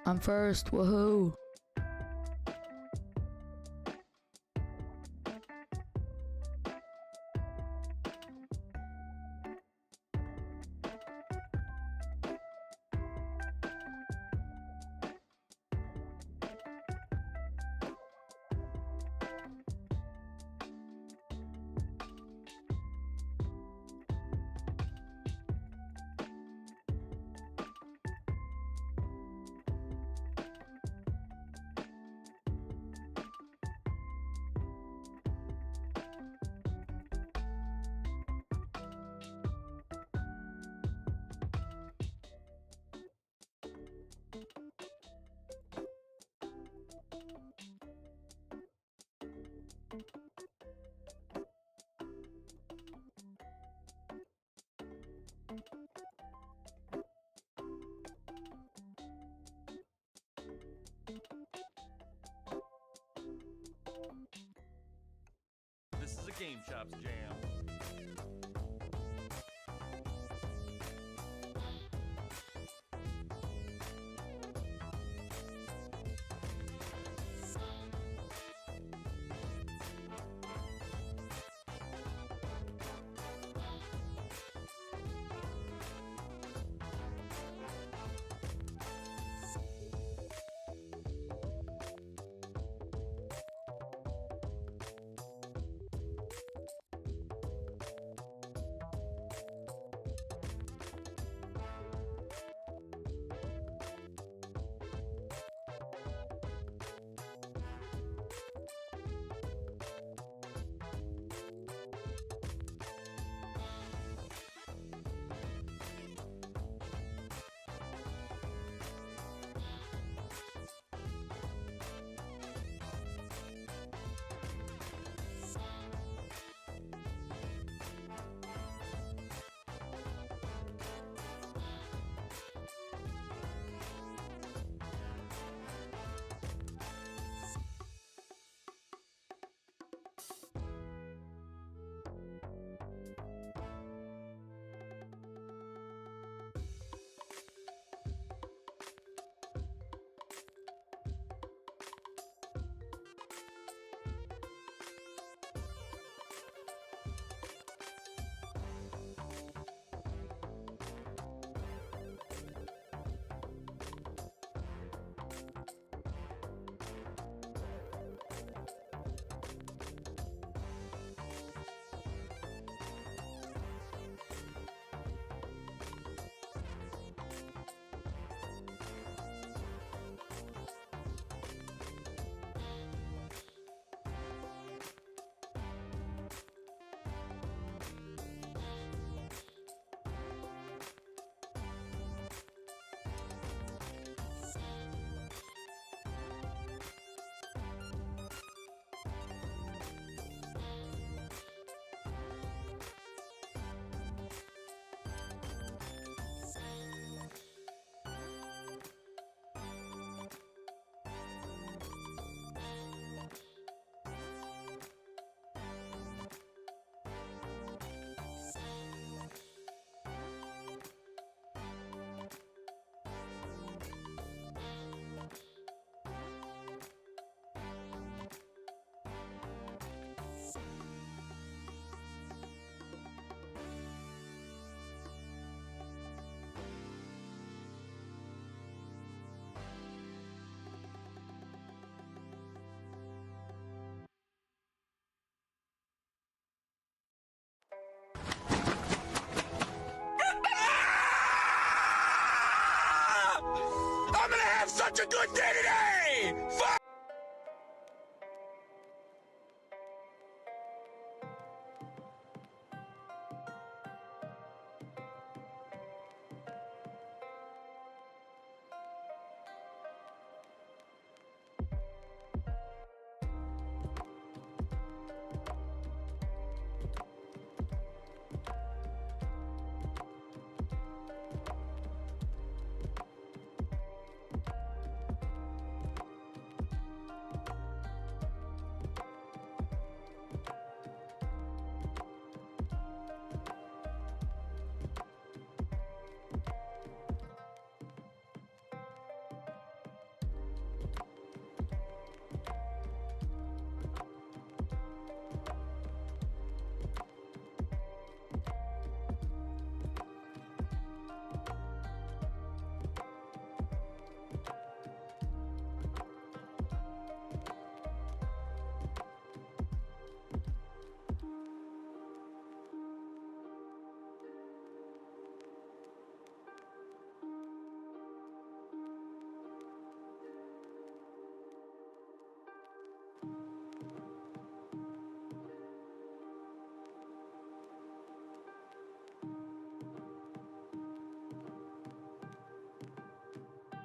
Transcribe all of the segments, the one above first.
I'm first, woohoo! This is a Game Shops jam. I'm gonna have such a good day today! Fuck!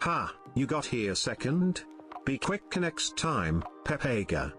Ha, you got here second? Be quick next time, Pepega.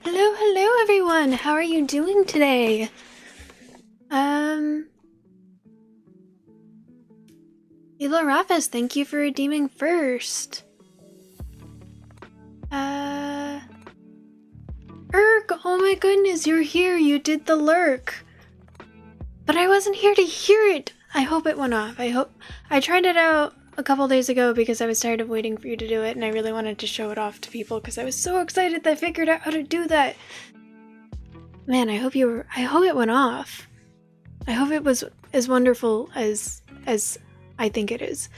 Hello everyone! How are you doing today? Elo Rafis, thank you for redeeming first. Erg, oh my goodness, you're here, you did the lurk. But I wasn't here to hear it! I hope it went off. I tried it out a couple days ago because I was tired of waiting for you to do it and I really wanted to show it off to people because I was so excited that I figured out how to do that. Man, I hope it went off. I hope it was as wonderful as I think it is.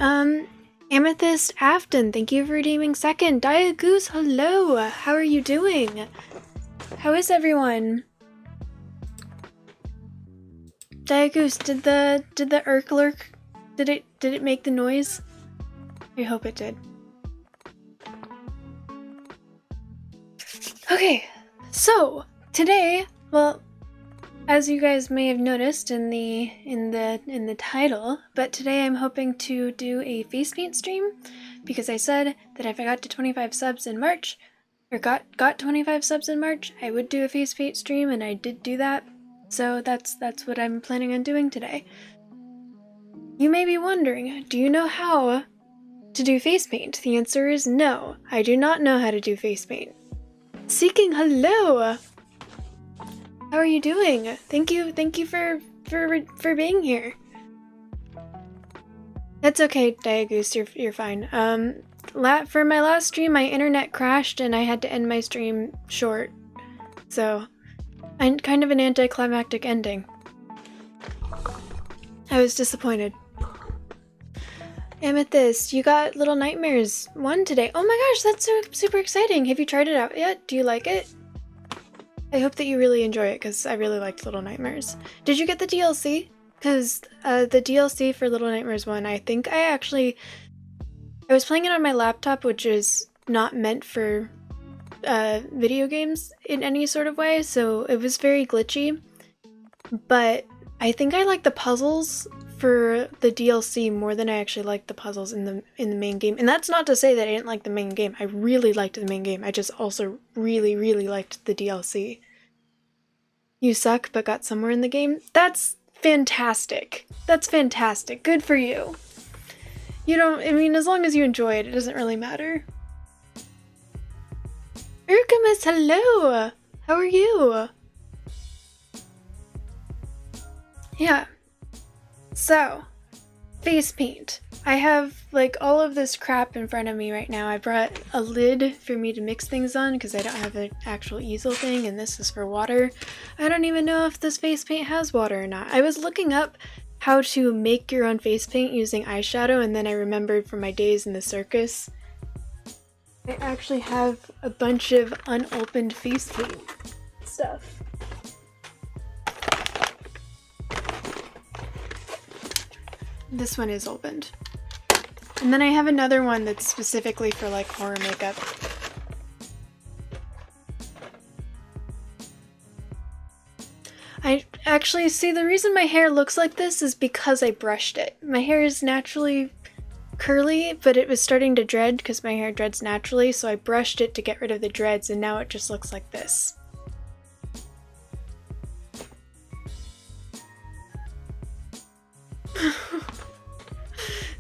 Amethyst Afton, thank you for redeeming second. Diagoose, hello! How are you doing? How is everyone? Diagoose, did the Urk lurk, did it make the noise? I hope it did. Okay, so today, well, as you guys may have noticed in the title, but today I'm hoping to do a face paint stream because I said that if I got to 25 subs in March, or got 25 subs in March, I would do a face paint stream, and I did do that. So that's what I'm planning on doing today. You may be wondering, do you know how to do face paint? The answer is no, I do not know how to do face paint. Seeking, hello! How are you doing? Thank you for being here. That's okay, Diagoose, you're fine. For my last stream, my internet crashed and I had to end my stream short. So, kind of an anticlimactic ending. I was disappointed. Amethyst, you got Little Nightmares 1 today. Oh my gosh, that's so super exciting. Have you tried it out yet? Do you like it? I hope that you really enjoy it, because I really liked Little Nightmares. Did you get the DLC? Because the DLC for Little Nightmares 1, I think I was playing it on my laptop, which is not meant for video games in any sort of way, so it was very glitchy. But I think I like the puzzles for the DLC more than I actually liked the puzzles in the main game. And that's not to say that I didn't like the main game. I really liked the main game. I just also really, really liked the DLC. You suck, but got somewhere in the game? That's fantastic. That's fantastic. Good for you. You don't, I mean, as long as you enjoy it, it doesn't really matter. Urkamus, hello! How are you? Yeah. So, face paint. I have, like, all of this crap in front of me right now. I brought a lid for me to mix things on because I don't have an actual easel thing, and this is for water. I don't even know if this face paint has water or not. I was looking up how to make your own face paint using eyeshadow, and then I remembered from my days in the circus, I actually have a bunch of unopened face paint stuff. This one is opened. And then I have another one that's specifically for like horror makeup. I actually see the reason my hair looks like this is because I brushed it. My hair is naturally curly, but it was starting to dread because my hair dreads naturally, so I brushed it to get rid of the dreads, and now it just looks like this.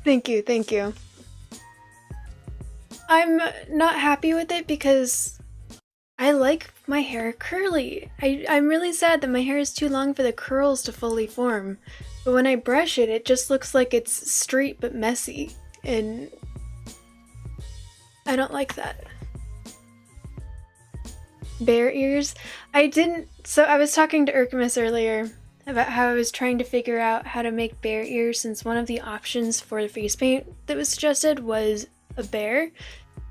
Thank you, thank you. I'm not happy with it because I like my hair curly. I'm really sad that my hair is too long for the curls to fully form. But when I brush it, it just looks like it's straight but messy. And I don't like that. Bear ears? So I was talking to Urkamus earlier about how I was trying to figure out how to make bear ears, since one of the options for the face paint that was suggested was a bear,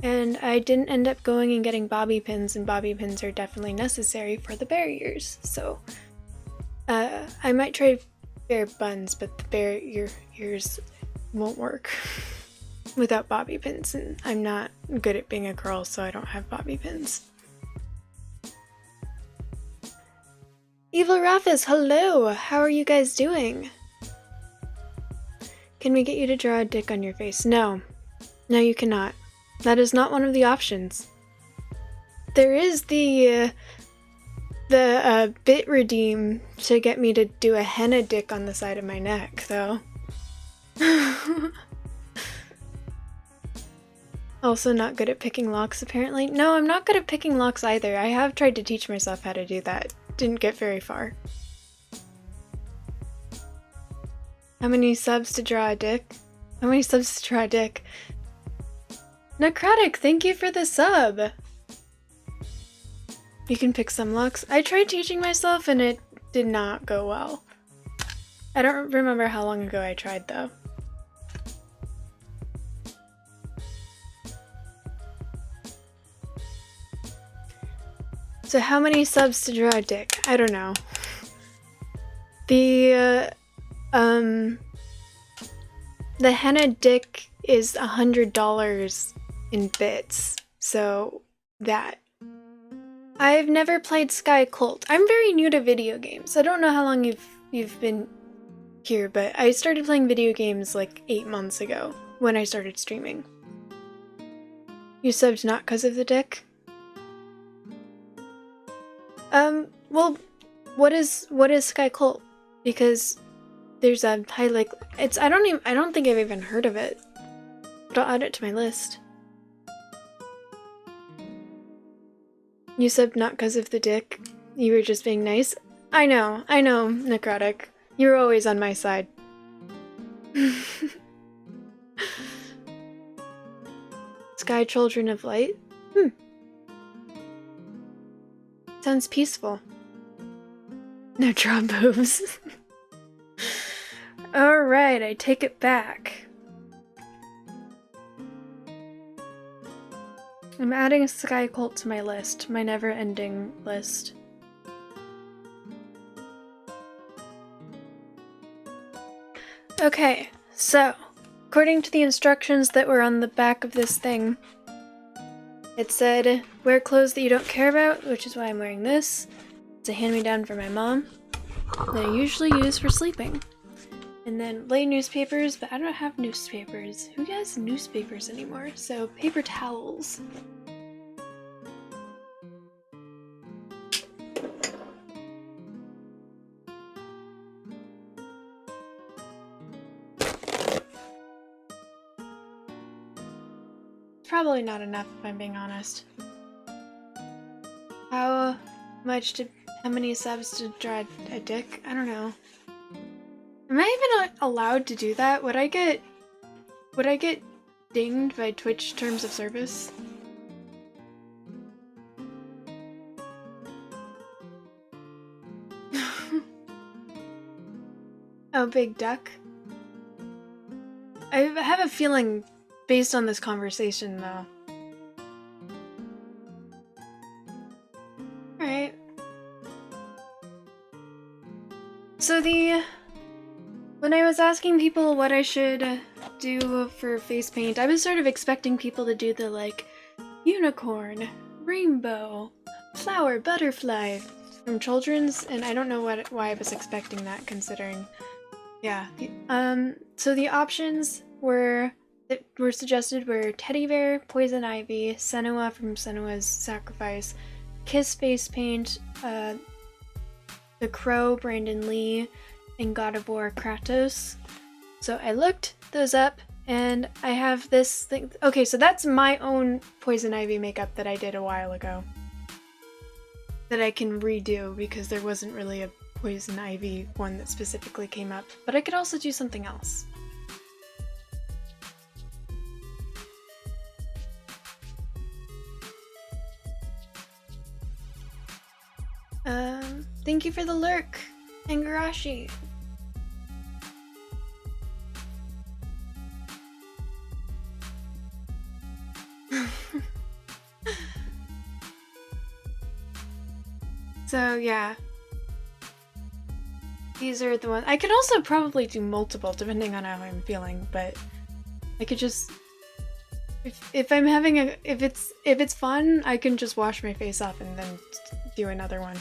and I didn't end up going and getting bobby pins, and bobby pins are definitely necessary for the bear ears, so I might try bear buns, but the bear ears won't work without bobby pins, and I'm not good at being a girl, so I don't have bobby pins. Evil Rafis, hello! How are you guys doing? Can we get you to draw a dick on your face? No. No, you cannot. That is not one of the options. There is the bit redeem to get me to do a henna dick on the side of my neck, though. Also not good at picking locks, apparently. No, I'm not good at picking locks either. I have tried to teach myself how to do that. Didn't get very far. How many subs to draw a dick? How many subs to draw a dick? Necrotic, thank you for the sub! You can pick some locks. I tried teaching myself and it did not go well. I don't remember how long ago I tried though. So how many subs to draw a dick? I don't know. The the henna dick is $100 in bits, so that. I've never played Sky Cult. I'm very new to video games. I don't know how long you've been here, but I started playing video games like 8 months ago when I started streaming. You subbed not because of the dick? Well, what is Sky Cult? Because there's a high I don't think I've even heard of it. But I'll add it to my list. You subbed not because of the dick. You were just being nice. I know, Necrotic. You're always on my side. Sky Children of Light? Sounds peaceful. No draw boobs. Alright, I take it back. I'm adding Sky Cult to my list, my never-ending list. Okay, so, according to the instructions that were on the back of this thing, it said, wear clothes that you don't care about, which is why I'm wearing this. It's a hand-me-down from my mom, that I usually use for sleeping. And then lay newspapers, but I don't have newspapers. Who has newspapers anymore? So, paper towels. Probably not enough if I'm being honest. How many subs to draw a dick? I don't know. Am I even allowed to do that? Would I get dinged by Twitch terms of service? Oh, big duck. I have a feeling based on this conversation, though. Alright. So when I was asking people what I should do for face paint, I was sort of expecting people to do the, like, unicorn, rainbow, flower, butterfly from children's, and I don't know why I was expecting that, considering. Yeah. So the options that were suggested were Teddy Bear, Poison Ivy, Senua from Senua's Sacrifice, Kiss face paint, The Crow, Brandon Lee, and God of War, Kratos. So I looked those up, and I have this thing. Okay, so that's my own Poison Ivy makeup that I did a while ago. That I can redo because there wasn't really a Poison Ivy one that specifically came up. But I could also do something else. Thank you for the lurk, Angarashi. So yeah, these are the ones. I could also probably do multiple depending on how I'm feeling, but I could just if I'm having if it's fun, I can just wash my face off and then do another one.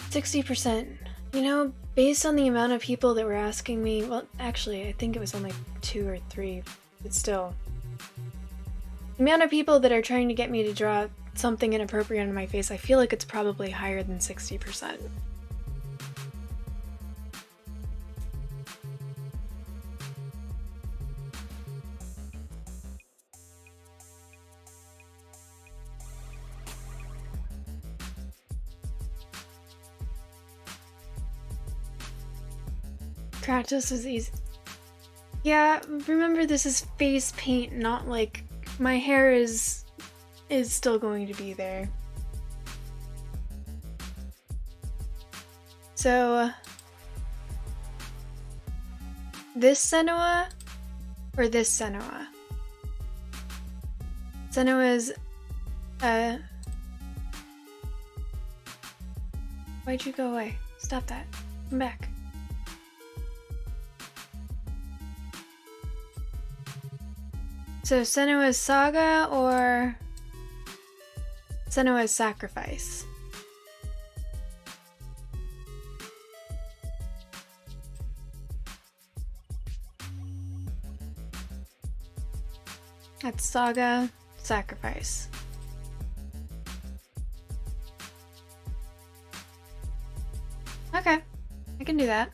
60%. You know, based on the amount of people that were asking me, well, actually, I think it was only 2 or 3, but still. The amount of people that are trying to get me to draw something inappropriate on my face, I feel like it's probably higher than 60%. Kratos was easy. Yeah, remember this is face paint, not like my hair is still going to be there. So this Senua or this Senua? Senua's Why'd you go away? Stop that. Come back. So Senua's Saga or Senua's Sacrifice? That's Saga, Sacrifice. Okay, I can do that.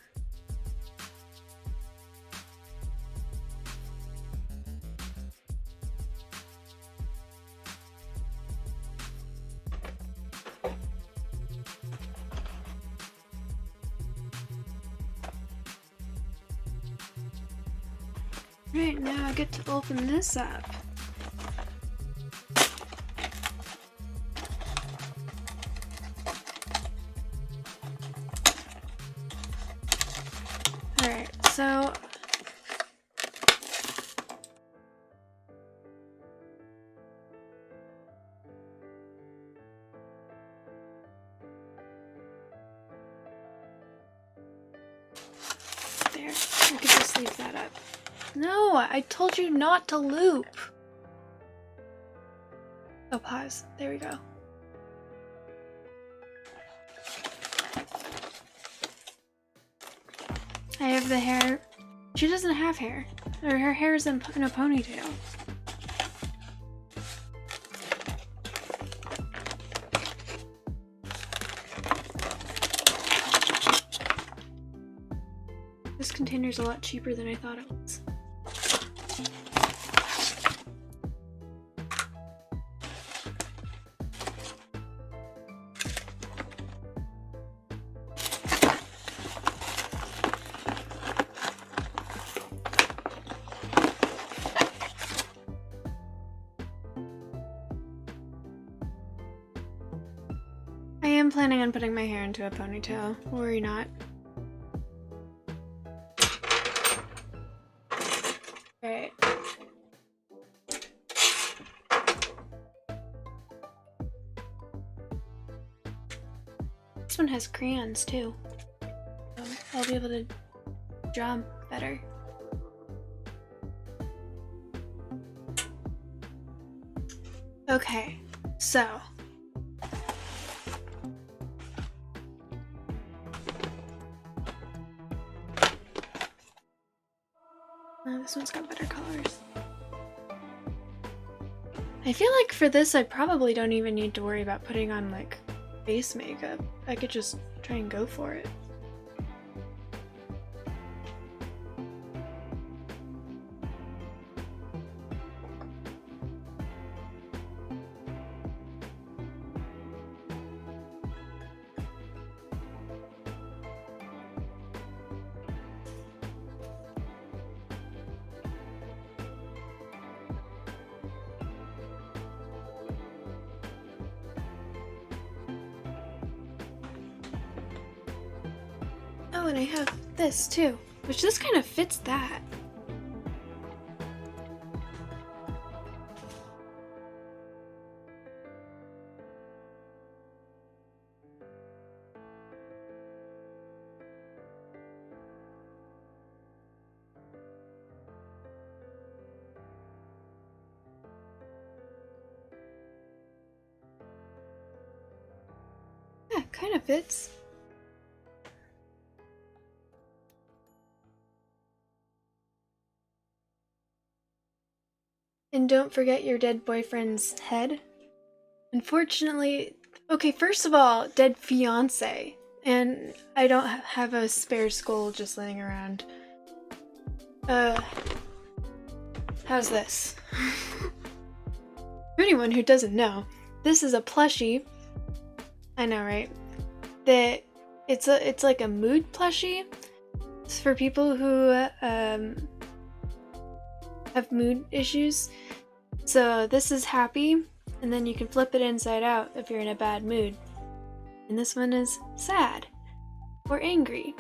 Right, now I get to open this up. Alright, so there, I could just leave that up. No, I told you not to loop. Oh, pause. There we go. I have the hair. She doesn't have hair. Or her hair is in a ponytail. This container's a lot cheaper than I thought it was. I am planning on putting my hair into a ponytail. Worry not. Alright. This one has crayons too. So I'll be able to draw better. Okay, so this one's got better colors. I feel like for this I probably don't even need to worry about putting on like face makeup. I could just try and go for it. Oh, and I have this too, which this kind of fits that. Yeah, kind of fits. And don't forget your dead boyfriend's head. Unfortunately, okay, first of all, dead fiance. And I don't have a spare skull just laying around. How's this? For anyone who doesn't know, this is a plushie. I know, right? It's like a mood plushie. It's for people who have mood issues. So this is happy, and then you can flip it inside out if you're in a bad mood. And this one is sad or angry.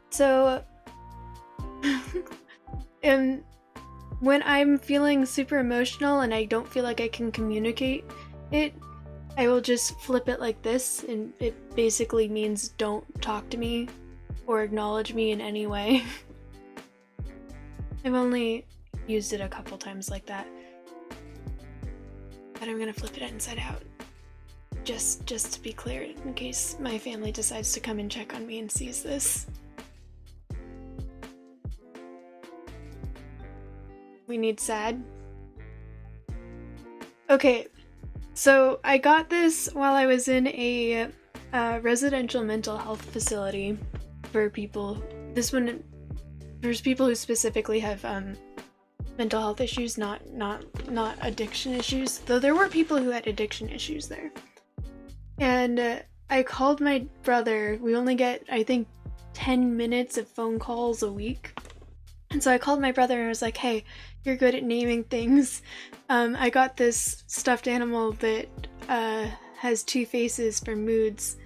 So and when I'm feeling super emotional and I don't feel like I can communicate it, I will just flip it like this, and it basically means don't talk to me or acknowledge me in any way. I've only used it a couple times like that. But I'm gonna flip it inside out. Just to be clear, in case my family decides to come and check on me and sees this. We need sad. Okay, so I got this while I was in a residential mental health facility for people. This one, there's people who specifically have mental health issues, not addiction issues. Though there were people who had addiction issues there. And I called my brother. We only get, I think, 10 minutes of phone calls a week. And so I called my brother and I was like, hey, you're good at naming things. I got this stuffed animal that has 2 faces for moods.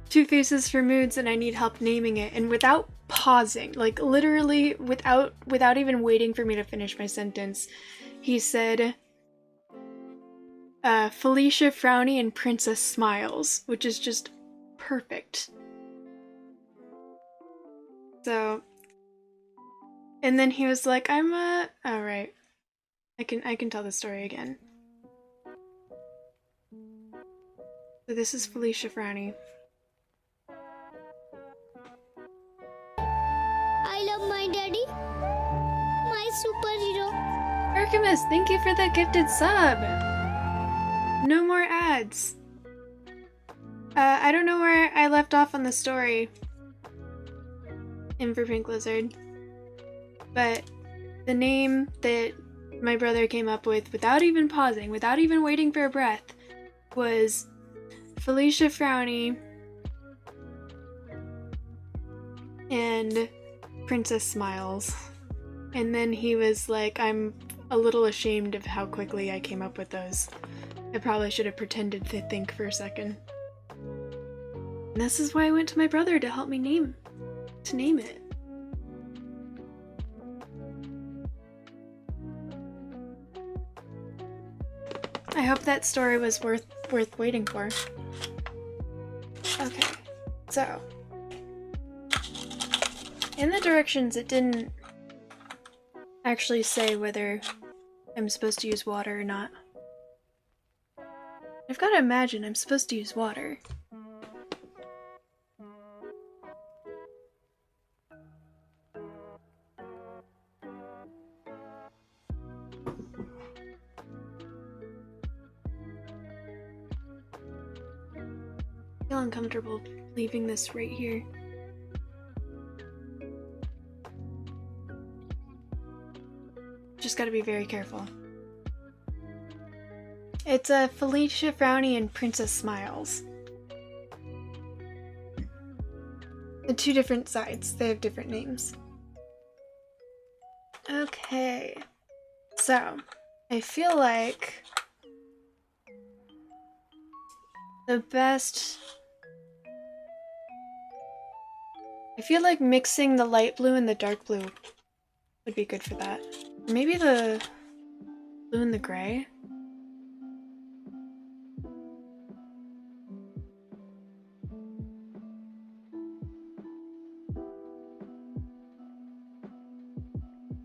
Two faces for moods, and I need help naming it. And without pausing, like literally without even waiting for me to finish my sentence, he said, Felicia Frowny and Princess Smiles, which is just perfect. So, and then he was like, alright, I can tell the story again. So this is Felicia Frowny. I love my daddy, my superhero. Archimus, thank you for that gifted sub! No more ads. I don't know where I left off on the story in For Pink Lizard, but the name that my brother came up with without even pausing, without even waiting for a breath, was Felicia Frowny and Princess Smiles. And then he was like, I'm a little ashamed of how quickly I came up with those. I probably should have pretended to think for a second. And this is why I went to my brother to help me name it. I hope that story was worth waiting for. Okay, so in the directions it didn't actually say whether I'm supposed to use water or not. I've got to imagine I'm supposed to use water. I feel uncomfortable leaving this right here. Just gotta be very careful. It's a Felicia Frowny and Princess Smiles. The 2 different sides, they have different names. Okay, so I feel like the best... I feel like mixing the light blue and the dark blue would be good for that. Maybe the blue and the gray?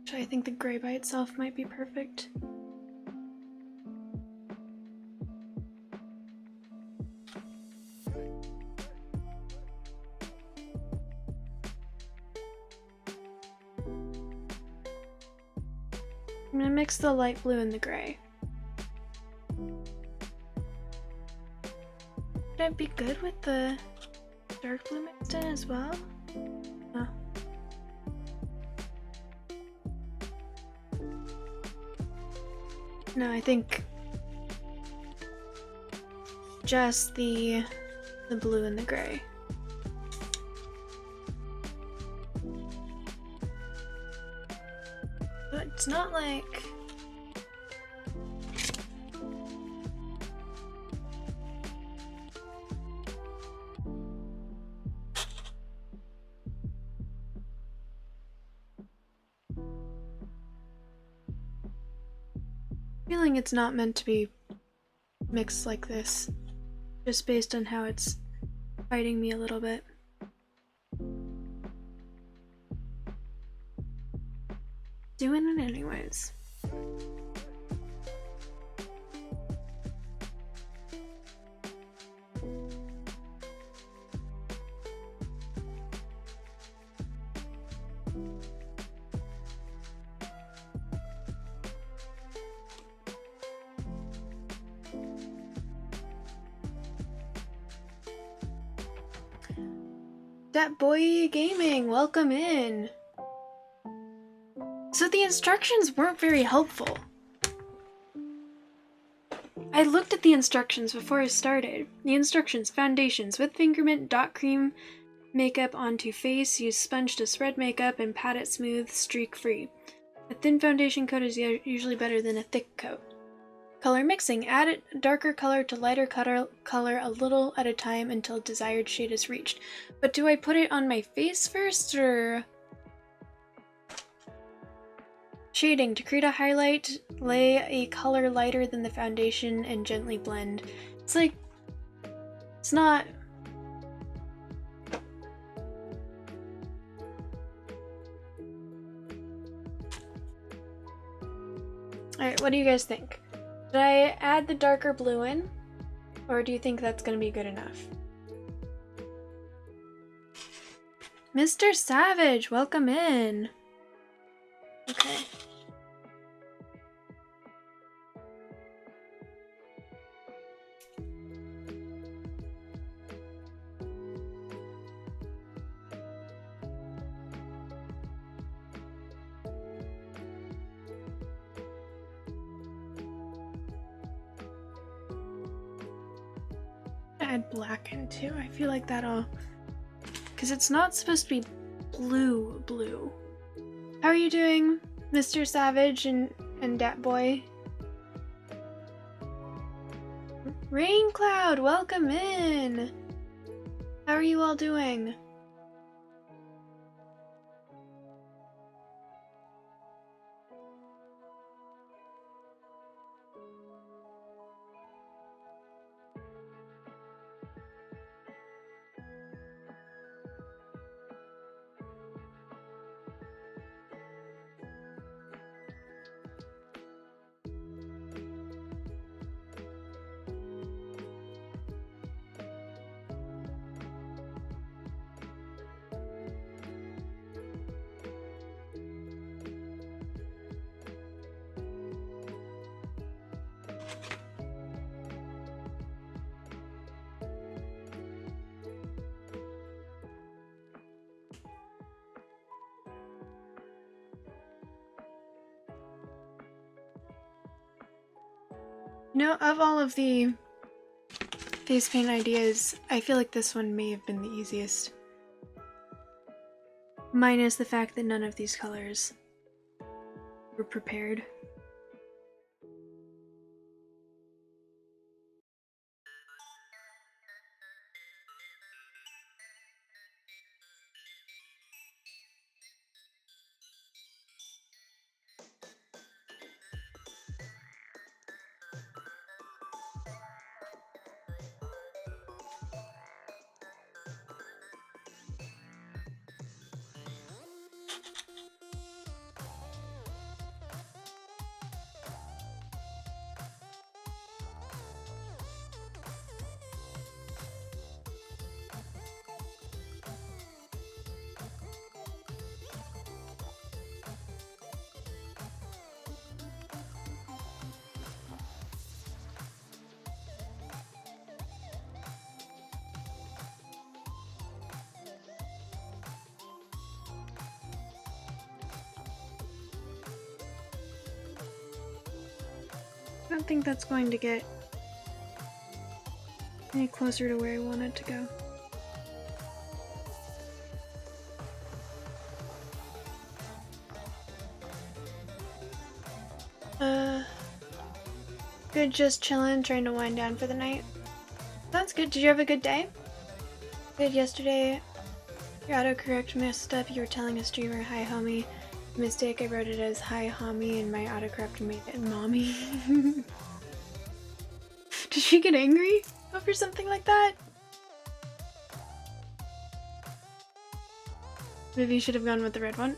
Actually, I think the gray by itself might be perfect. I'm gonna mix the light blue and the gray. Would I be good with the dark blue mixed in as well? Oh. No, I think just the blue and the gray. But it's not like... feeling it's not meant to be mixed like this, just based on how it's fighting me a little bit. Doing it anyways. Dat Boy Gaming, welcome in. So the instructions weren't very helpful. I looked at the instructions before I started. The instructions: foundations with fingermint, dot cream makeup onto face, use sponge to spread makeup and pat it smooth, streak free. A thin foundation coat is usually better than a thick coat. Color mixing: add a darker color to lighter color a little at a time until desired shade is reached. But do I put it on my face first, or... Shading: to create a highlight, lay a color lighter than the foundation and gently blend. It's like, it's not... Alright, what do you guys think? Should I add the darker blue in? Or do you think that's gonna be good enough? Mr. Savage, welcome in. Okay. Add black in too. I feel like that'll... Because it's not supposed to be blue. How are you doing, Mr. Savage and Dat Boy? Rain Cloud, welcome in! How are you all doing? You know, of all of the face paint ideas, I feel like this one may have been the easiest. Minus the fact that none of these colors were prepared. I don't think that's going to get any closer to where I want it to go. Good, just chilling, trying to wind down for the night. That's good. Did you have a good day? Good. Yesterday, your autocorrect messed up. You were telling a streamer, "Hi, homie." Mistake, I wrote it as hi homie and my autocorrect made it mommy. Did she get angry over something like that? Maybe you should have gone with the red one.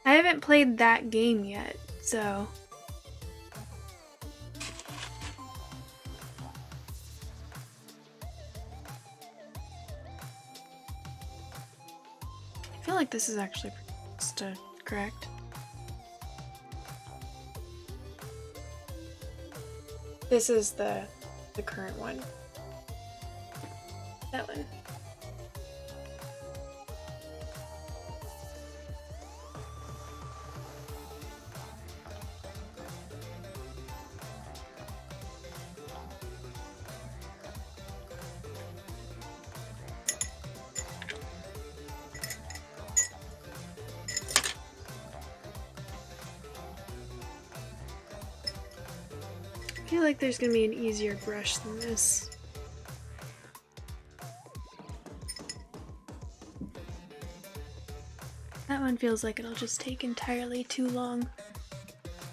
I haven't played that game yet, so... I feel like this is actually correct. This is the current one. That one. I feel like there's gonna be an easier brush than this. That one feels like it'll just take entirely too long.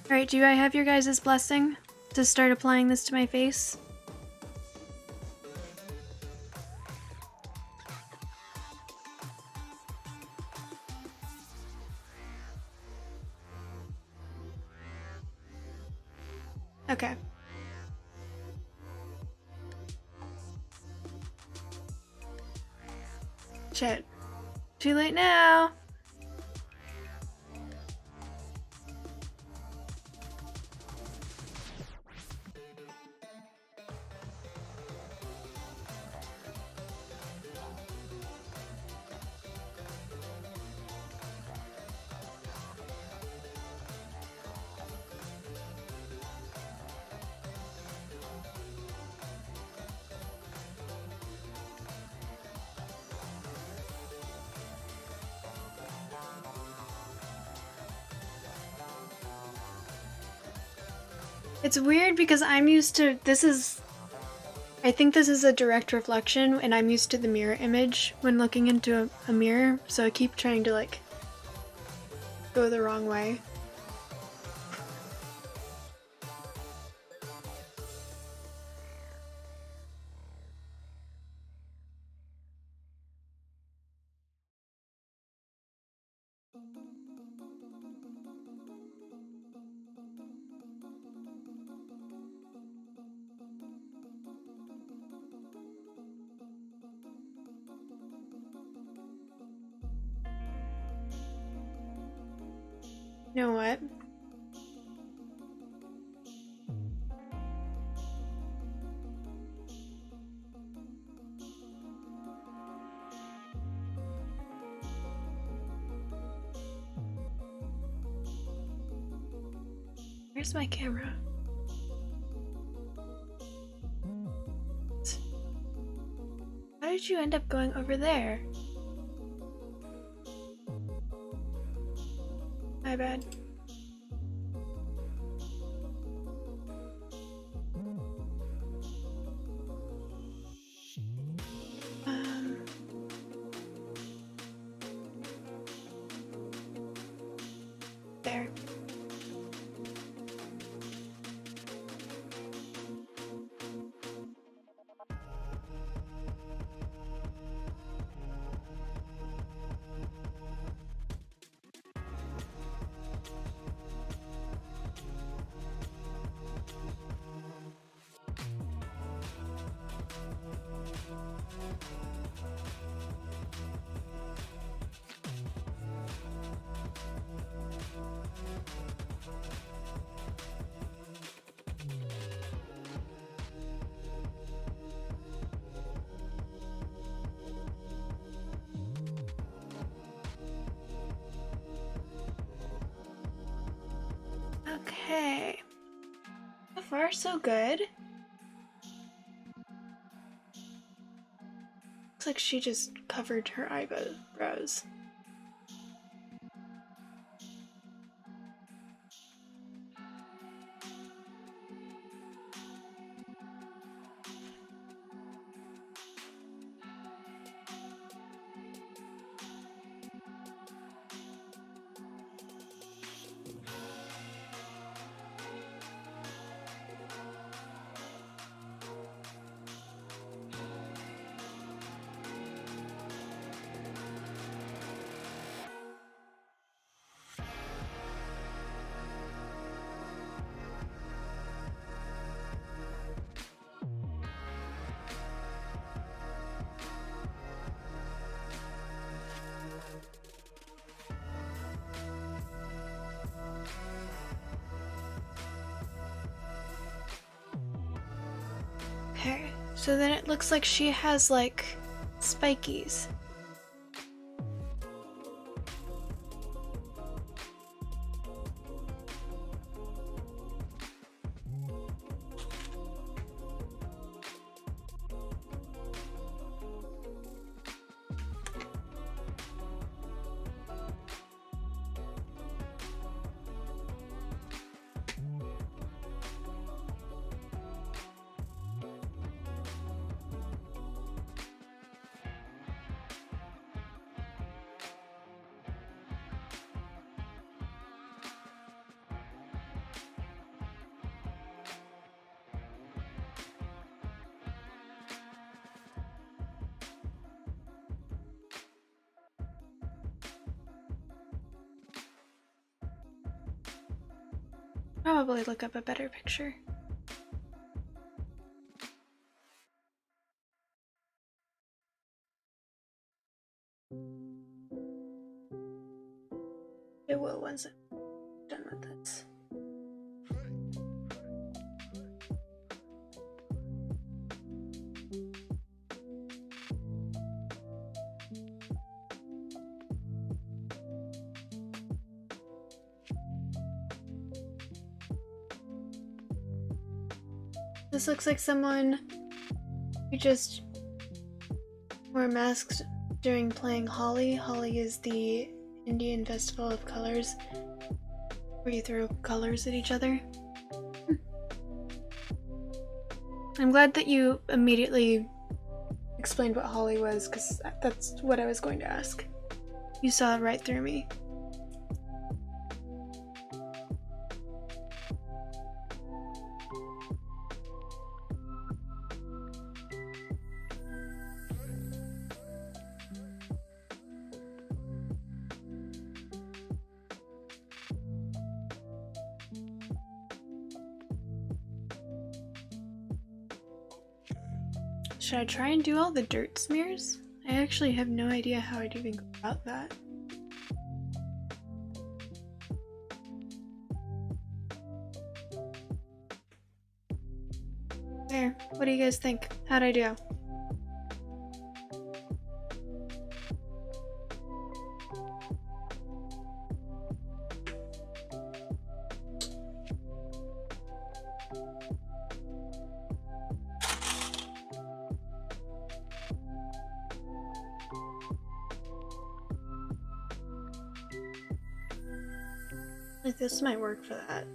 Alright, do I have your guys' blessing to start applying this to my face? Okay. Shit. Too late now! It's weird because I'm used to, I think this is a direct reflection and I'm used to the mirror image when looking into a mirror, so I keep trying to like go the wrong way. You know what? Where's my camera? How did you end up going over there? My bad. There. Okay. So far, so good. Looks like she just covered her eyebrows. Okay, so then it looks like she has like spikies. Probably look up a better picture. It will once I'm done with this. This looks like someone who just wore masks during playing Holi. Holi is the Indian festival of colors where you throw colors at each other. I'm glad that you immediately explained what Holi was, because that's what I was going to ask. You saw right through me. Should I try and do all the dirt smears? I actually have no idea how I'd even go about that. There, what do you guys think? How'd I do? Like, this might work for that.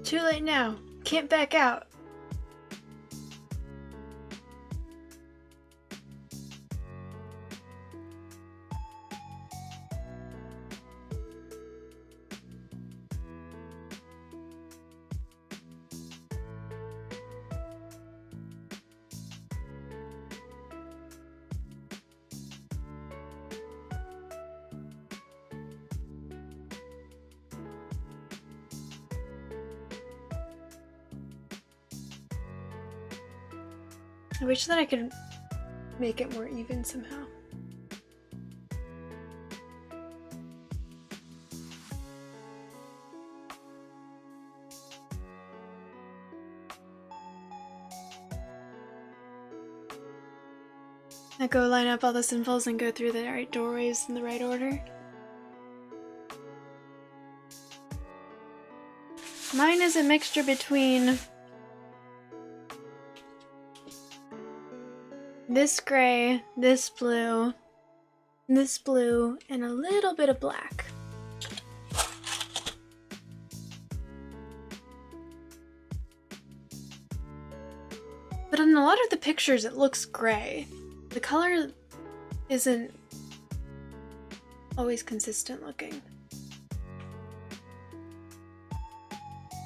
Too late now. Can't back out. I wish that I could make it more even somehow. Now go line up all the symbols and go through the right doorways in the right order. Mine is a mixture between this gray, this blue, and a little bit of black. But in a lot of the pictures it looks gray. The color isn't always consistent looking.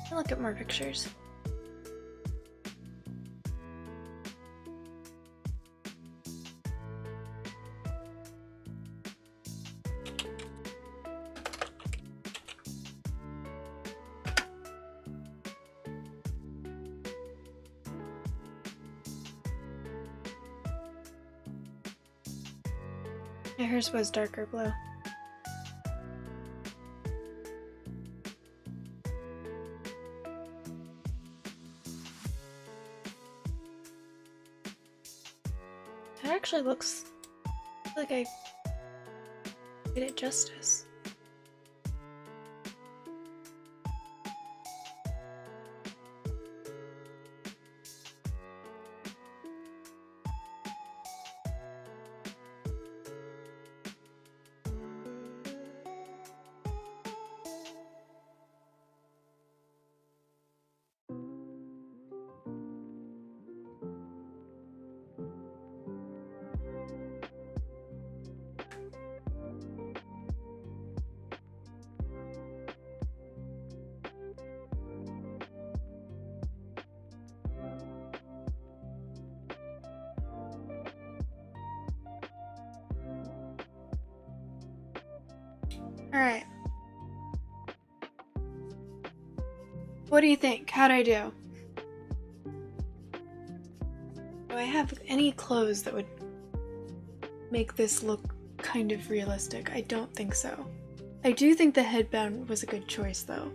I'll look at more pictures. Yeah, hers was darker blue. That actually looks like I did it justice. Alright. What do you think? How'd I do? Do I have any clothes that would make this look kind of realistic? I don't think so. I do think the headband was a good choice, though.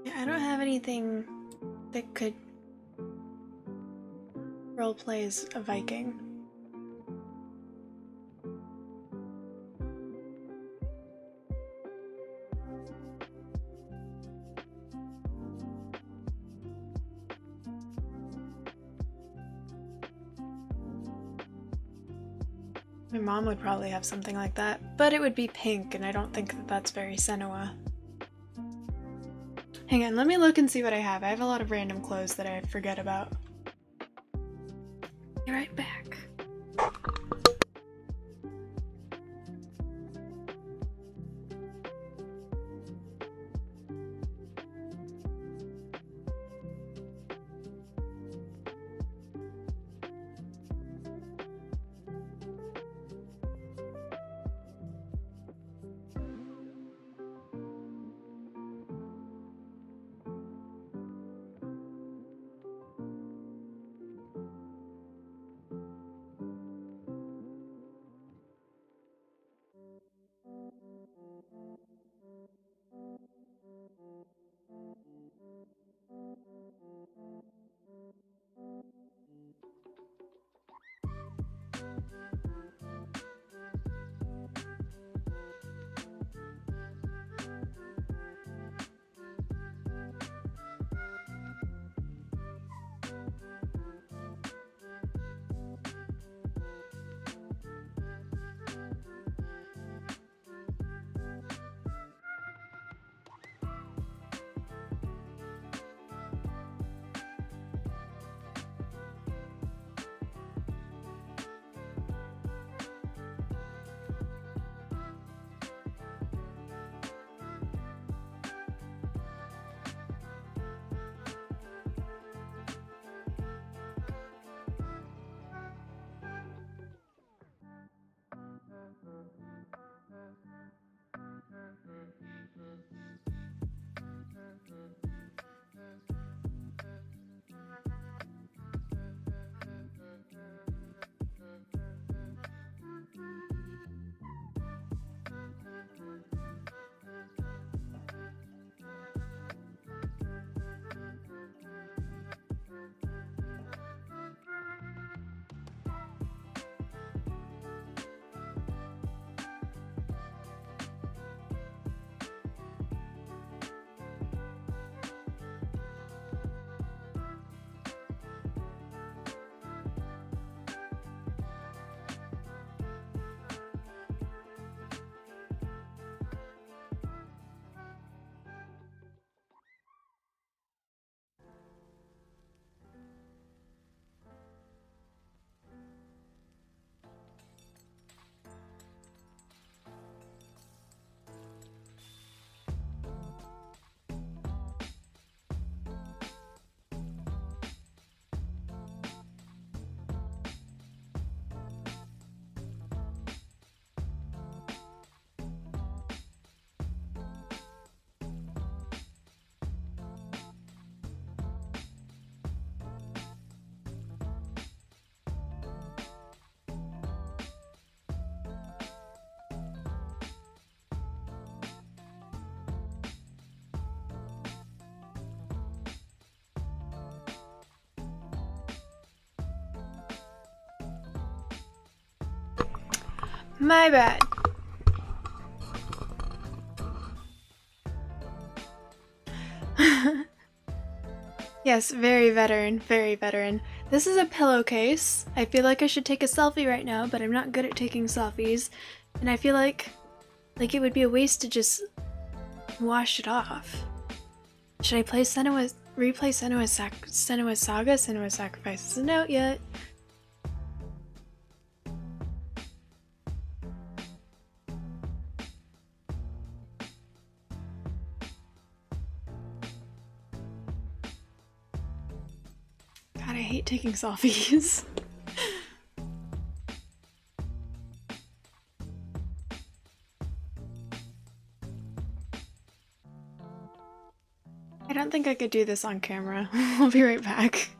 Yeah, I don't have anything that could roleplay as a Viking. My mom would probably have something like that, but it would be pink, and I don't think that that's very Senua. Hang on, let me look and see what I have. I have a lot of random clothes that I forget about. Be right back. My bad. Yes, very veteran, very veteran. This is a pillowcase. I feel like I should take a selfie right now, but I'm not good at taking selfies. And I feel like it would be a waste to just wash it off. Should I play replay Senua's Saga? Senua's Sacrifice isn't out yet. God, I hate taking selfies. I don't think I could do this on camera. I'll be right back.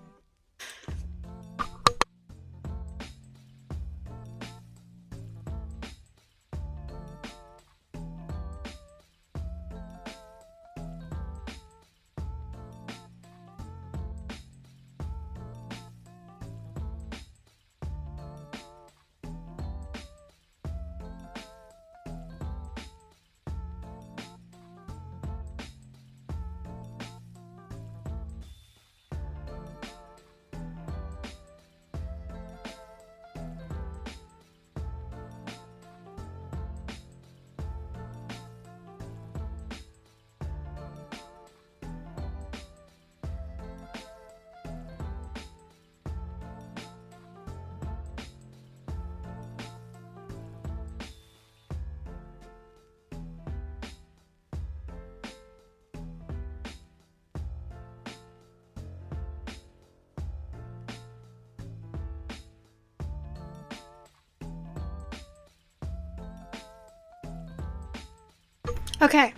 Okay.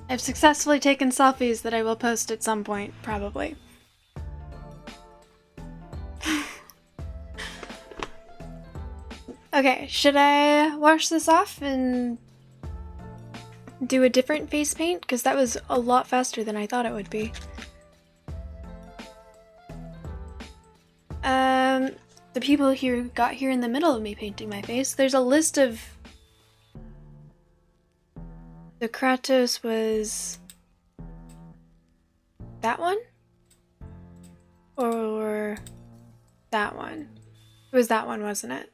I've successfully taken selfies that I will post at some point, probably. Okay, should I wash this off and do a different face paint? Because that was a lot faster than I thought it would be. The people here got here in the middle of me painting my face. There's a list of... The Kratos was... that one? Or... that one? It was that one, wasn't it?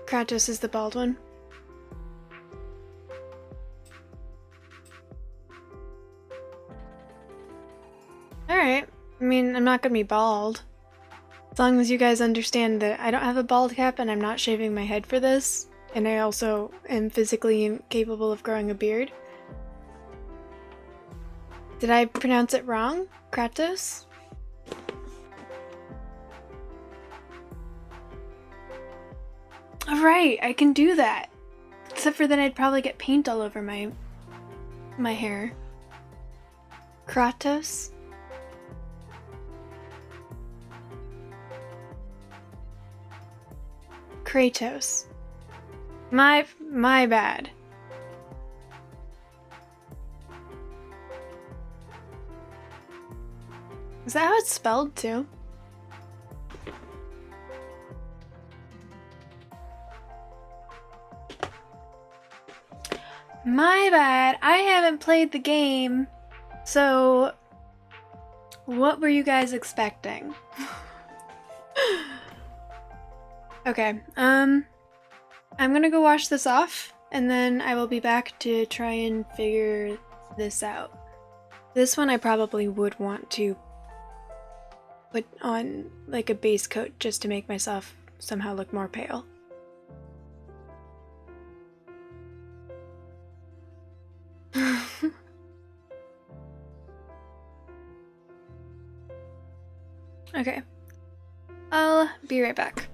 Kratos is the bald one. Alright. I mean, I'm not gonna be bald. As long as you guys understand that I don't have a bald cap and I'm not shaving my head for this, and I also am physically incapable of growing a beard. Did I pronounce it wrong? Kratos? Alright, I can do that. Except for then I'd probably get paint all over my hair. Kratos? Kratos. My bad. Is that how it's spelled too? My bad. I haven't played the game. So, what were you guys expecting? Okay, I'm gonna go wash this off, and then I will be back to try and figure this out. This one I probably would want to put on like a base coat just to make myself somehow look more pale. Okay, I'll be right back.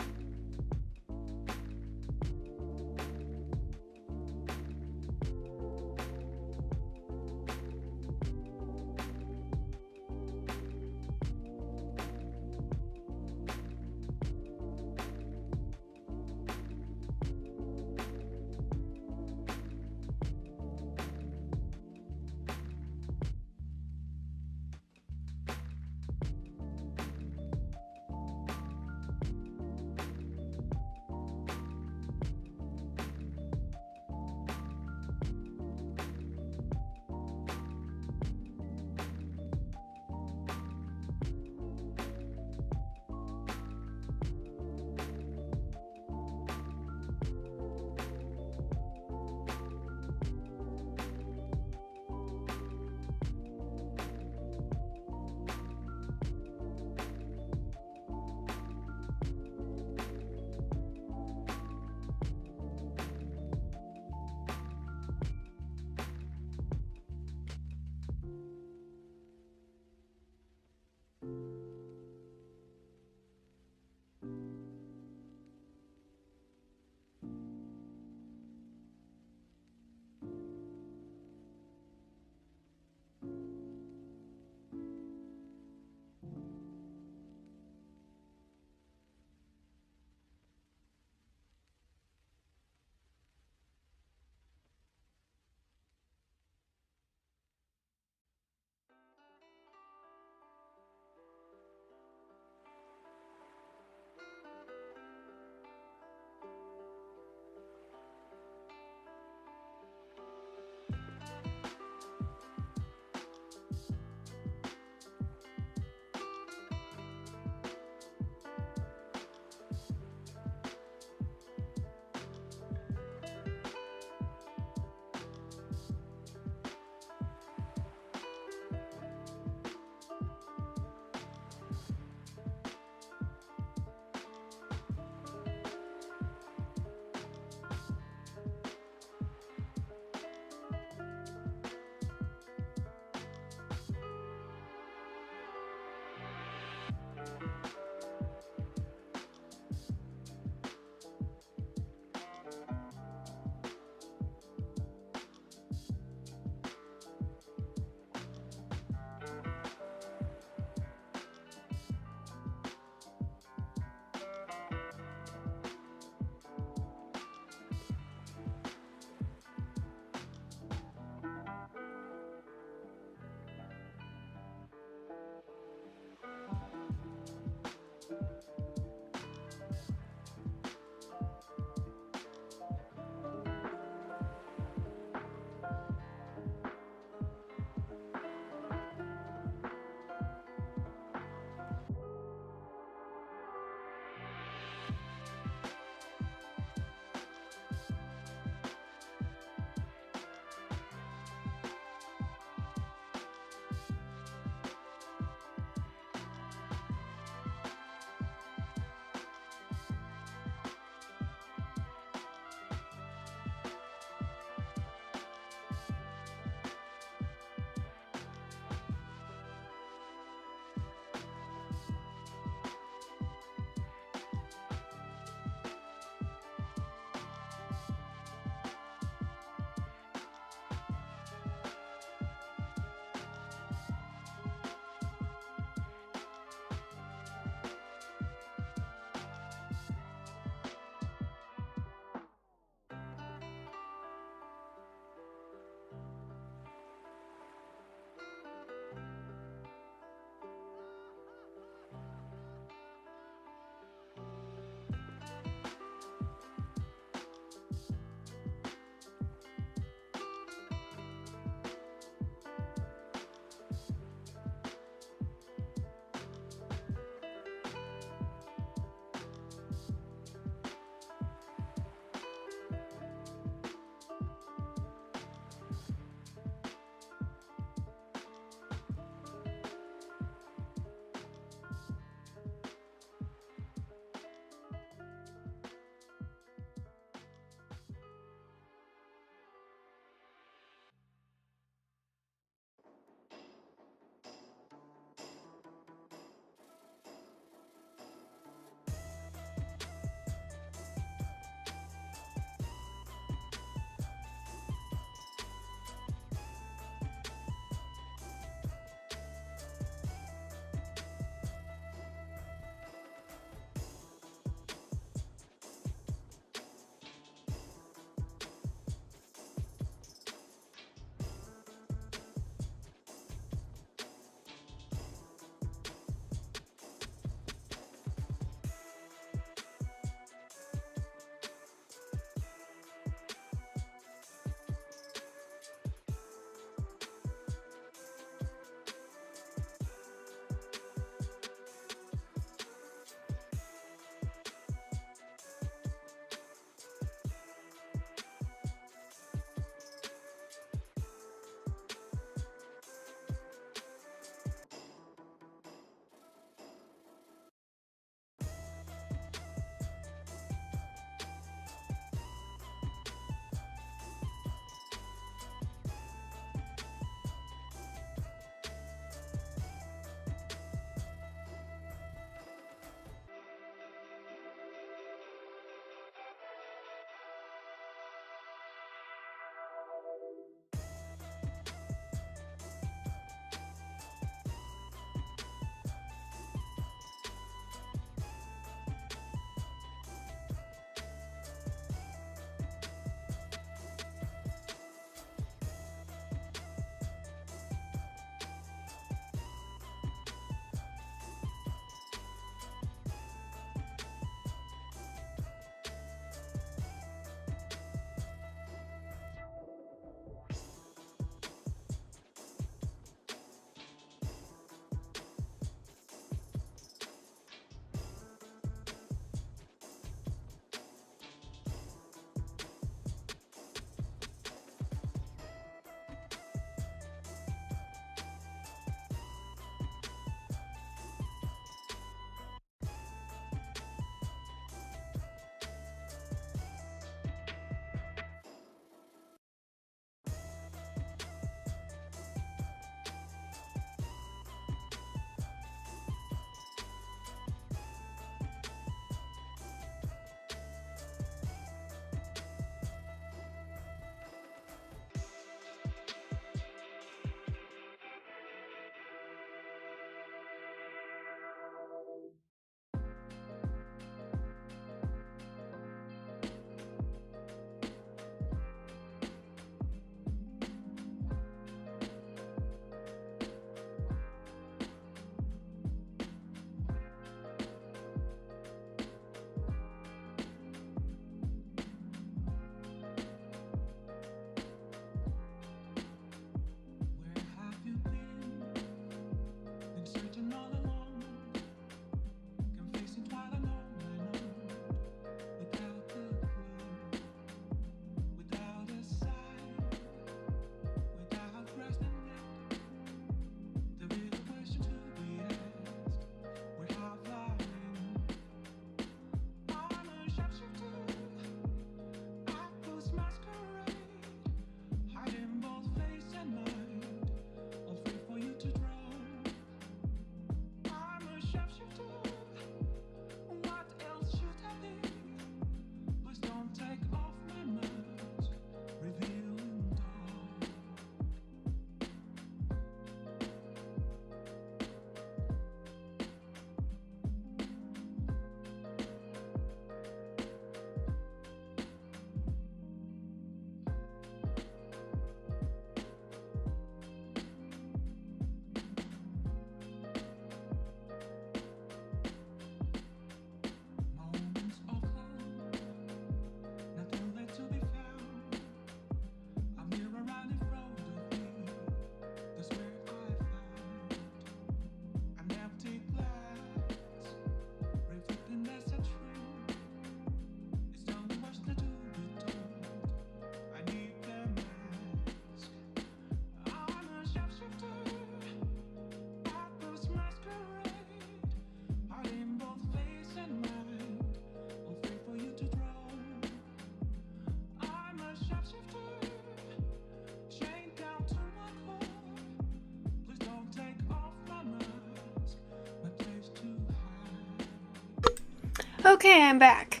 Okay, I'm back.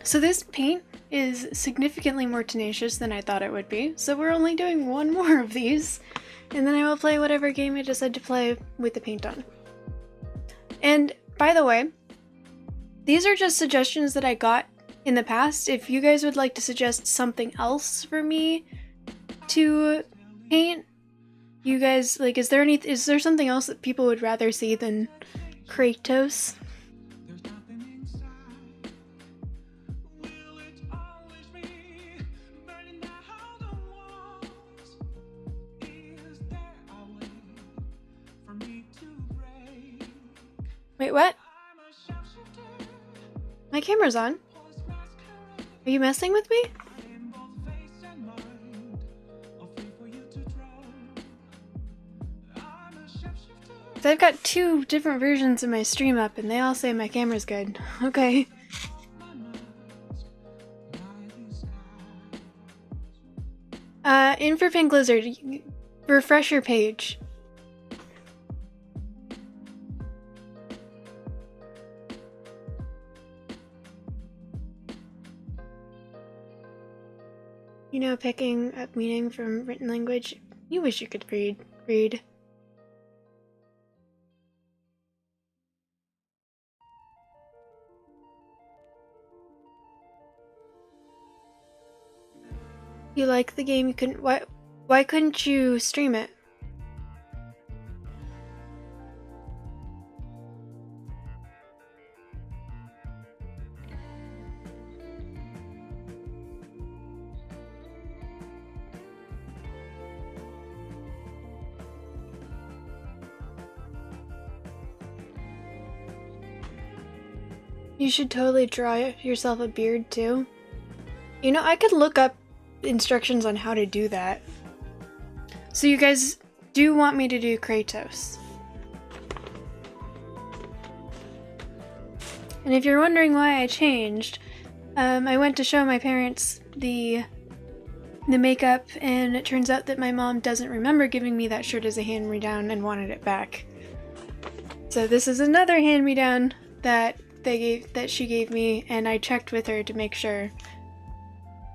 So this paint is significantly more tenacious than I thought it would be, so we're only doing one more of these, and then I will play whatever game I decide to play with the paint on. And, by the way, these are just suggestions that I got in the past. If you guys would like to suggest something else for me to paint, you guys, like, is there something else that people would rather see than Kratos? Wait, what? My camera's on. Are you messing with me? So I've got 2 different versions of my stream up and they all say my camera's good. Okay. In for Pink Lizard, refresh your page. You know, picking up meaning from written language, you wish you could read. You like the game, you couldn't, why couldn't you stream it? You should totally draw yourself a beard too. You know, I could look up instructions on how to do that. So you guys do want me to do Kratos. And if you're wondering why I changed, I went to show my parents the makeup, and it turns out that my mom doesn't remember giving me that shirt as a hand-me-down and wanted it back. So this is another hand-me-down that she gave me, and I checked with her to make sure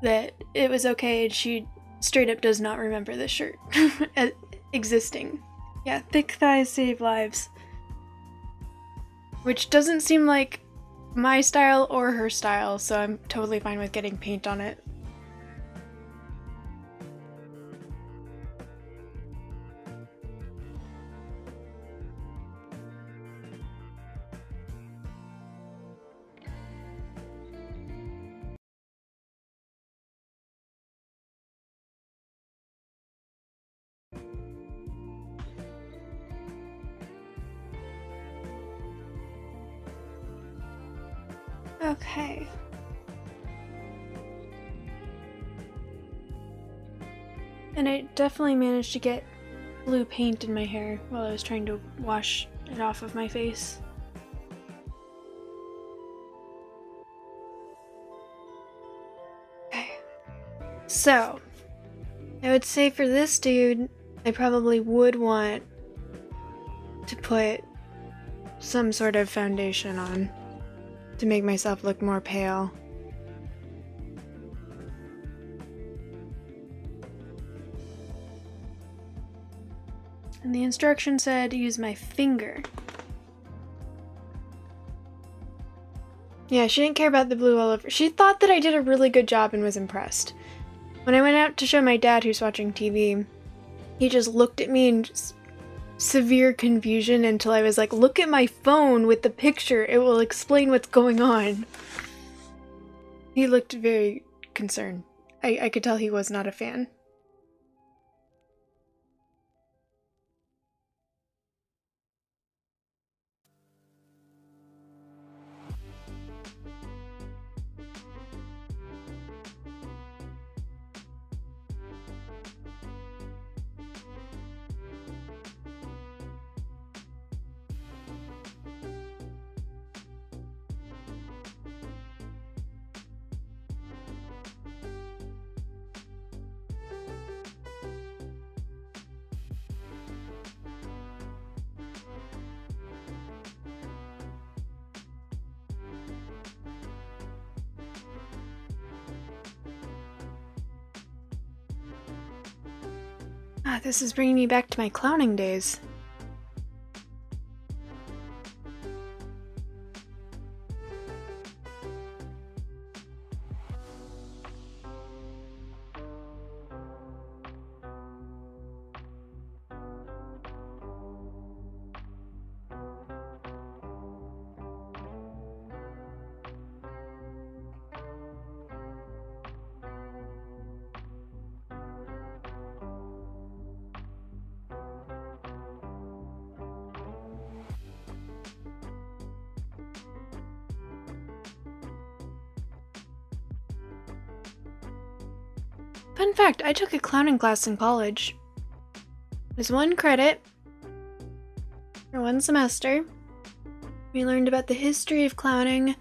that it was okay, and she straight up does not remember this shirt existing. Yeah, thick thighs save lives. Which doesn't seem like my style or her style, so I'm totally fine with getting paint on it. Okay. And I definitely managed to get blue paint in my hair while I was trying to wash it off of my face. Okay. So, I would say for this dude, I probably would want to put some sort of foundation on to make myself look more pale. And the instruction said use my finger. Yeah, she didn't care about the blue all over. She thought that I did a really good job and was impressed. When I went out to show my dad, who's watching TV, he just looked at me in severe confusion until I was like, look at my phone with the picture, it will explain what's going on. He looked very concerned. I could tell he was not a fan. Ah, this is bringing me back to my clowning days. Fun fact, I took a clowning class in college. It was 1 credit for 1 semester. We learned about the history of clowning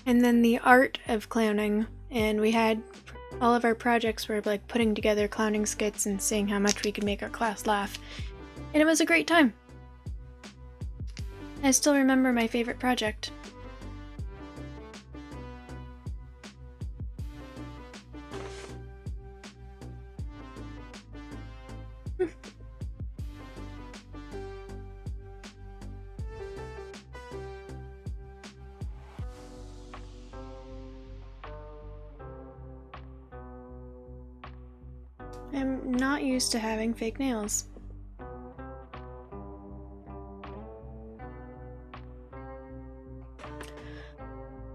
and then the art of clowning, and we had all of our projects were like putting together clowning skits and seeing how much we could make our class laugh. And it was a great time. I still remember my favorite project. I'm not used to having fake nails.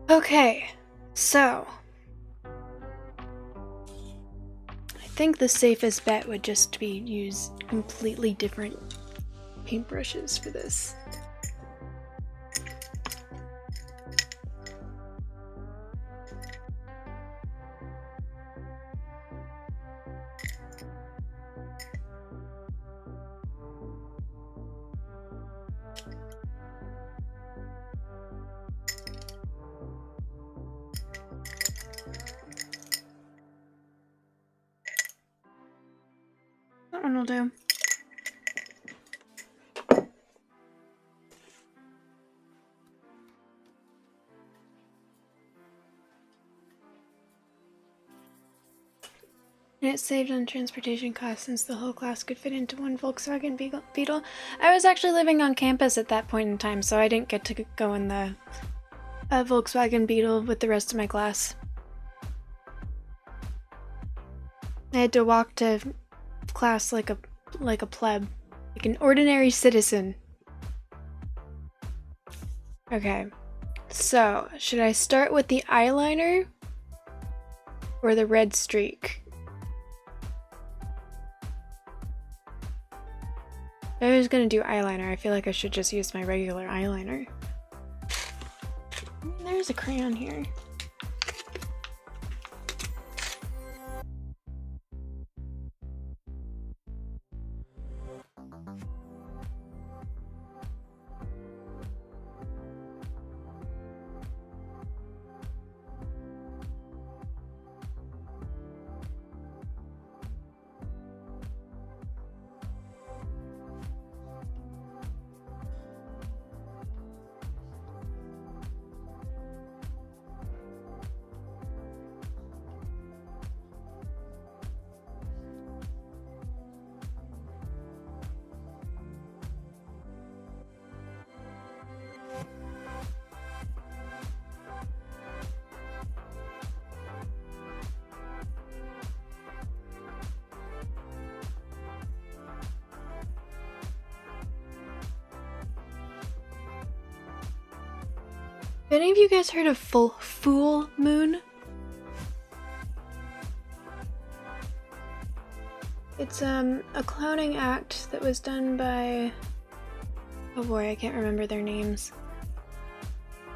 Okay, so I think the safest bet would just be use completely different paintbrushes for this. That one will do. And it saved on transportation costs since the whole class could fit into 1 Volkswagen Beetle. I was actually living on campus at that point in time, so I didn't get to go in the Volkswagen Beetle with the rest of my class. I had to walk to class like a pleb, like an ordinary citizen. Okay, so should I start with the eyeliner or the red streak? If I was gonna do eyeliner, I feel like I should just use my regular eyeliner. There's a crayon here. Have any of you guys heard of full moon? It's a clowning act that was done by, oh boy, I can't remember their names.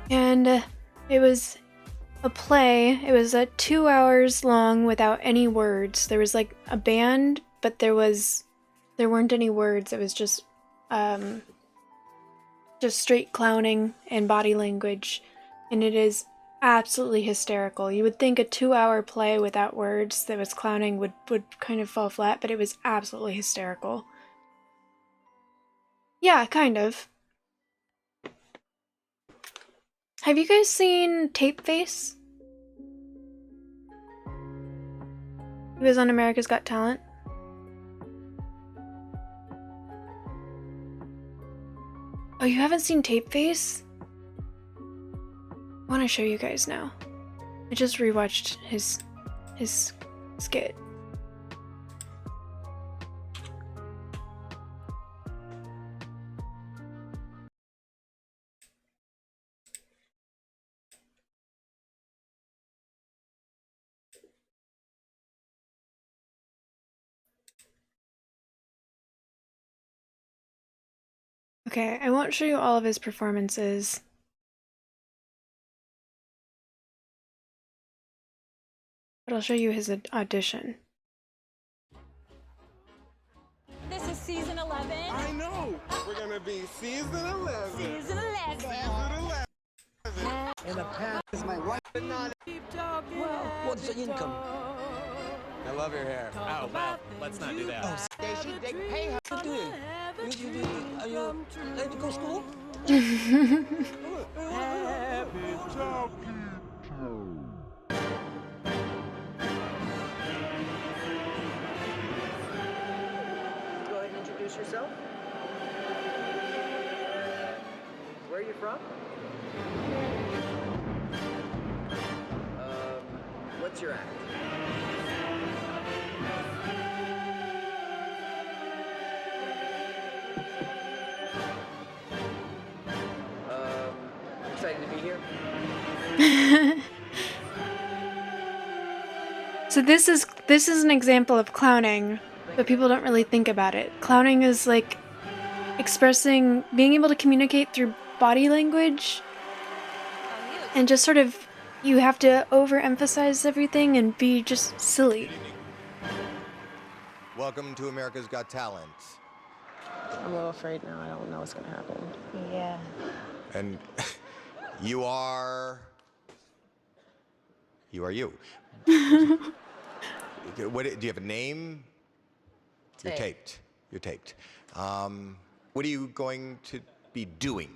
And it was a play. It was 2 hours long without any words. There was like a band, but there weren't any words. It was just straight clowning and body language, and it is absolutely hysterical. You would think a 2-hour play without words that was clowning would kind of fall flat, but it was absolutely hysterical. Yeah, kind of. Have you guys seen Tape Face? He was on America's Got Talent. Oh, you haven't seen Tape Face? I want to show you guys now. I just rewatched his skit. Okay, I won't show you all of his performances. But I'll show you his audition. This is season 11. I know. We're gonna be season 11. Season 11. Season 11. In the past, is my wife. What's the income? I love your hair. Oh, well, let's not do that. They pay her. What are you doing? Are you ready to go to school? Go ahead and introduce yourself. Where are you from? What's your act? Excited to be here? So this is an example of clowning, but people don't really think about it. Clowning is like expressing, being able to communicate through body language, and just sort of, you have to overemphasize everything and be just silly. Welcome to America's Got Talent. I'm a little afraid now. I don't know what's gonna happen. Yeah. And you are you. What, do you have a name? You're taped. You're taped. What are you going to be doing?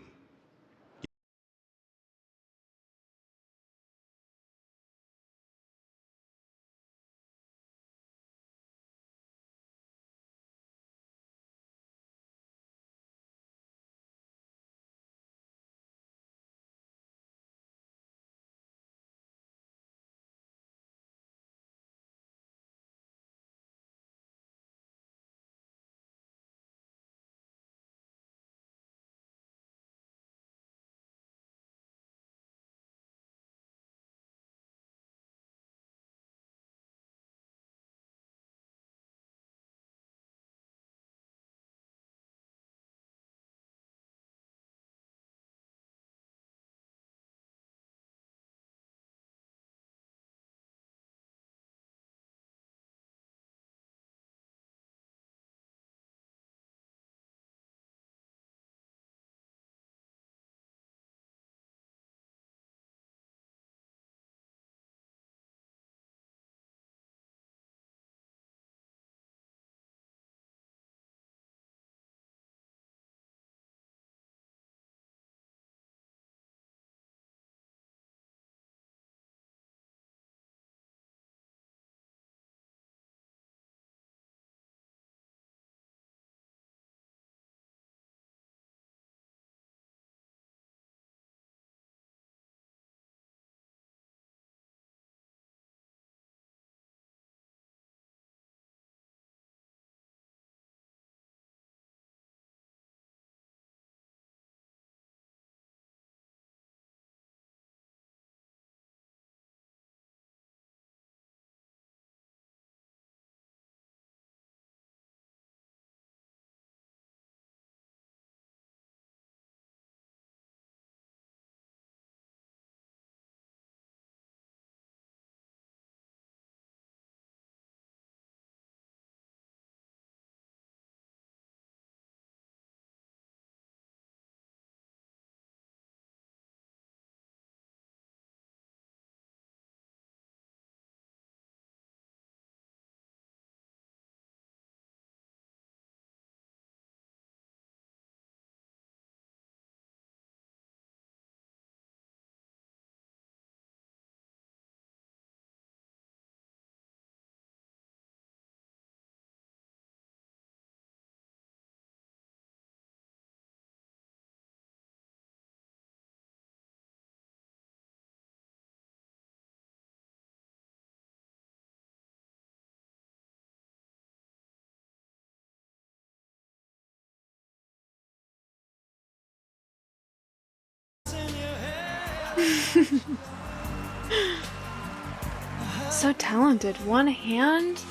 So talented. One hand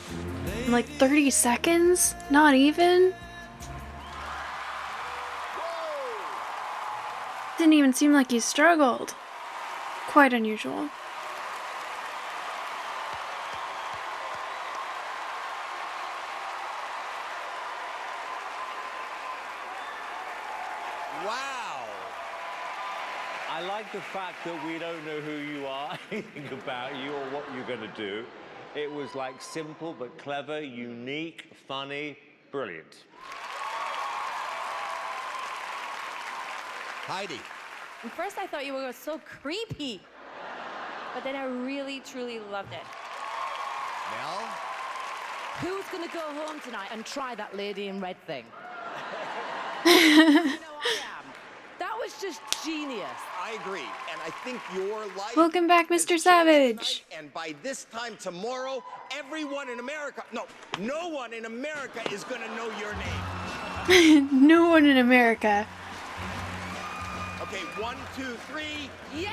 in like 30 seconds? Not even? Didn't even seem like he struggled. Quite unusual. Wow. I like the fact that we don't know who you are, anything about you or what you're going to do. It was like simple but clever, unique, funny, brilliant. Heidi. At first I thought you were so creepy, but then I really, truly loved it. Mel. Who's gonna go home tonight and try that lady in red thing? That was just genius. I agree, and I think your life. Welcome back, Mr. has Savage. changed tonight, and by this time tomorrow, everyone in America, no one in America is gonna know your name. No one in America. Okay, 1, 2, 3. Yes!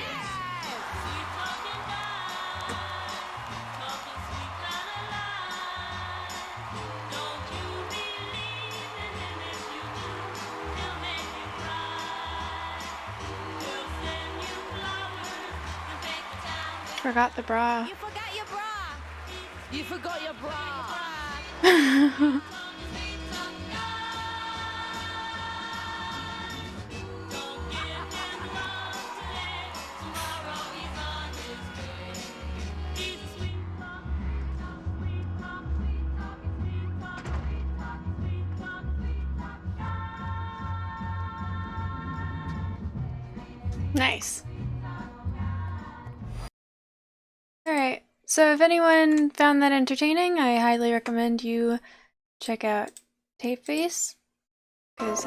Forgot the bra. You forgot your bra. You forgot your bra. Nice. Alright, so if anyone found that entertaining, I highly recommend you check out Tape Face, because,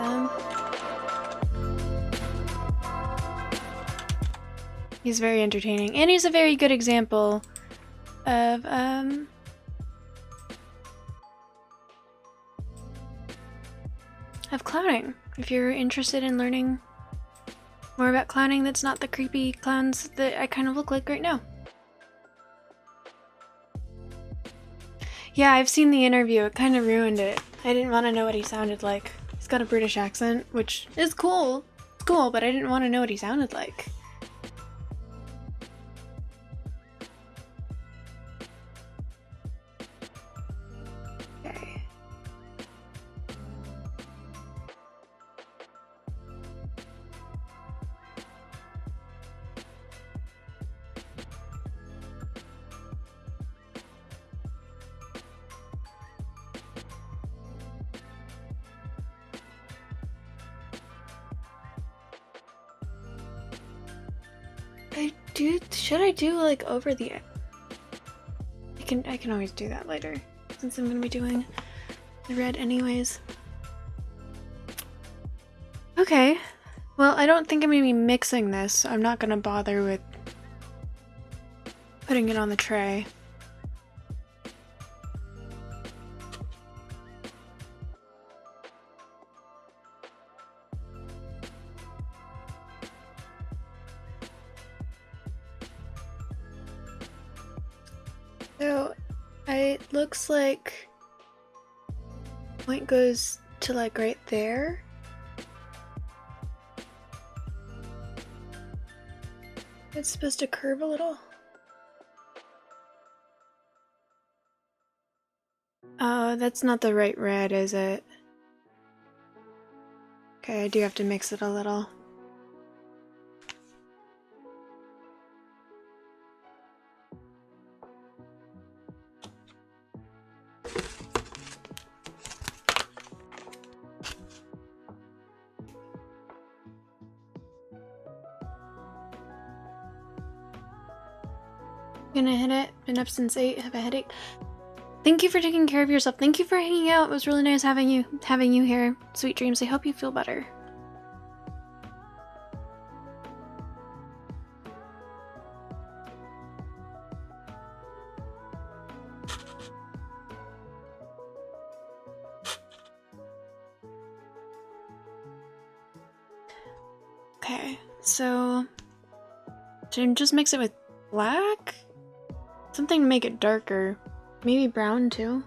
he's very entertaining, and he's a very good example of, clowning. If you're interested in learning more about clowning that's not the creepy clowns that I kind of look like right now. Yeah, I've seen the interview. It kind of ruined it. I didn't want to know what he sounded like. He's got a British accent, which is cool. It's cool, but I didn't want to know what he sounded like. Okay. Should I do like over the I can always do that later since I'm gonna be doing the red anyways. Okay. Well, I don't think I'm gonna be mixing this, so I'm not gonna bother with putting it on the tray. So, it looks like point goes to like right there. It's supposed to curve a little. Oh, that's not the right red, is it? Okay, I do have to mix it a little. Gonna hit it. Been up since 8. Have a headache. Thank you for taking care of yourself. Thank you for hanging out. It was really nice having you here. Sweet dreams. I hope you feel better. Okay, so Should I just mix it with black? Something to make it darker. Maybe brown too?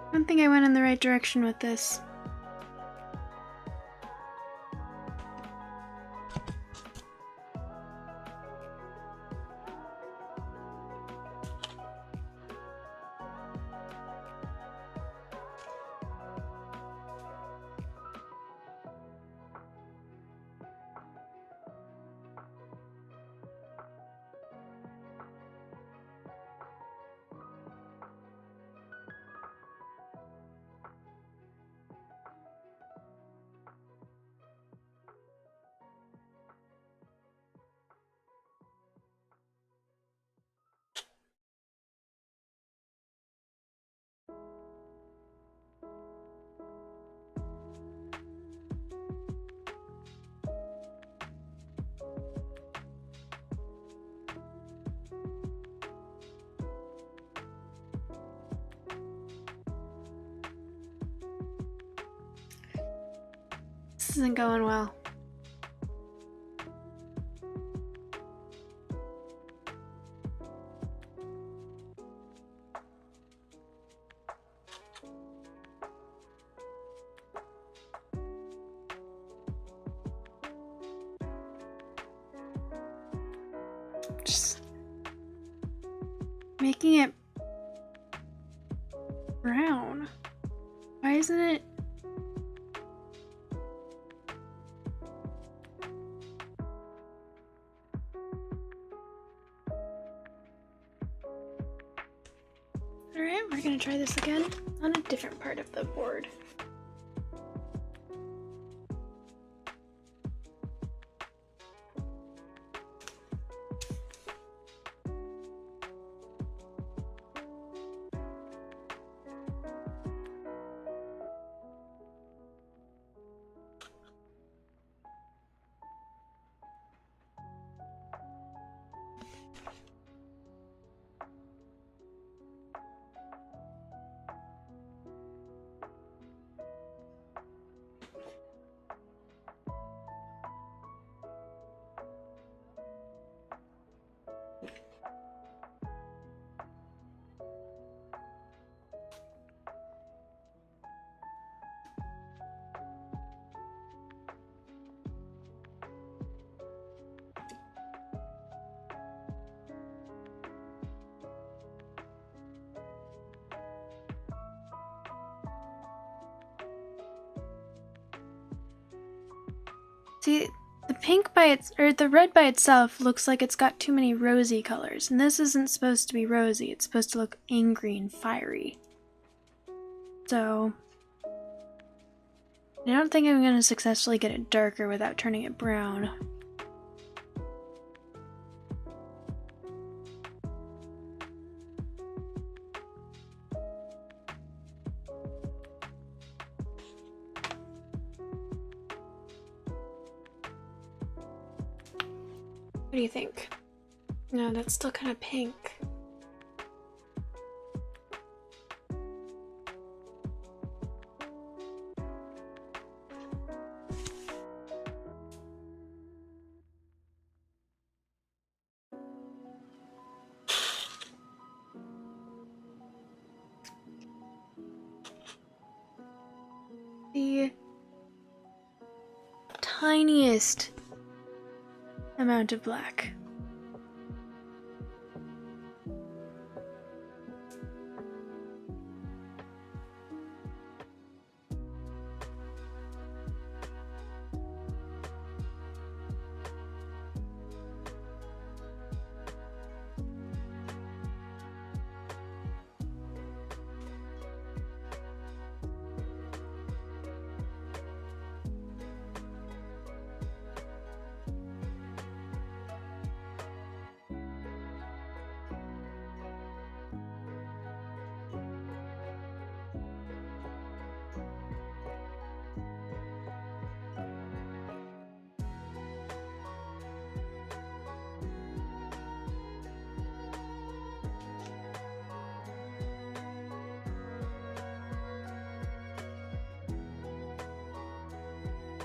I don't think I went in the right direction with this. This isn't going well. Just making it brown. Why isn't it? Alright, we're gonna try this again on a different part of the board. See, the pink by the red by itself looks like it's got too many rosy colors, and this isn't supposed to be rosy, it's supposed to look angry and fiery. So, I don't think I'm going to successfully get it darker without turning it brown. What do you think? No, that's still kind of pink. tiniest amount of black.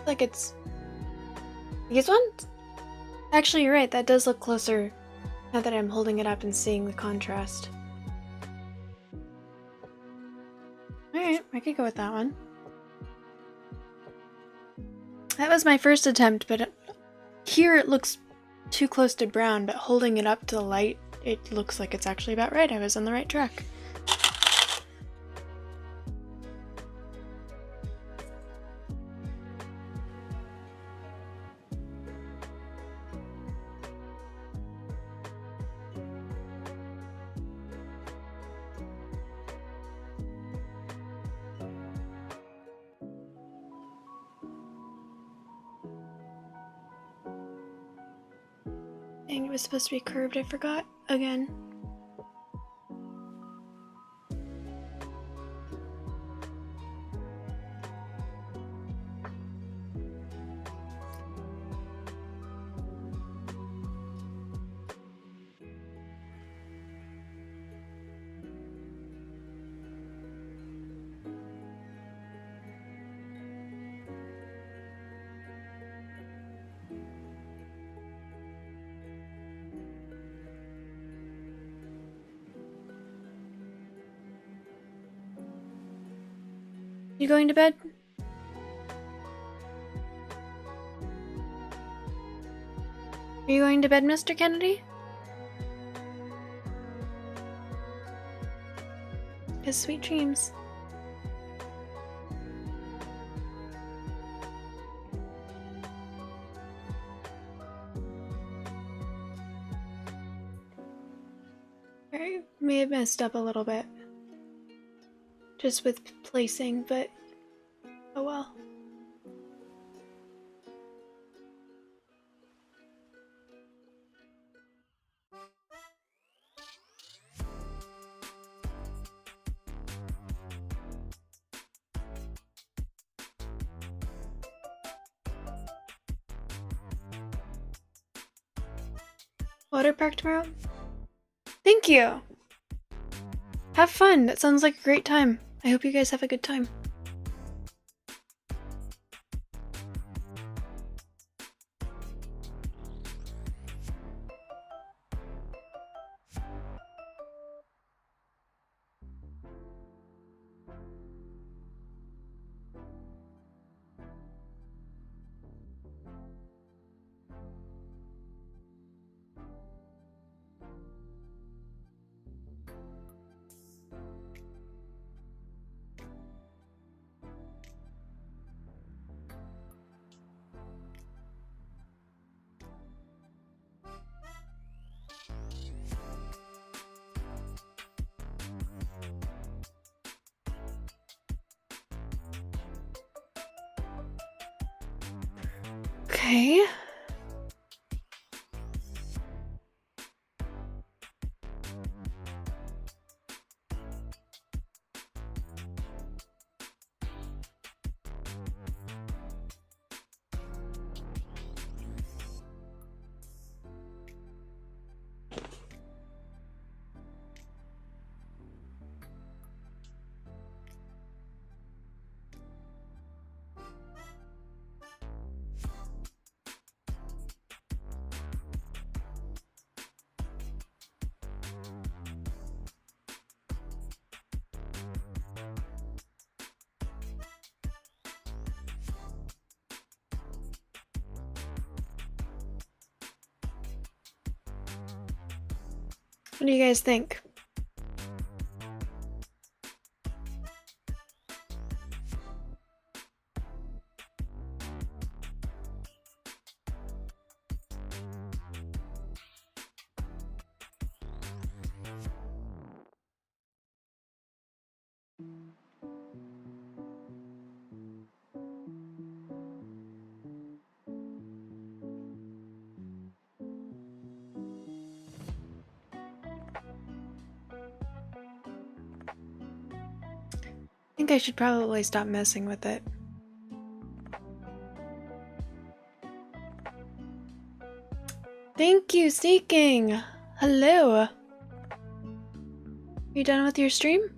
Like it's these ones? Actually, you're right, that does look closer now that I'm holding it up and seeing the contrast. Alright, I could go with that one. That was my first attempt, but here it looks too close to brown, but holding it up to the light, it looks like it's actually about right. I was on the right track. Dang, it was supposed to be curved, I forgot again. You going to bed? Are you going to bed, Mr. Kennedy? His sweet dreams. I may have messed up a little bit. Just with placing, but oh well. Water park tomorrow? Thank you! Have fun! That sounds like a great time. I hope you guys have a good time. Okay. What do you guys think? I think I should probably stop messing with it. Thank you, Seeking! Hello! You done with your stream?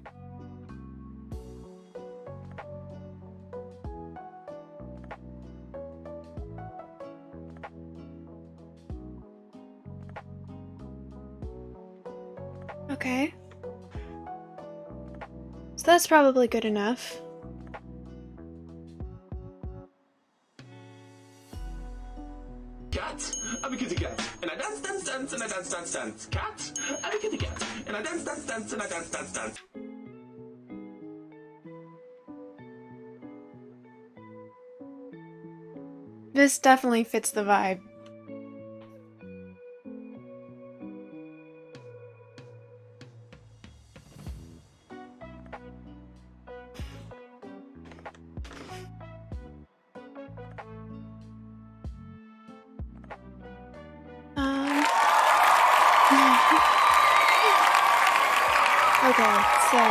Okay. So that's probably good enough. Cat, I'm a kitty cat, and I dance, dance, dance, and I dance, dance, dance. Cat, I'm a kitty cat, and I dance, dance, dance, and I dance, dance, dance. This definitely fits the vibe. Okay, so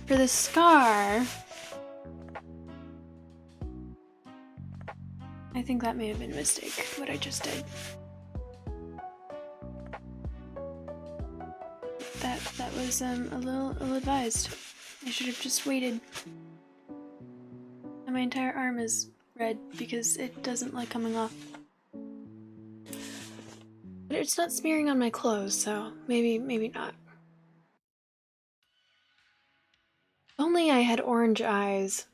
for the scar, I think that may have been a mistake, what I just did. That was a little ill-advised. I should have just waited. And my entire arm is red because it doesn't like coming off. But it's not smearing on my clothes, so maybe not. If only I had orange eyes.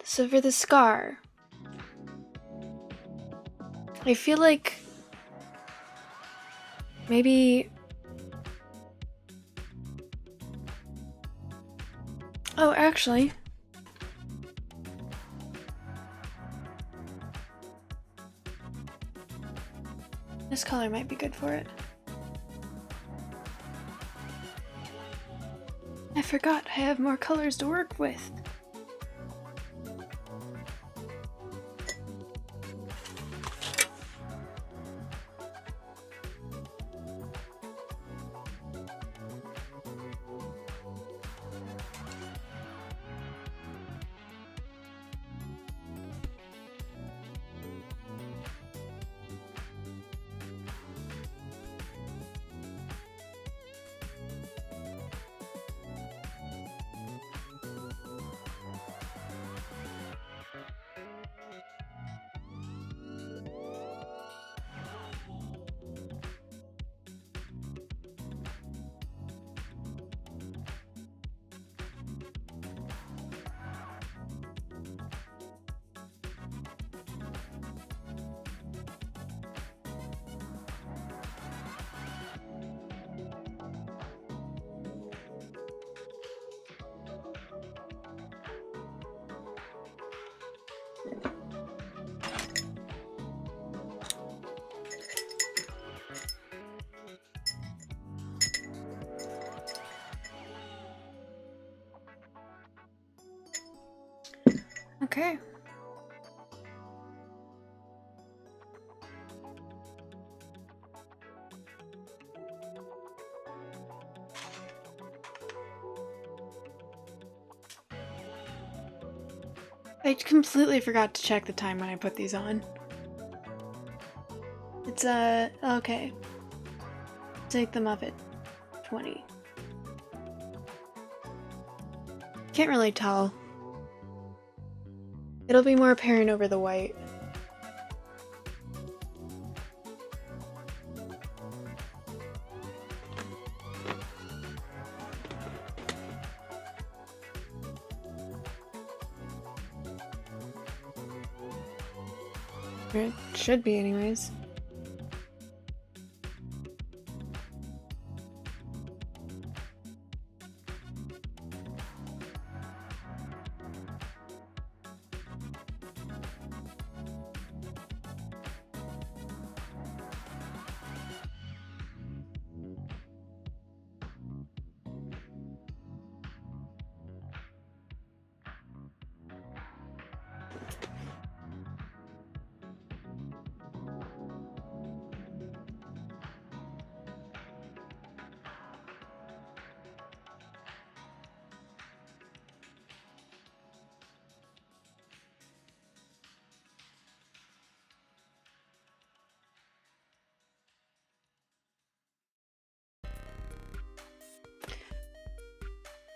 So for the scar, I feel like maybe... Oh, actually... this color might be good for it. I forgot I have more colors to work with. Okay. I completely forgot to check the time when I put these on. It's okay. Take them up at 20. Can't really tell. It'll be more apparent over the white. Or it should be anyways.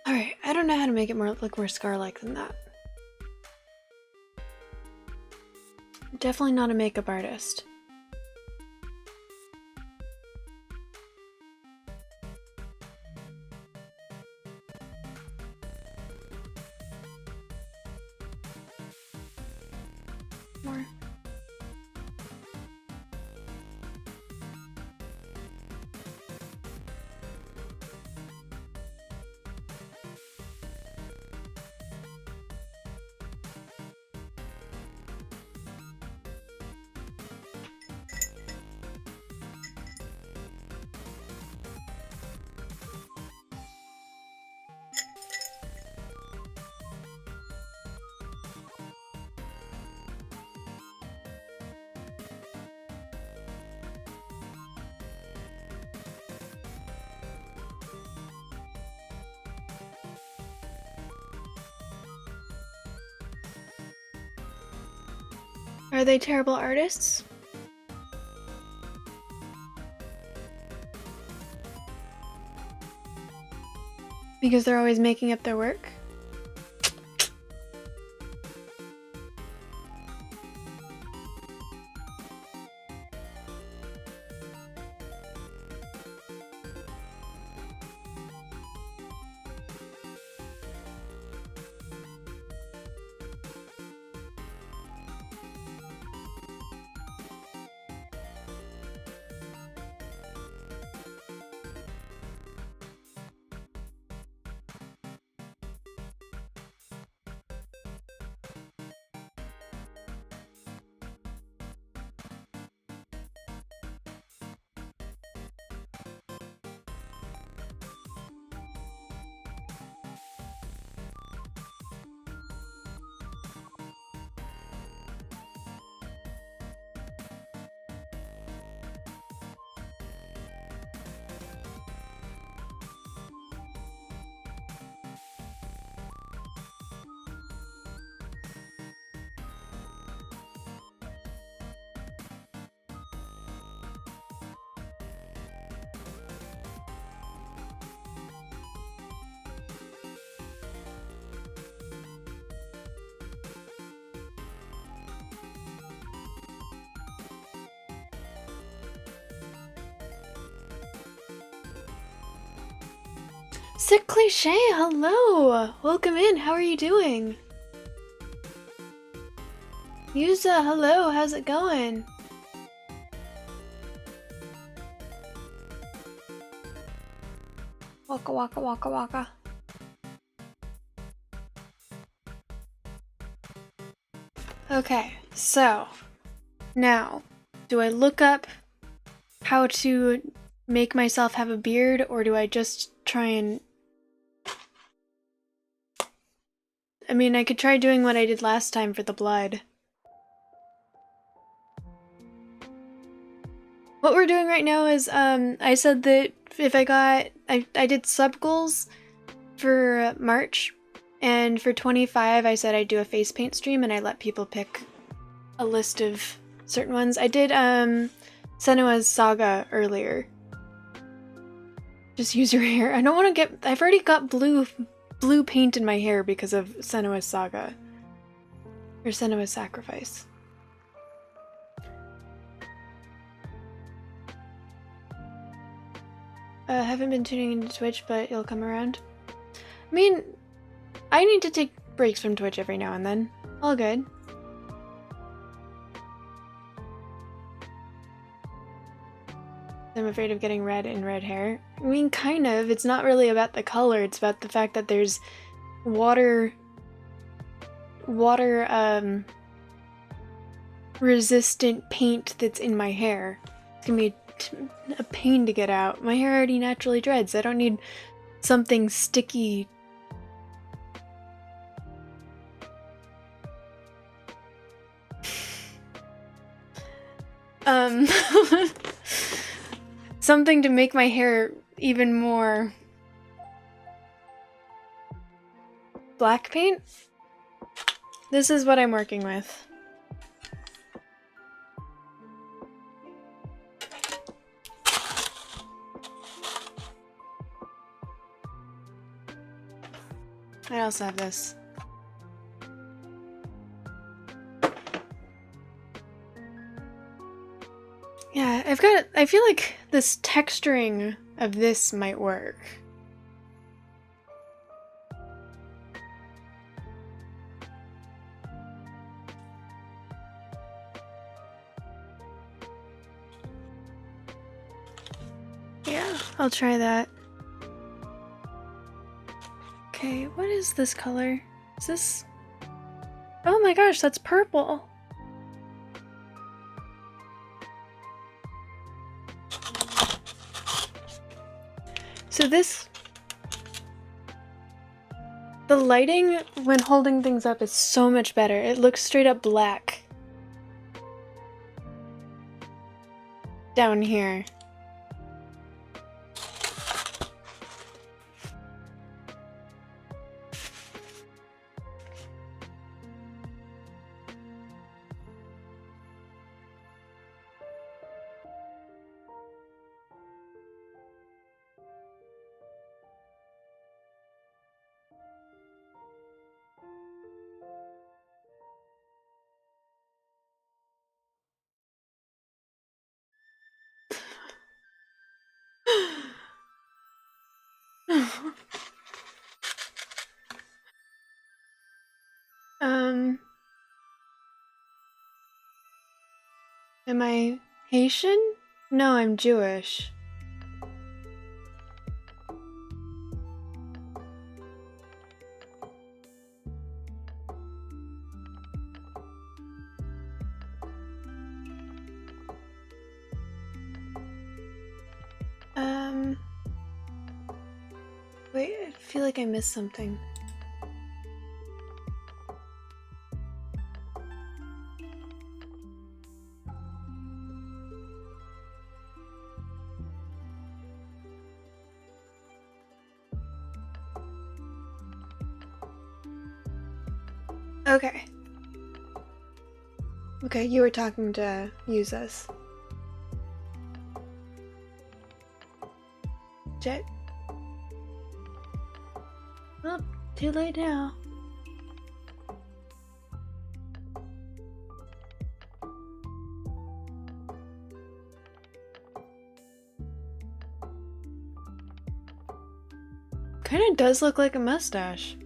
Alright, I don't know how to make it look more scar-like than that. Definitely not a makeup artist. More. Are they terrible artists? Because they're always making up their work? Sick Cliche, hello! Welcome in, how are you doing? Yusa, hello, how's it going? Waka waka waka waka. Okay, so now, do I look up how to make myself have a beard, or do I just try and... I mean, I could try doing what I did last time for the blood. What we're doing right now is, I said that if I got... I did sub goals for March, and for 25 I said I'd do a face paint stream and I let people pick a list of certain ones. I did, Senua's Saga earlier. Just use your hair. I don't want to get... I've already got blue paint in my hair because of Senua's Saga. Or Senua's Sacrifice. Haven't been tuning into Twitch, but you'll come around. I mean, I need to take breaks from Twitch every now and then. All good. I'm afraid of getting red in red hair. I mean, kind of. It's not really about the color. It's about the fact that there's water resistant paint that's in my hair. It's gonna be a pain to get out. My hair already naturally dreads. I don't need something sticky. Something to make my hair even more black paint. This is what I'm working with. I also have this. Yeah, I feel like this texturing of this might work. Yeah, I'll try that. Okay, what is this color? Is this... Oh my gosh, that's purple! So this... The lighting when holding things up is so much better. It looks straight up black. Down here. Am I Haitian? No, I'm Jewish. Wait, I feel like I missed something. Okay. Okay, you were talking to use this. Jet. Oh, too late now. Kinda does look like a mustache.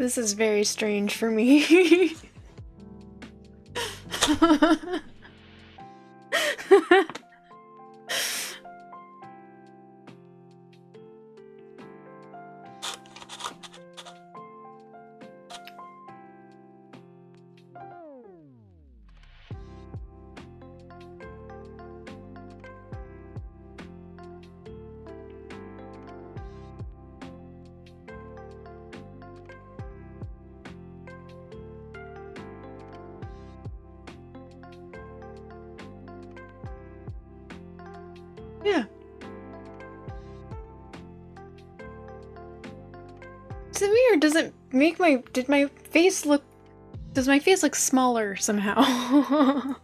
This is very strange for me. Yeah. Is it me or does it make does my face look smaller somehow?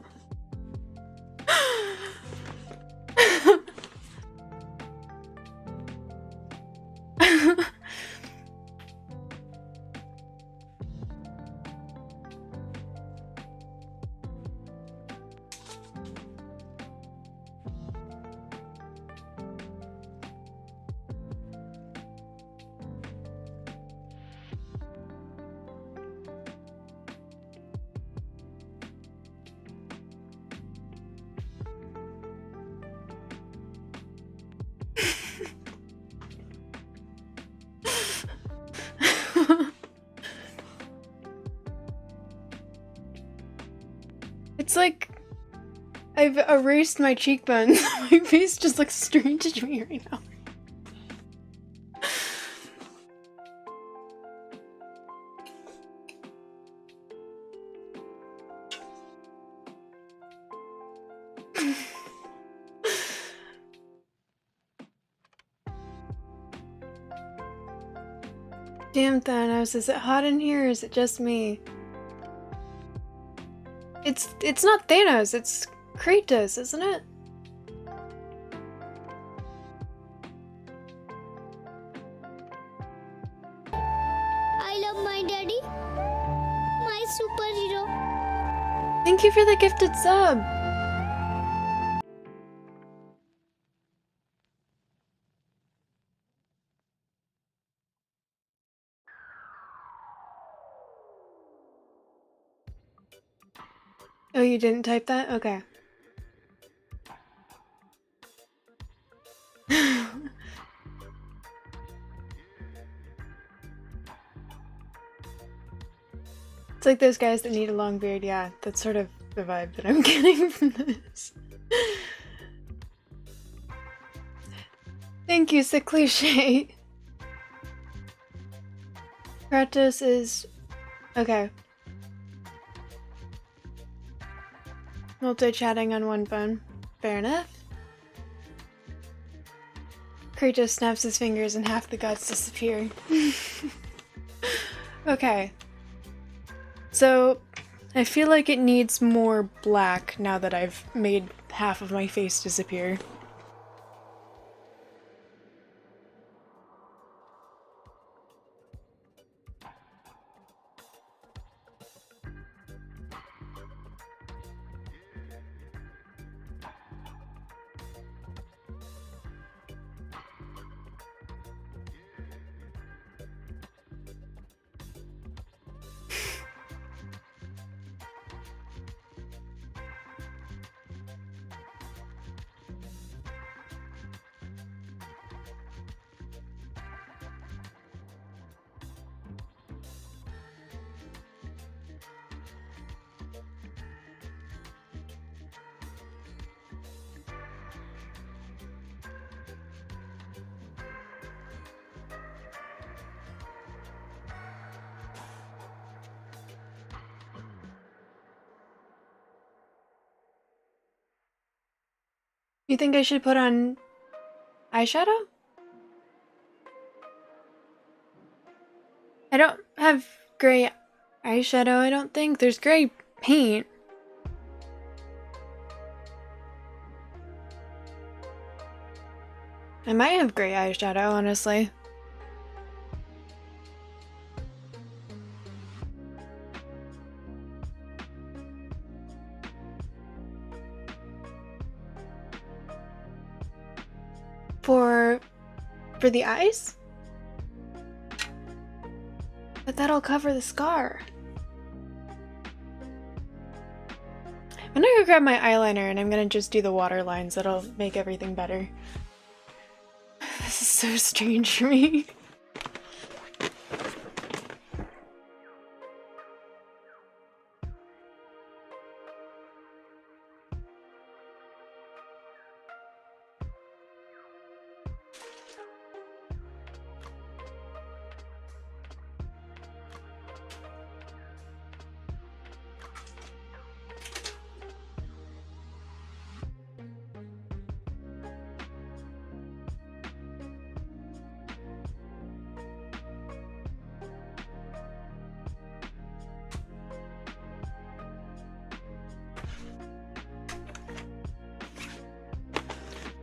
It's like I've erased my cheekbones. My face just looks strange to me right now. Damn, Thanos, is it hot in here or is it just me? It's not Thanos, it's Kratos, isn't it? I love my daddy, my superhero. Thank you for the gifted sub. Oh, you didn't type that? Okay. It's like those guys that need a long beard. Yeah, that's sort of the vibe that I'm getting from this. Thank you, c'est cliche. Kratos is... okay. Multi-chatting on one phone. Fair enough. Kratos snaps his fingers and half the gods disappear. Okay. So, I feel like it needs more black now that I've made half of my face disappear. You think I should put on eyeshadow? I don't have gray eyeshadow, I don't think. There's gray paint. I might have gray eyeshadow, honestly. For the eyes? that'll cover the scar. I'm gonna go grab my eyeliner and I'm gonna just do the water lines. That'll make everything better. This is so strange for me.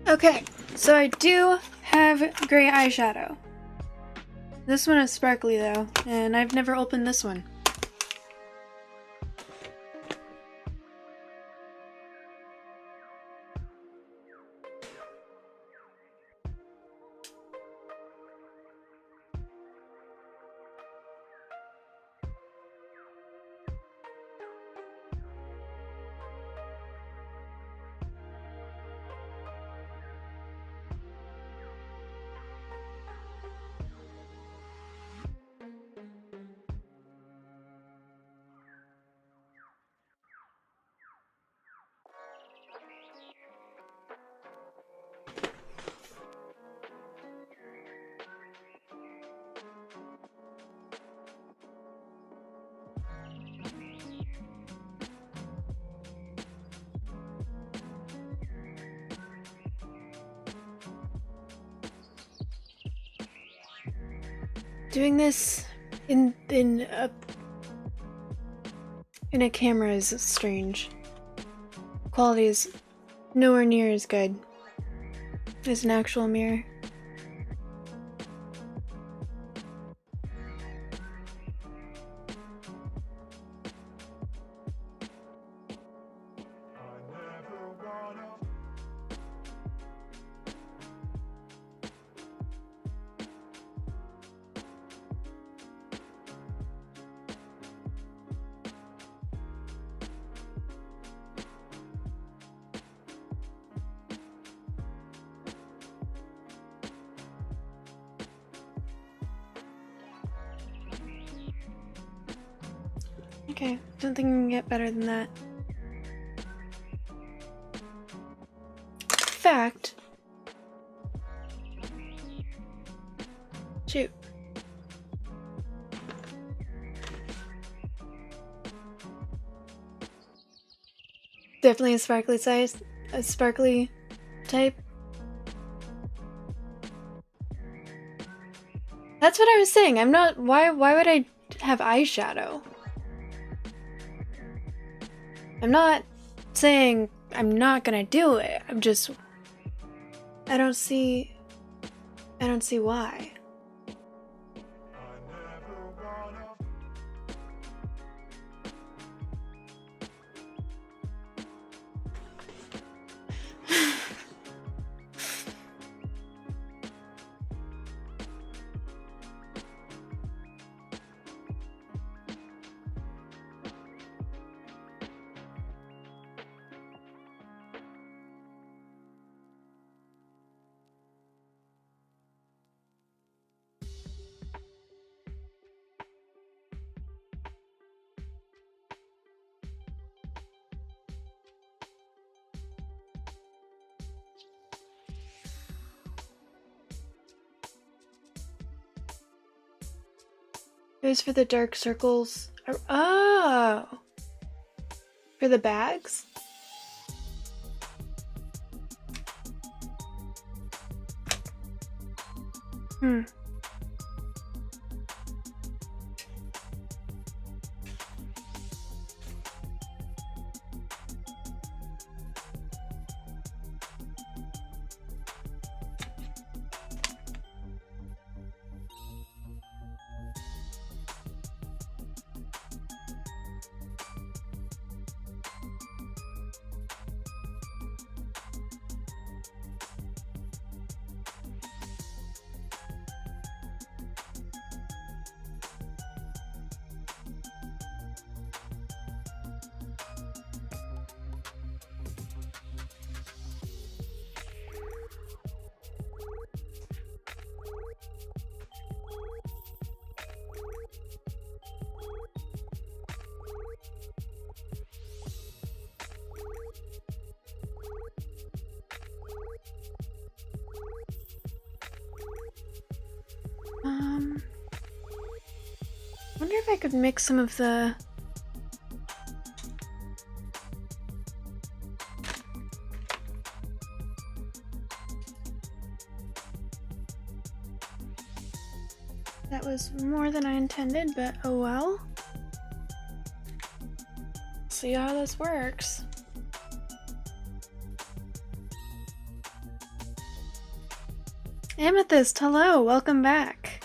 Okay, so I do have gray eyeshadow. This one is sparkly though, and I've never opened this one. Doing this in a camera is strange. Quality is nowhere near as good as an actual mirror. Okay, don't think I can get better than that. Fact. Shoot. Definitely a sparkly size, a sparkly type. That's what I was saying. I'm not. Why would I have eyeshadow? I'm not saying I'm not gonna do it. I'm just. I don't see why. It was for the dark circles. Oh! For the bags? Hmm. wonder if I could mix some of the... That was more than I intended, but oh well. See how this works. Amethyst, hello, welcome back.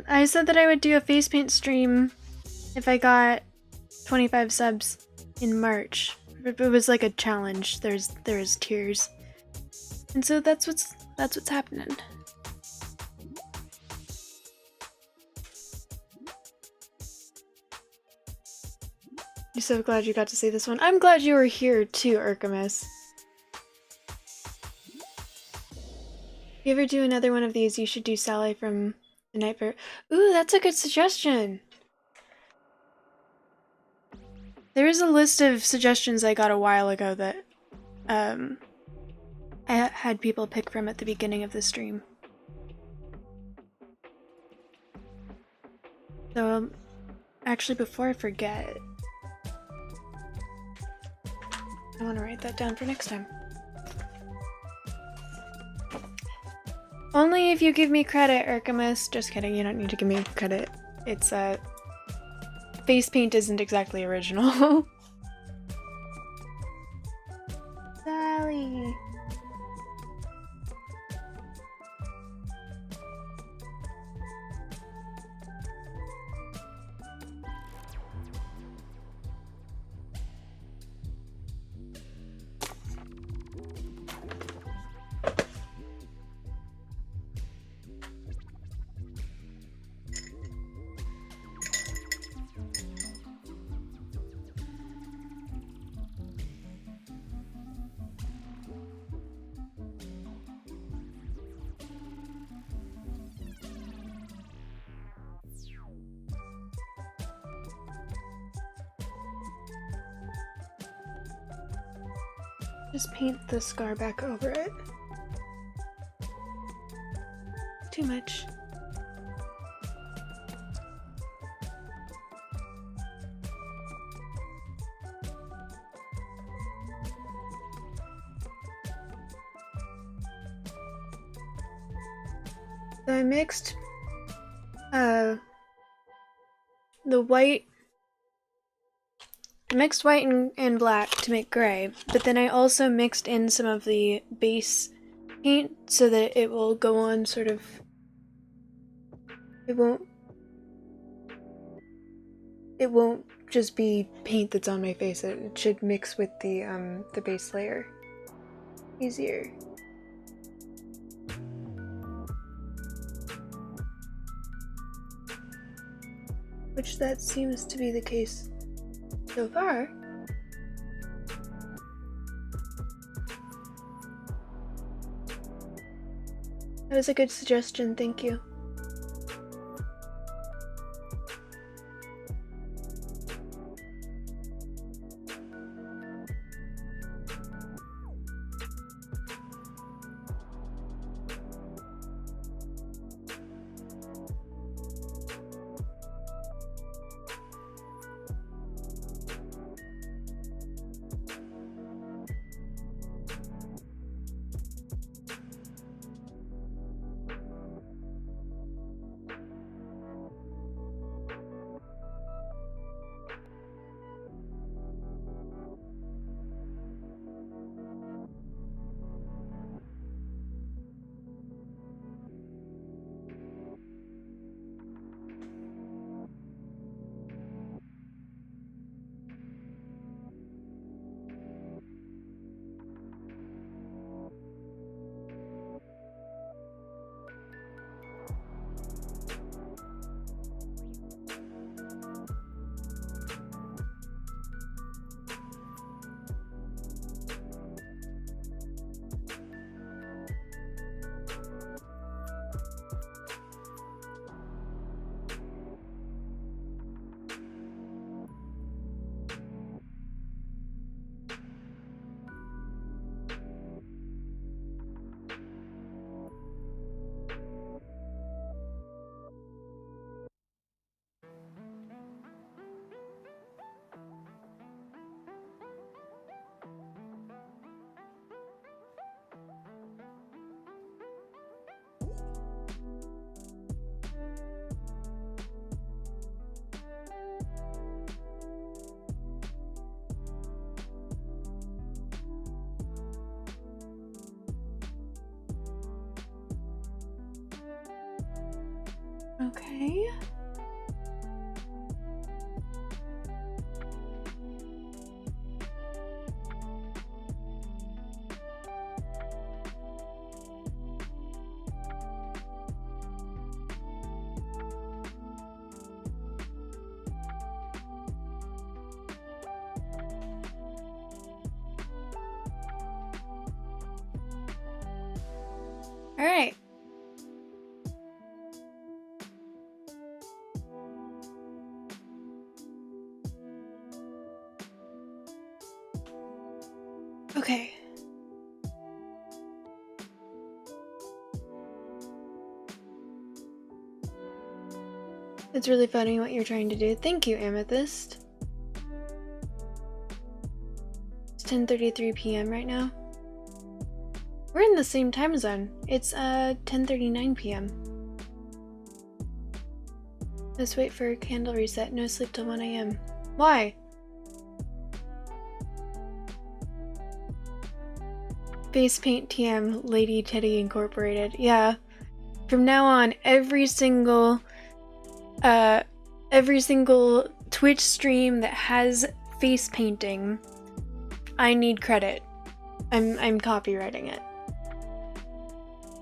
I said that I would do a face paint stream if I got 25 subs in March. It was like a challenge. There's tiers. And so that's what's happening. I'm so glad you got to see this one. I'm glad you were here too, Urkamus. If you ever do another one of these, you should do Sally from The Night Fair. Ooh, that's a good suggestion. There is a list of suggestions I got a while ago that I had people pick from at the beginning of the stream. So, actually, before I forget, I want to write that down for next time. Only if you give me credit, Urkamus. Just kidding, you don't need to give me credit. It's, face paint isn't exactly original. Sally. Just paint the scar back over it. Too much. So I mixed the white, mixed white and black to make gray, but then I also mixed in some of the base paint so that it will go on sort of, it won't just be paint that's on my face. It should mix with the base layer easier. Which that seems to be the case so far. That was a good suggestion, thank you. Okay. All right. Okay. It's really funny what you're trying to do. Thank you, Amethyst. It's 10:33 p.m. right now. We're in the same time zone. It's 10:39 p.m. Let's wait for a candle reset. No sleep till 1 a.m. Why? Face paint TM, Lady Teddy Incorporated. Yeah. From now on, every single Twitch stream that has face painting, I need credit. I'm copywriting it.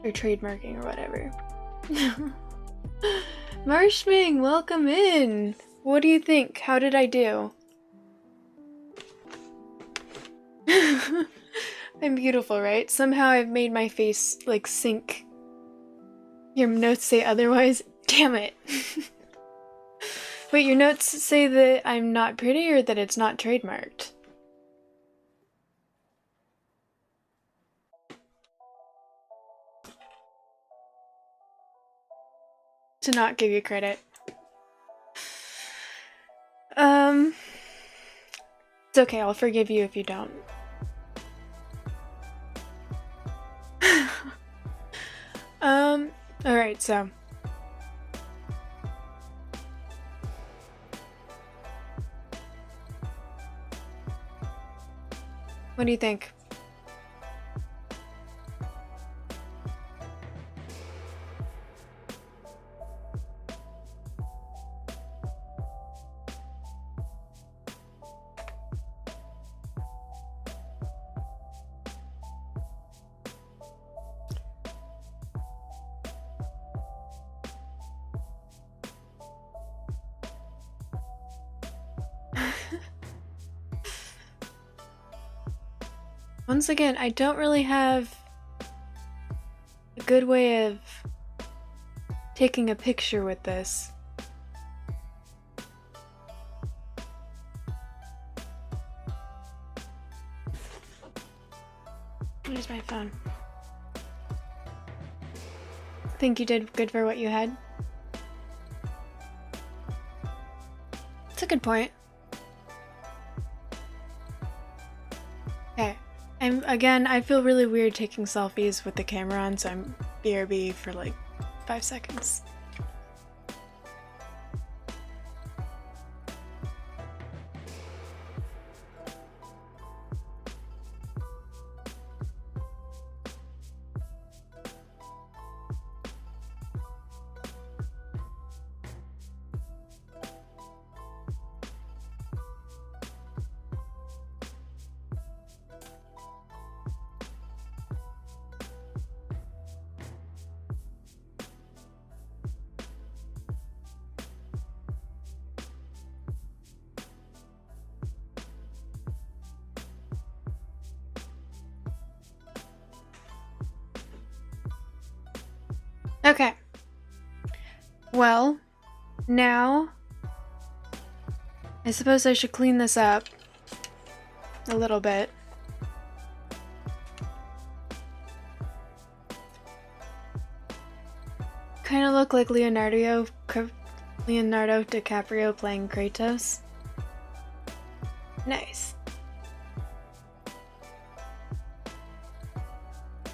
Or trademarking or whatever. Marshming, welcome in! What do you think? How did I do? I'm beautiful, right? Somehow I've made my face, like, sync. Your notes say otherwise? Damn it! Wait, your notes say that I'm not pretty or that it's not trademarked? To not give you credit. It's okay, I'll forgive you if you don't. Alright, so. What do you think? Once again, I don't really have a good way of taking a picture with this. Where's my phone? Think you did good for what you had? That's a good point. Okay. Again, I feel really weird taking selfies with the camera on, so I'm BRB for like 5 seconds. Okay. Well, now I suppose I should clean this up a little bit. Kind of look like Leonardo DiCaprio playing Kratos. Nice.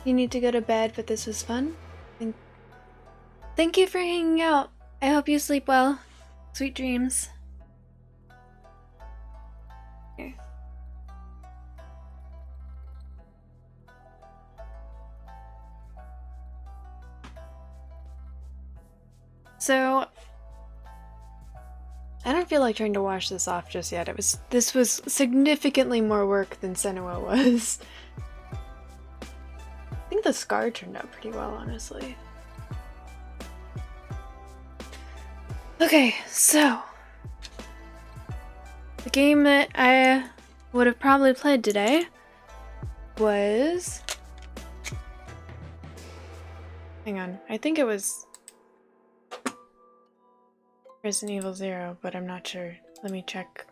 You need to go to bed, but this was fun. Thank you for hanging out. I hope you sleep well. Sweet dreams. Here. so I don't feel like trying to wash this off just yet. This was significantly more work than Senua was. I think the scar turned out pretty well, honestly. Okay, so the game that I would have probably played today was... Hang on, I think it was Resident Evil 0, but I'm not sure. Let me check.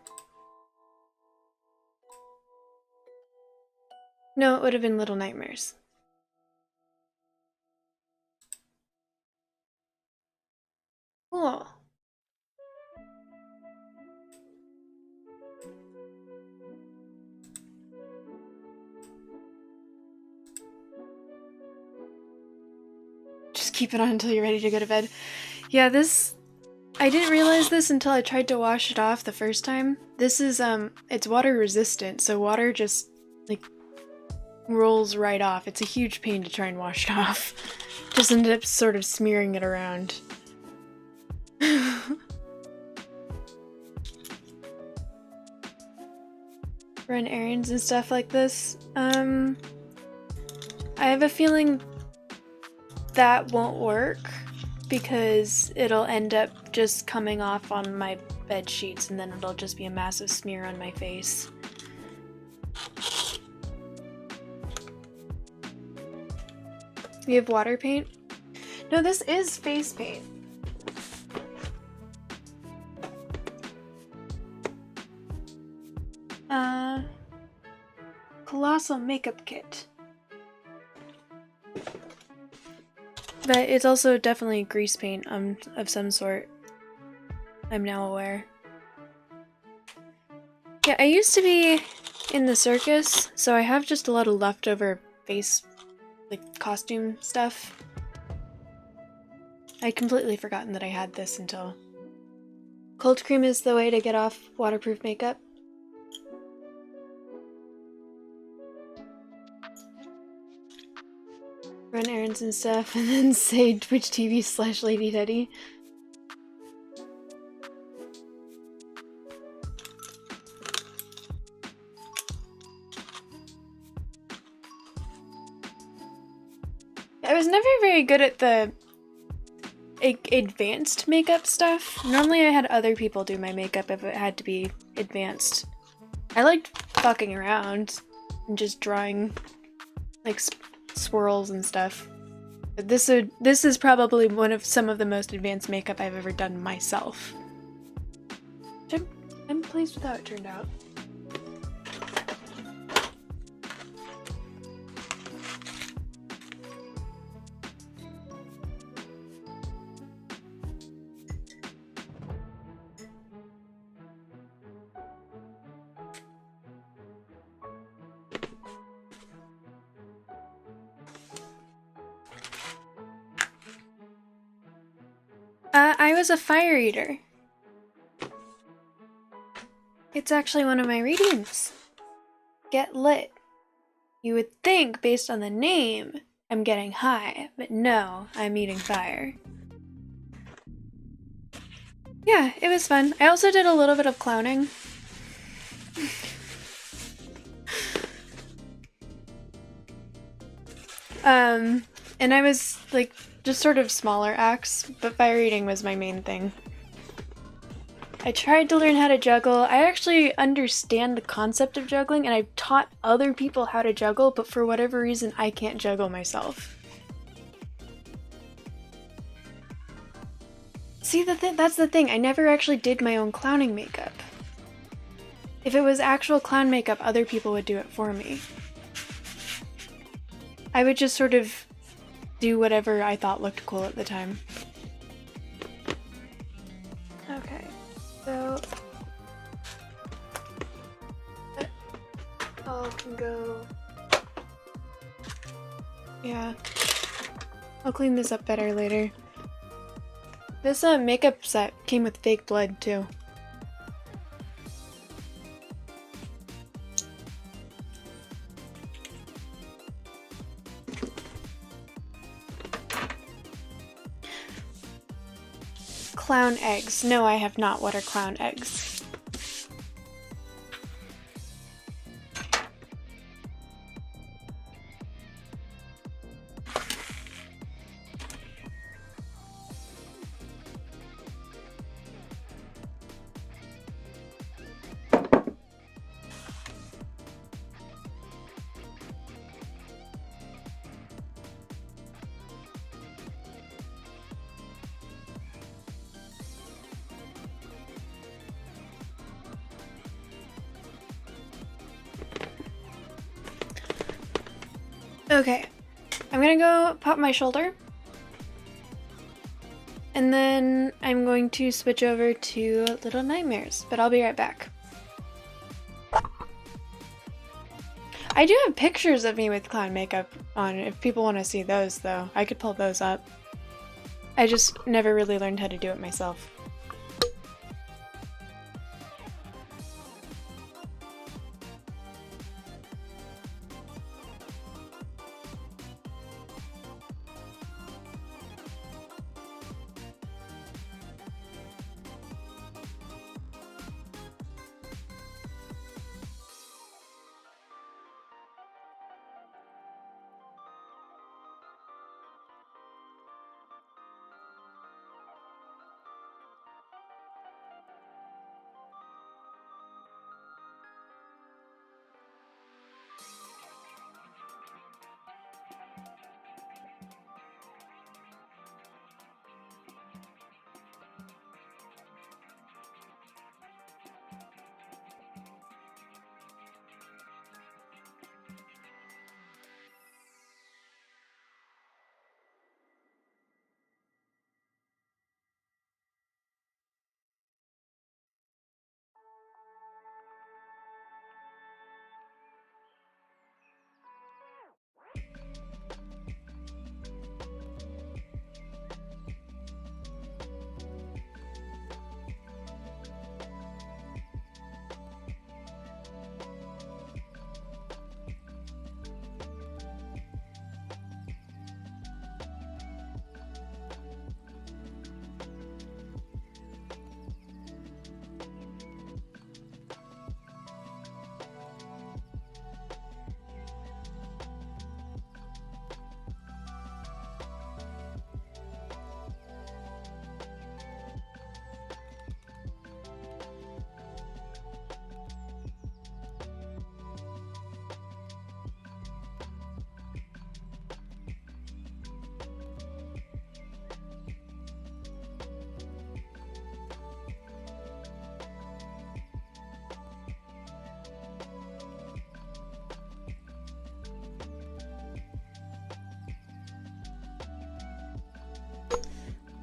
No, it would have been Little Nightmares. Cool. Just keep it on until you're ready to go to bed. Yeah, I didn't realize this until I tried to wash it off the first time. This is, it's water resistant, so water just, like, rolls right off. It's a huge pain to try and wash it off. Just ended up sort of smearing it around. Run errands and stuff like this. I have a feeling that won't work because it'll end up just coming off on my bed sheets and then it'll just be a massive smear on my face. You have water paint? No, this is face paint. Colossal makeup kit. But it's also definitely grease paint of some sort. I'm now aware. Yeah, I used to be in the circus, so I have just a lot of leftover face, like, costume stuff. I'd completely forgotten that I had this until... Cold cream is the way to get off waterproof makeup. Run errands and stuff, and then say Twitch TV / Lady Teddy. I was never very good at the advanced makeup stuff. Normally I had other people do my makeup if it had to be advanced. I liked fucking around and just drawing, like, swirls and stuff. But this is probably some of the most advanced makeup I've ever done myself. I'm pleased with how it turned out. I was a fire eater. It's actually one of my readings. Get lit. You would think, based on the name, I'm getting high, but no, I'm eating fire. Yeah, it was fun. I also did a little bit of clowning. And I was, like, just sort of smaller acts, but fire eating was my main thing. I tried to learn how to juggle. I actually understand the concept of juggling, and I've taught other people how to juggle, but for whatever reason, I can't juggle myself. See, that's the thing. I never actually did my own clowning makeup. If it was actual clown makeup, other people would do it for me. I would just sort of do whatever I thought looked cool at the time. Okay, so that all can go. Yeah, I'll clean this up better later. This makeup set came with fake blood too. clown eggs? No, I have not. What are clown eggs? Okay, I'm gonna go pop my shoulder, and then I'm going to switch over to Little Nightmares, but I'll be right back. I do have pictures of me with clown makeup on if people want to see those, though. I could pull those up. I just never really learned how to do it myself.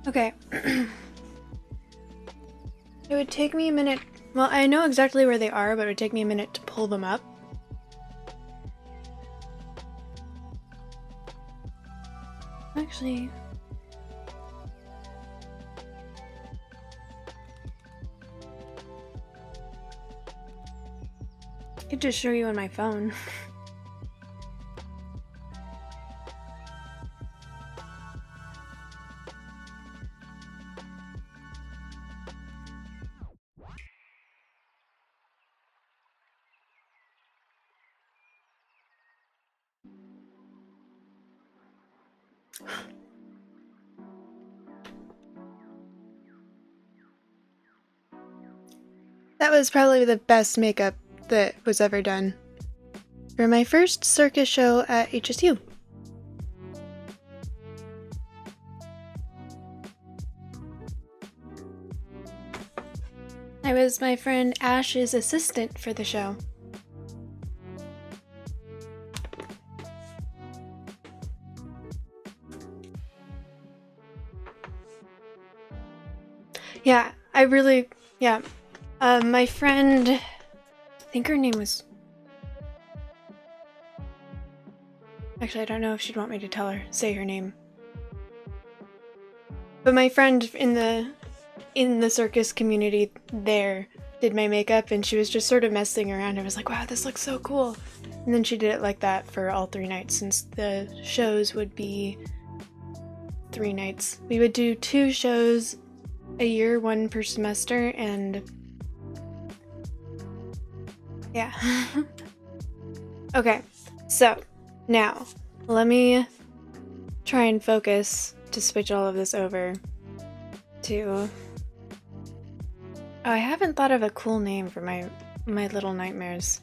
Okay. It would take me a minute. Well, I know exactly where they are, but it would take me a minute to pull them up. Actually... I could just show you on my phone. That was probably the best makeup that was ever done for my first circus show at HSU. I was my friend Ash's assistant for the show. Yeah, my friend, I think her name was... Actually, I don't know if she'd want me to say her name. But my friend in the circus community there did my makeup, and she was just sort of messing around. I was like, wow, this looks so cool. And then she did it like that for all 3 nights, since the shows would be 3 nights. We would do 2 shows a year, one per semester, and yeah. Okay, so now let me try and focus to switch all of this over to... Oh, I haven't thought of a cool name for my little nightmares.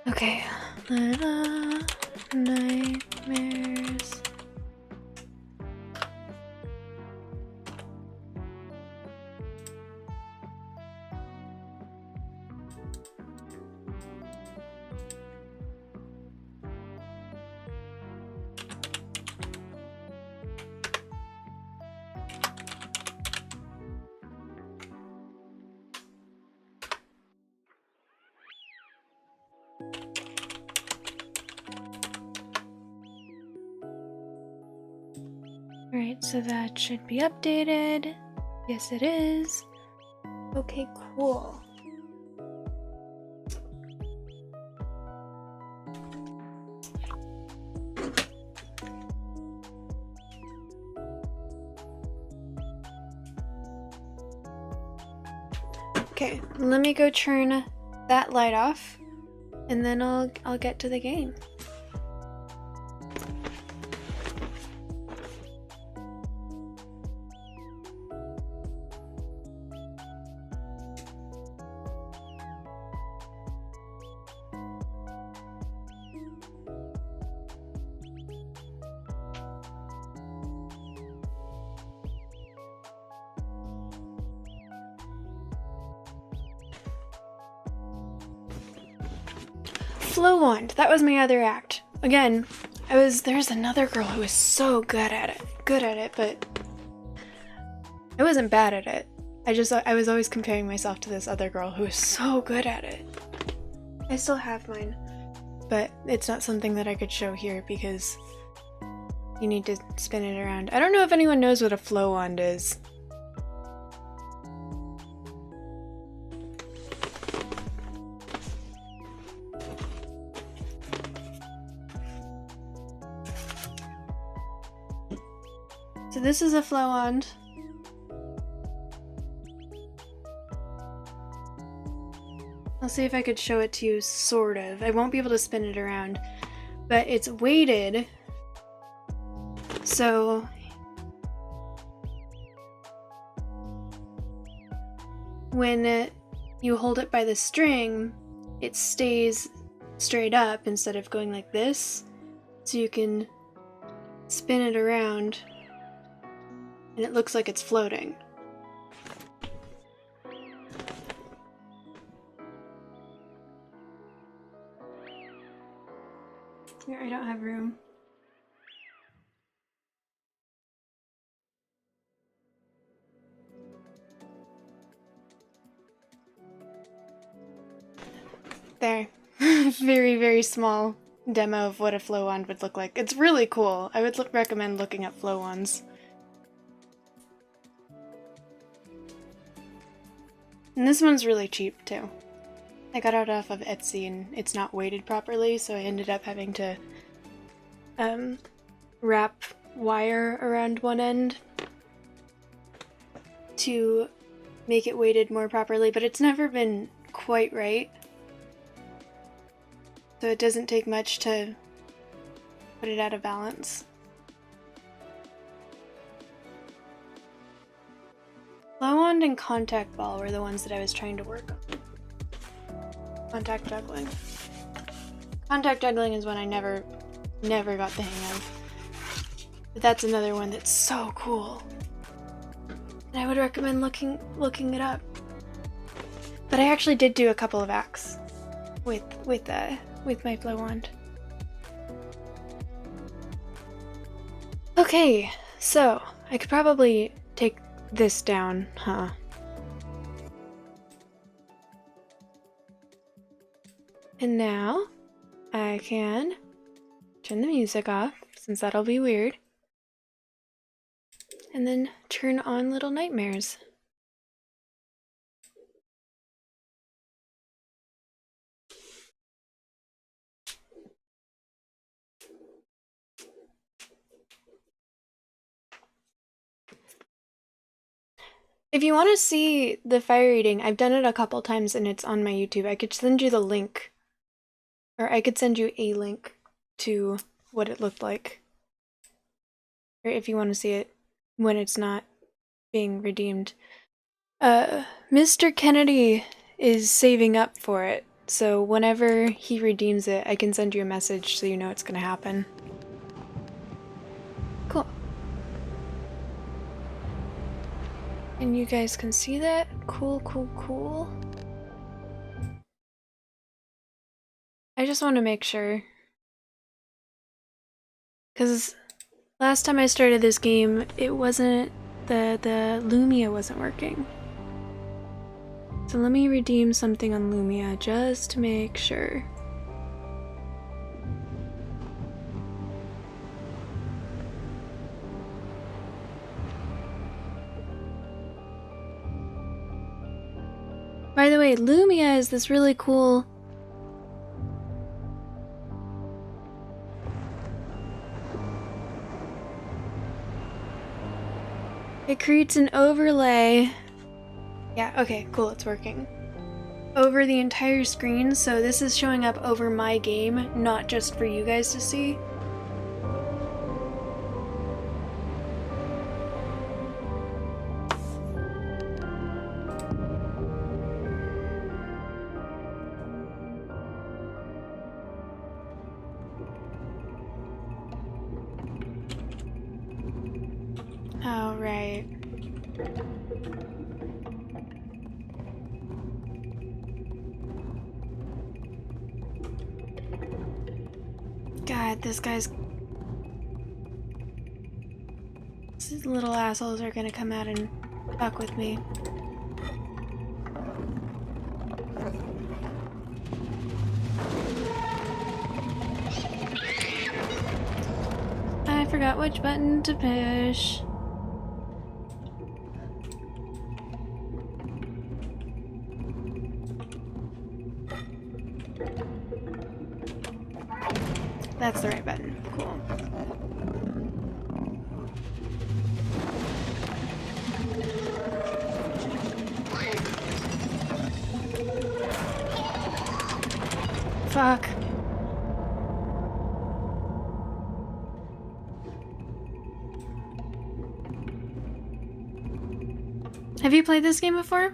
Okay, little nightmares. Alright, so that should be updated. Yes, it is. Okay, cool. Okay, let me go turn that light off, and then I'll get to the game. Flow wand. That was my other act. Again, there's another girl who was so good at it, but I wasn't bad at it. I was always comparing myself to this other girl who was so good at it. I still have mine, but it's not something that I could show here because you need to spin it around. I don't know if anyone knows what a flow wand is. So this is a flow wand. I'll see if I could show it to you, sort of. I won't be able to spin it around, but it's weighted. So when you hold it by the string, it stays straight up instead of going like this. So you can spin it around and it looks like it's floating. Here, I don't have room. There. Very, very small demo of what a flow wand would look like. It's really cool. I would recommend looking up flow wands. And this one's really cheap too. I got it off of Etsy and it's not weighted properly, so I ended up having to wrap wire around one end to make it weighted more properly, but it's never been quite right. So it doesn't take much to put it out of balance. Flow wand and contact ball were the ones that I was trying to work on. Contact juggling. Contact juggling is one I never got the hang of. But that's another one that's so cool. And I would recommend looking it up. But I actually did do a couple of acts with my flow wand. Okay, so I could probably take this down, huh? And now I can turn the music off, since that'll be weird. And then turn on Little Nightmares. If you want to see the fire eating, I've done it a couple times and it's on my YouTube. I could send you the link. Or I could send you a link to what it looked like. Or if you want to see it when it's not being redeemed. Mr. Kennedy is saving up for it. So whenever he redeems it, I can send you a message so you know it's gonna happen. Cool. And you guys can see that? Cool, cool, cool. I just want to make sure. Because last time I started this game, it wasn't... the Lumia wasn't working. So let me redeem something on Lumia just to make sure. By the way, Lumia is this really cool... It creates an overlay. Yeah, okay, cool, it's working. Over the entire screen, so this is showing up over my game, not just for you guys to see. Oh, right. God, these little assholes are gonna come out and fuck with me. I forgot which button to push. That's the right button. Cool. Fuck. Have you played this game before?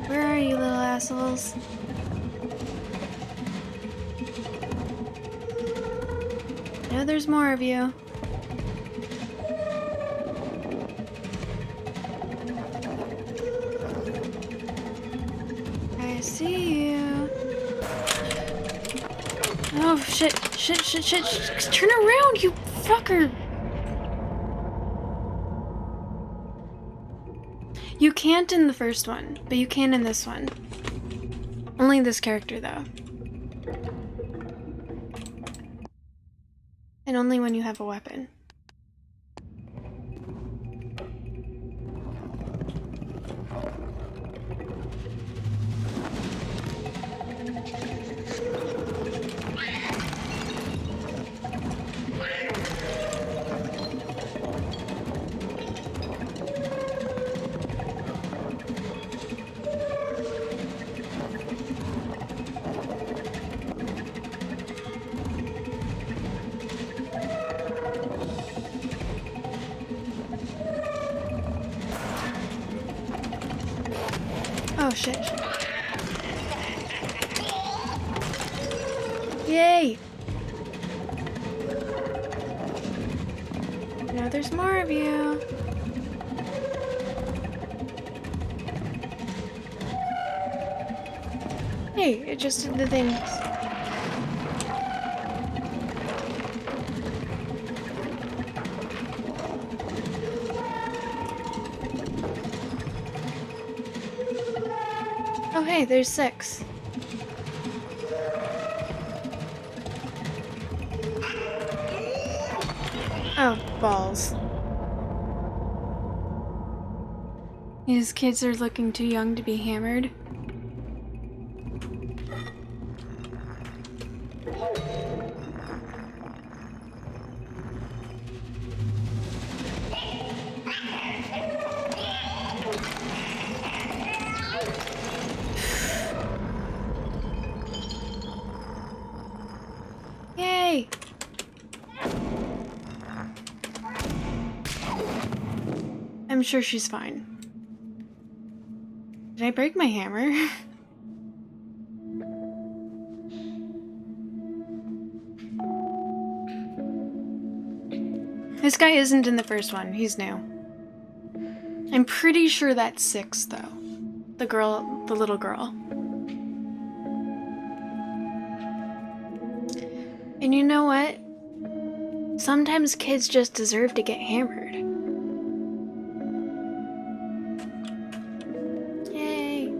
Where are you, little assholes? No, there's more of you. I see you. Oh, shit. Shit. Turn around, you fucker. You can't in the first one, but you can in this one. Only this character, though. And only when you have a weapon. Oh shit. Yay! No, Oh, there's more of you. Hey, it just did the things. Oh, hey, there's 6. Oh, balls. These kids are looking too young to be hammered. Yay! I'm sure she's fine. Did I break my hammer? This guy isn't in the first one. He's new. I'm pretty sure that's 6, though. The little girl. And you know what? Sometimes kids just deserve to get hammered. Yay.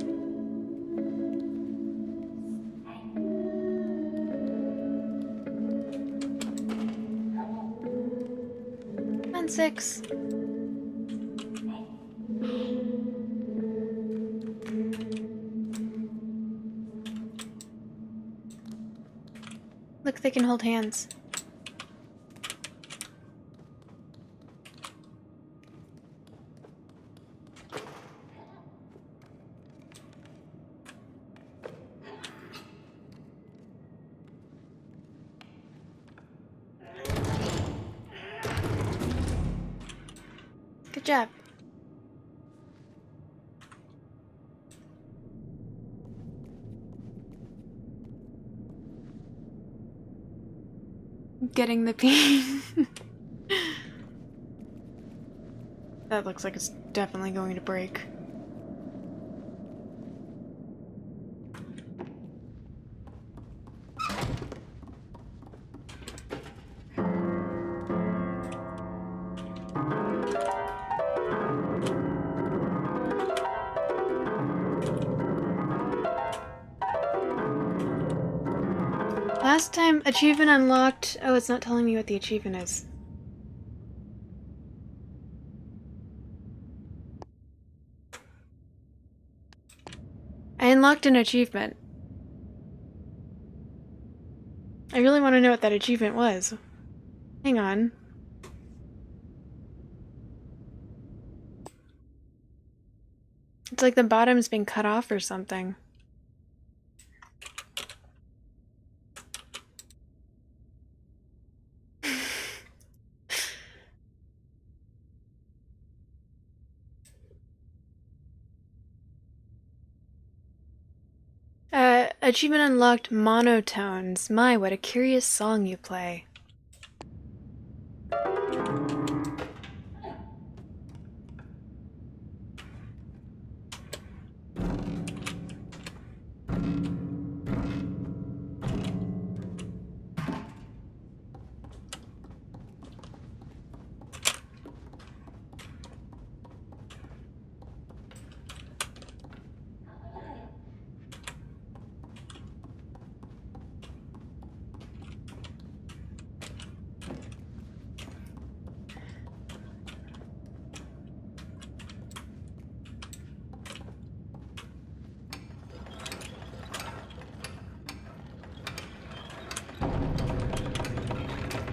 Come on, 6. Look, they can hold hands. Good job. Getting the pee. That looks like it's definitely going to break. Last time, achievement unlocked. Oh, it's not telling me what the achievement is. I unlocked an achievement. I really want to know what that achievement was. Hang on. It's like the bottom's been cut off or something. Achievement unlocked monotones. My, what a curious song you play.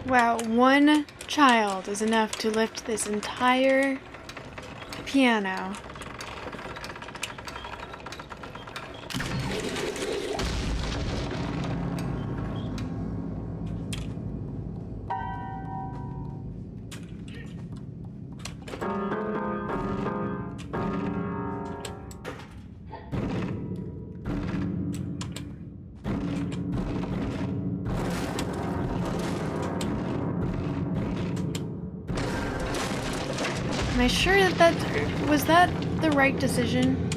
Wow, one child is enough to lift this entire piano. Am I sure was that the right decision?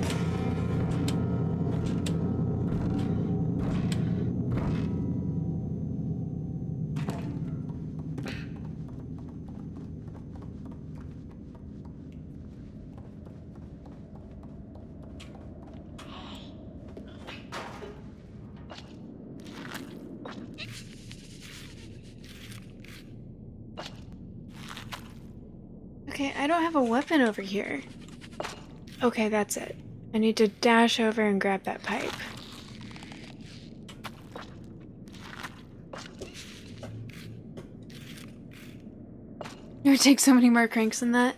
Okay, I don't have a weapon over here. Okay, that's it. I need to dash over and grab that pipe. It would take so many more cranks than that.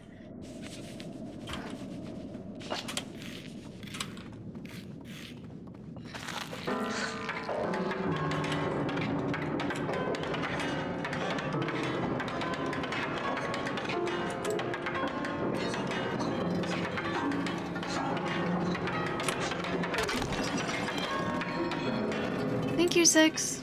Thank you, Six.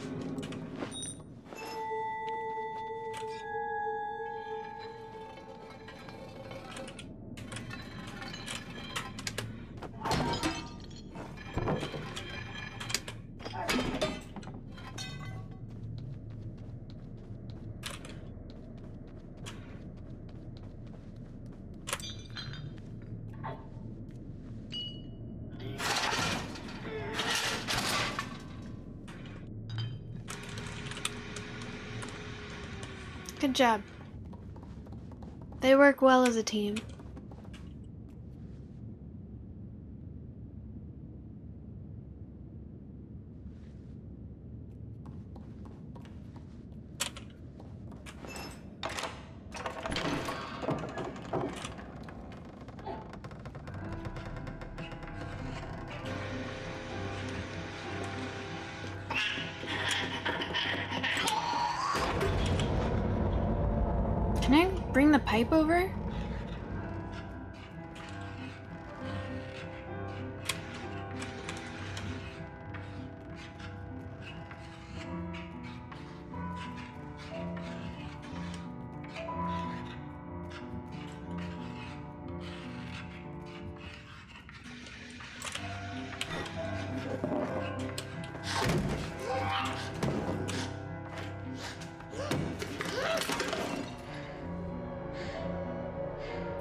Good job. They work well as a team. Can I bring the pipe over?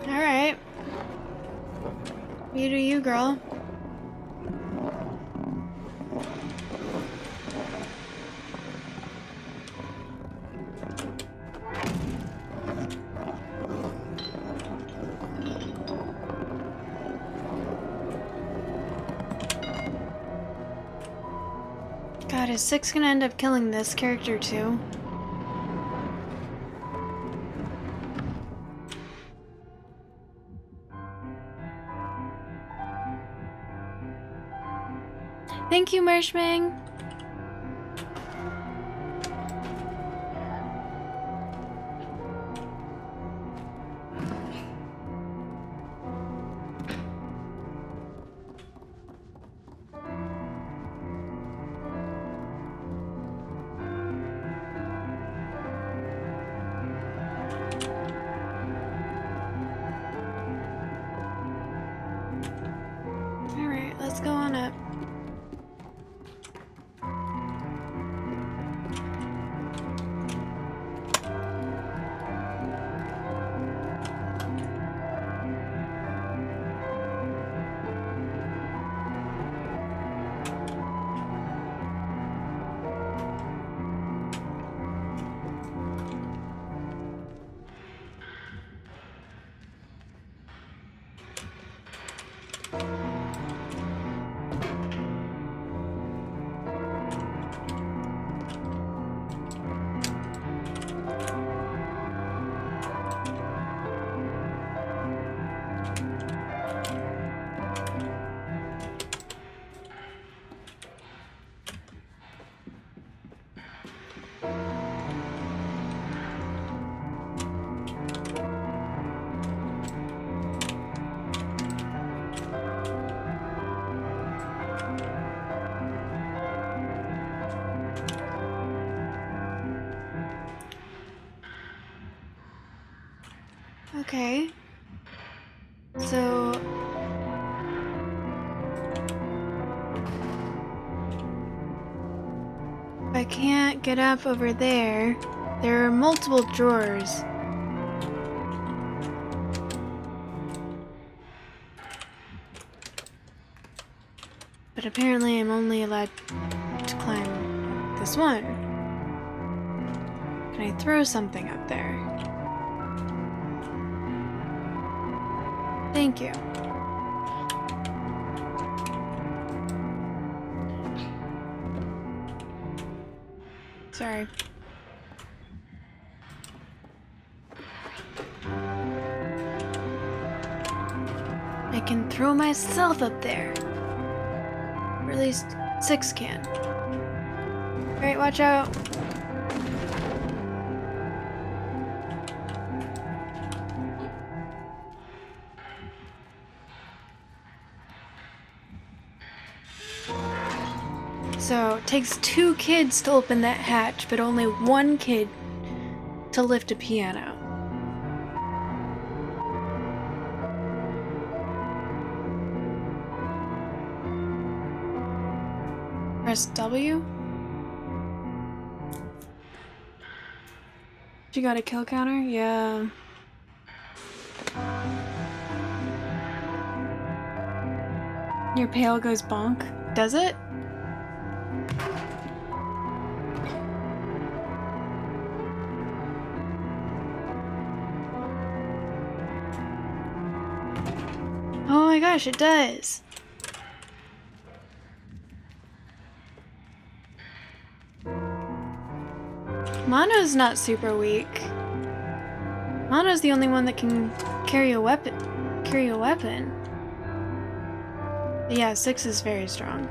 Alright. You do you, girl. God, is Six gonna end up killing this character too? Thank you, Marshmang. Alright, let's go on up. Okay. So if I can't get up over there, there are multiple drawers. But apparently I'm only allowed to climb this one. Can I throw something up there? Thank you. Sorry. I can throw myself up there. Or at least 6 can. Alright, watch out. So, it takes 2 kids to open that hatch, but only 1 kid to lift a piano. Press W? You got a kill counter? Yeah. Your pail goes bonk. Does it? Oh my gosh, it does. Mono's not super weak. Mono's the only one that can carry a weapon. But yeah, 6 is very strong.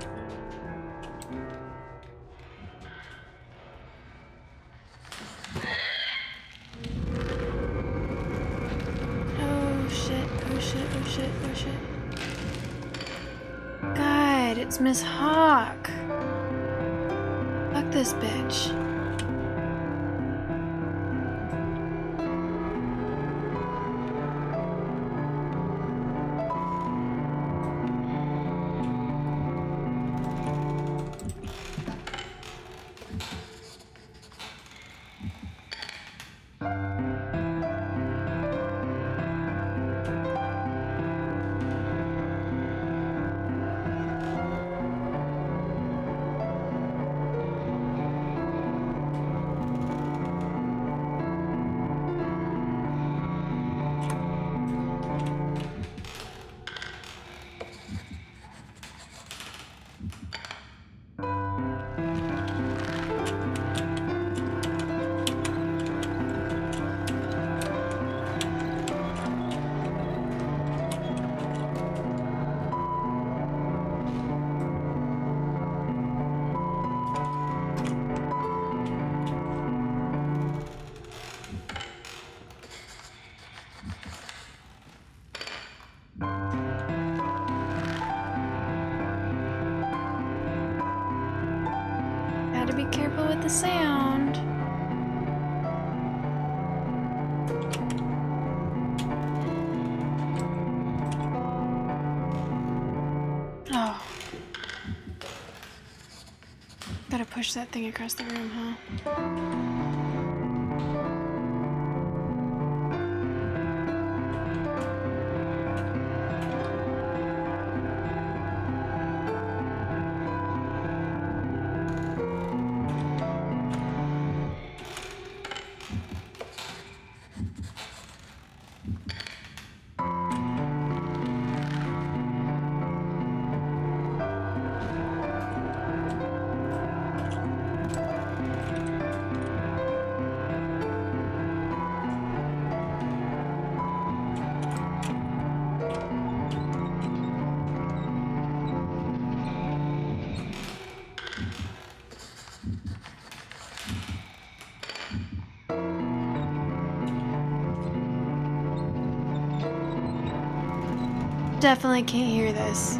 Oh shit, oh shit, oh shit, oh shit. God, it's Miss Hawk. Fuck this bitch. Gotta be careful with the sound. Oh. Gotta push that thing across the room, huh? Definitely can't hear this.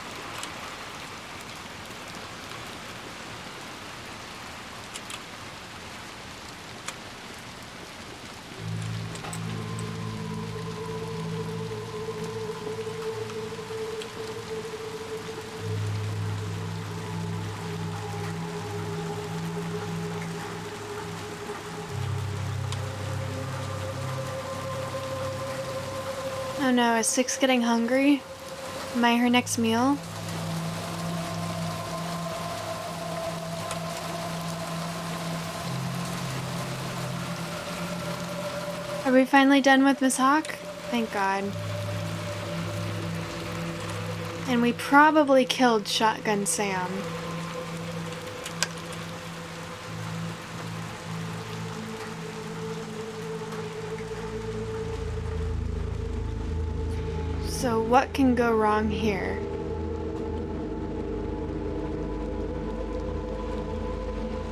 Oh no, is Six getting hungry? Am I her next meal? Are we finally done with Miss Hawk? Thank God. And we probably killed Shotgun Sam. So what can go wrong here?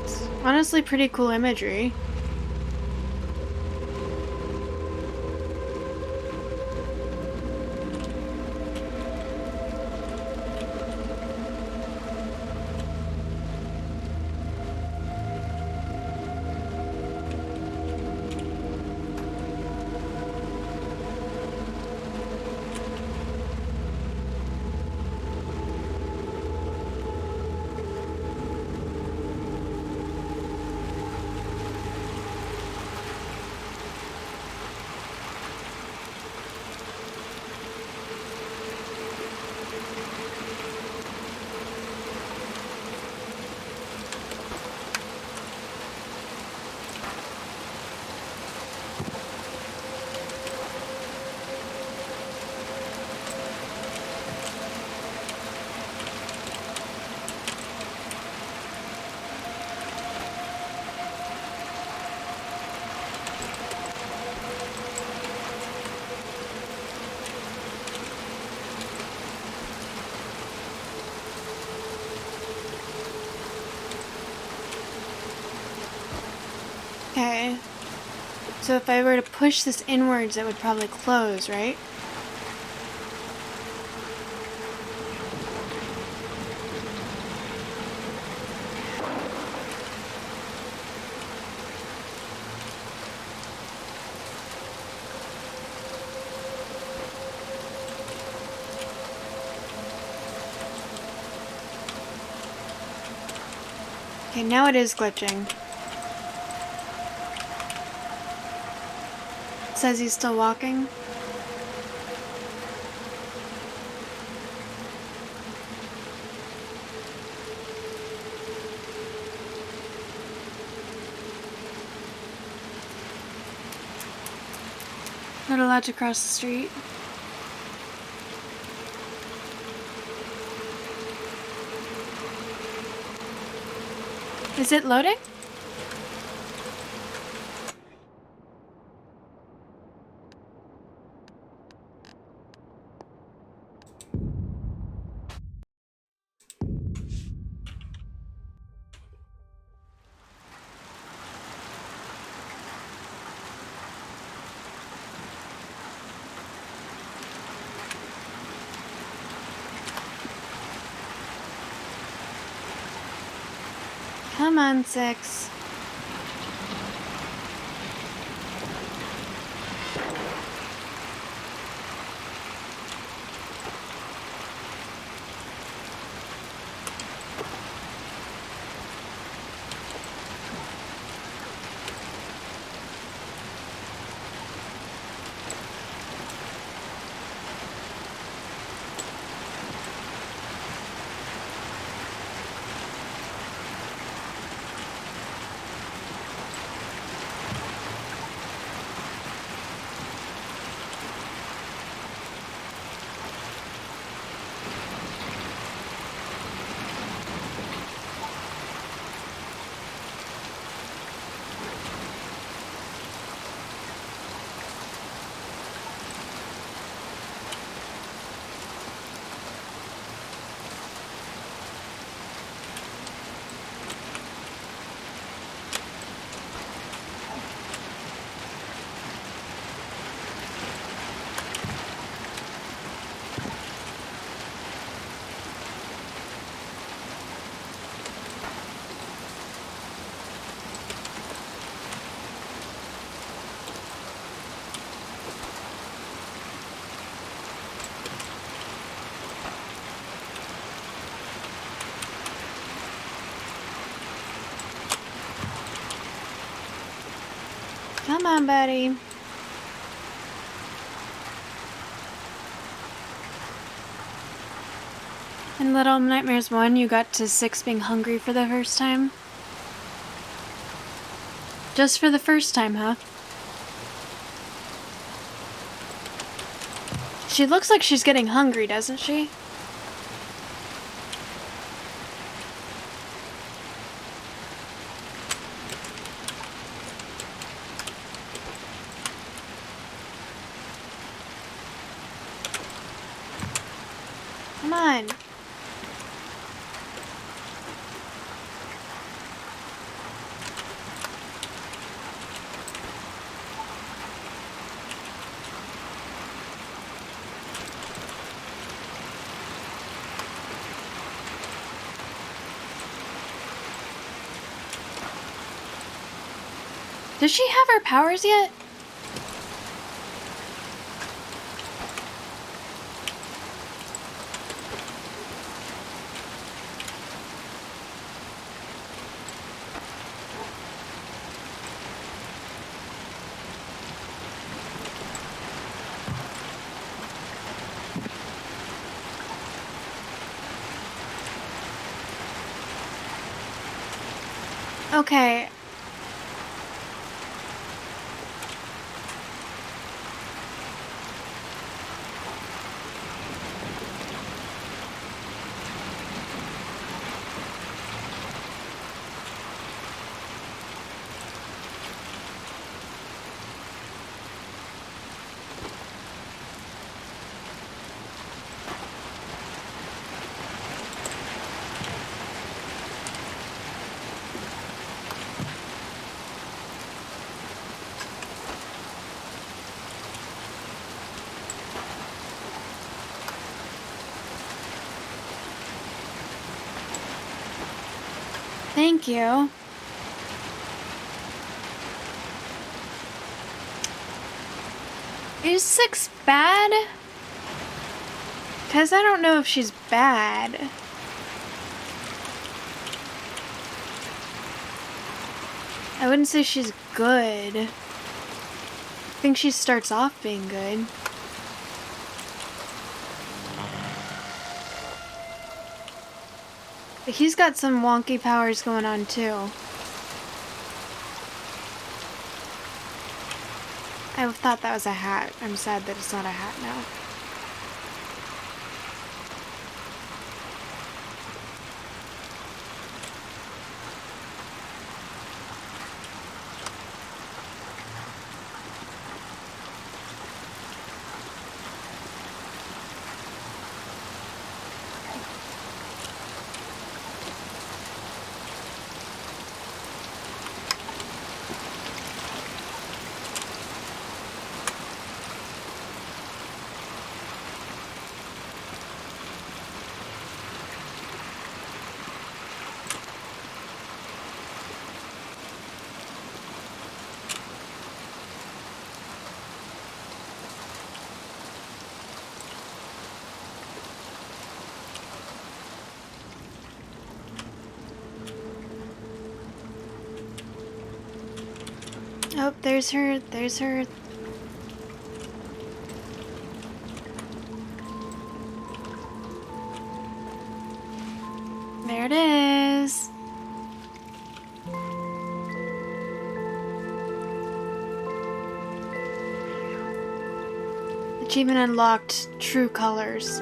It's honestly pretty cool imagery. Okay. So if I were to push this inwards, it would probably close, right? Okay, now it is glitching. It says he's still walking. Not allowed to cross the street. Is it loading? Come on, Six. Come on, buddy. In Little Nightmares 1, you got to 6 being hungry for the first time. Just for the first time, huh? She looks like she's getting hungry, doesn't she? Come on. Does she have her powers yet? Okay. Thank you. Is 6 bad? Because I don't know if she's bad. I wouldn't say she's good. I think she starts off being good. But he's got some wonky powers going on too. I thought that was a hat. I'm sad that it's not a hat now. Oh, there's her. There's her. There it is. Achievement unlocked. True colors.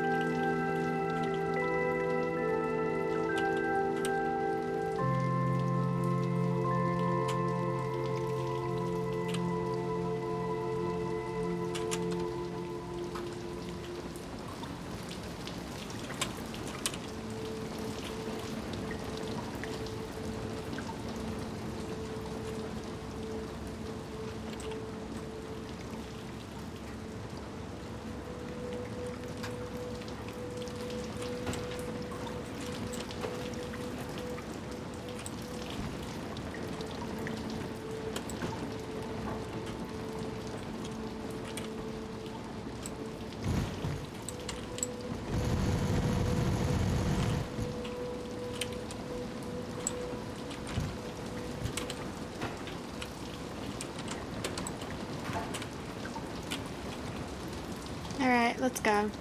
Alright, let's go.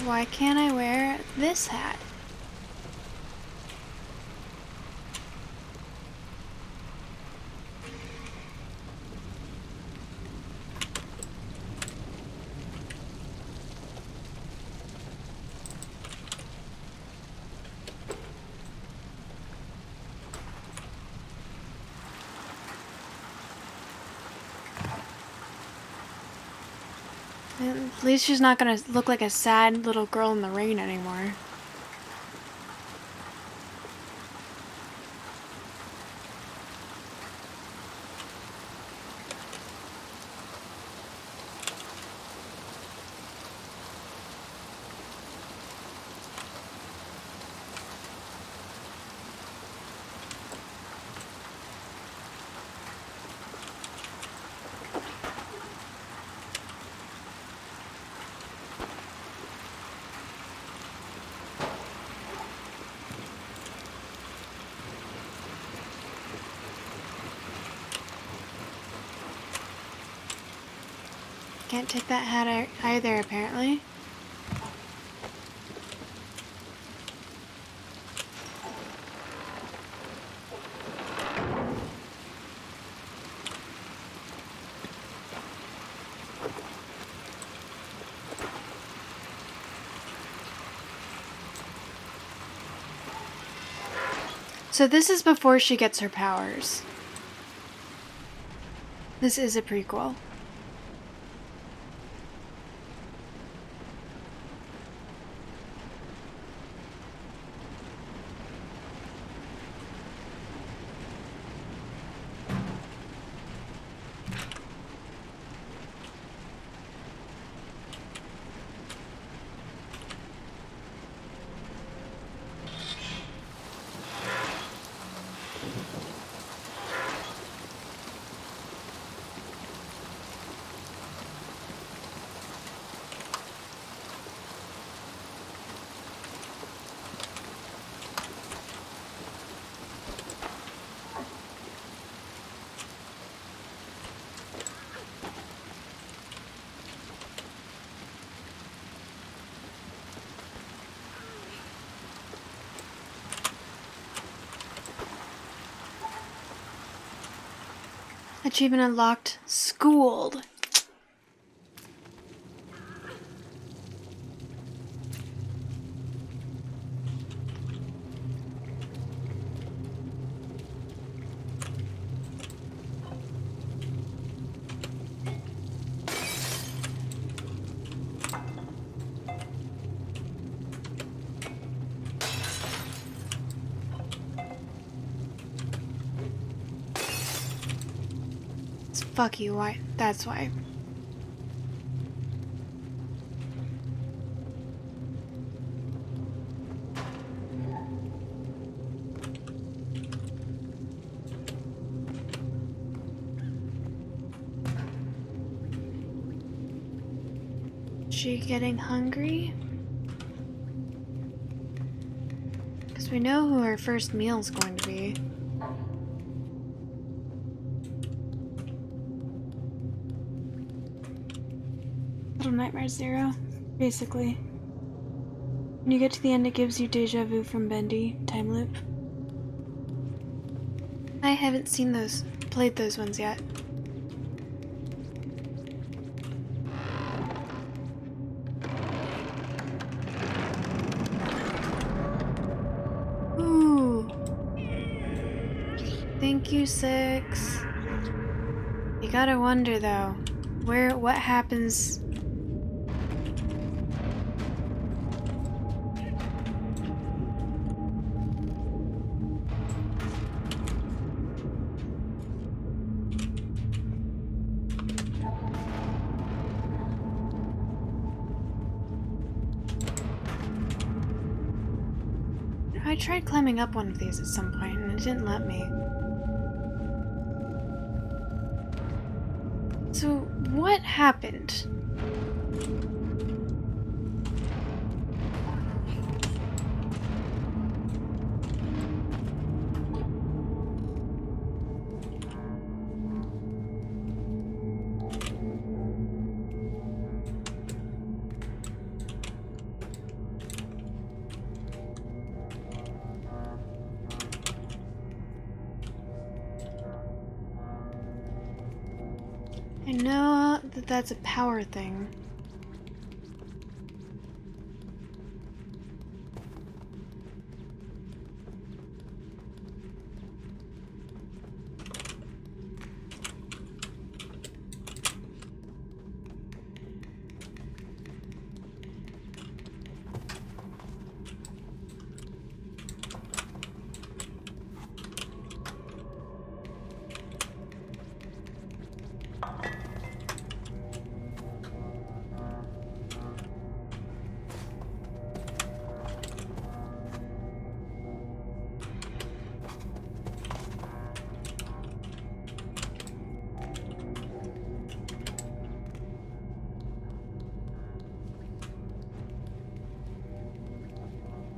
Why can't I wear this hat? At least she's not gonna look like a sad little girl in the rain anymore. Can't take that hat either, apparently. So this is before she gets her powers. This is a prequel. Achievement unlocked. Schooled. Fuck you, why? That's why. She getting hungry? Because we know who her first meal's going to be. Little Nightmare Zero, basically. When you get to the end, it gives you deja vu from Bendy, time loop. I haven't seen those, played those ones yet. Ooh. Thank you, 6. You gotta wonder though, what happens? I tried climbing up one of these at some point and it didn't let me. So, what happened? I know that that's a power thing.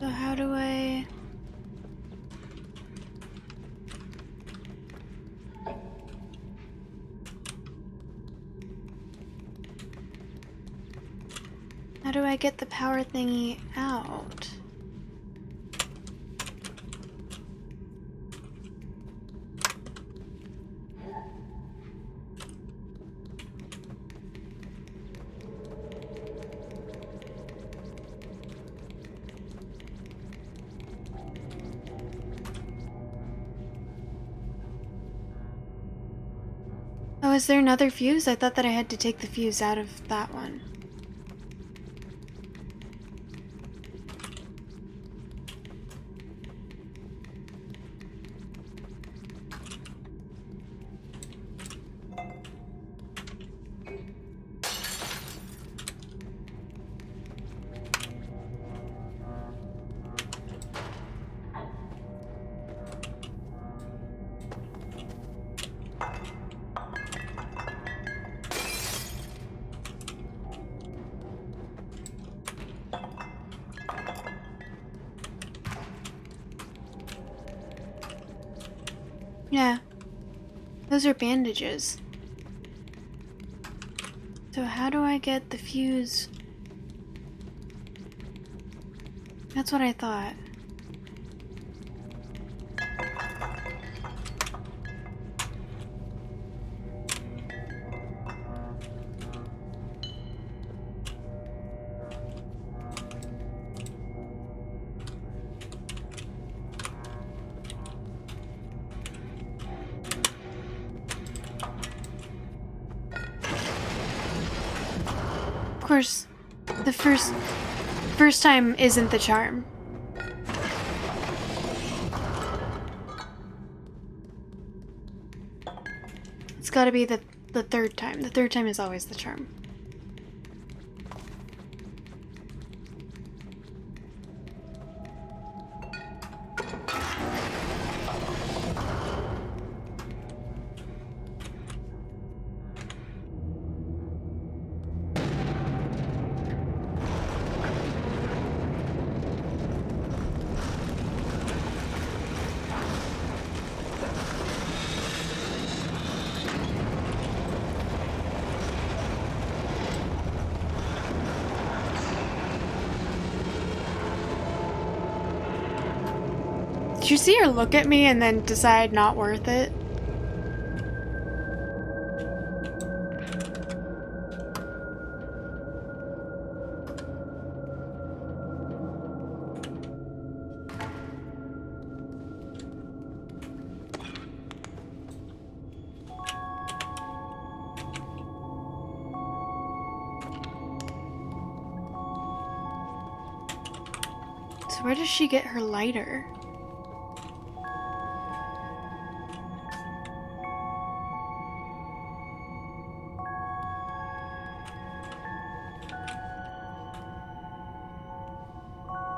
So how do I... How do I get the power thingy out? Oh, is there another fuse? I thought that I had to take the fuse out of that one. Yeah, those are bandages. So how do I get the fuse? That's what I thought. Of course, the first time isn't the charm. It's gotta be the third time. The third time is always the charm. Did you see her look at me and then decide not worth it? So where does she get her lighter?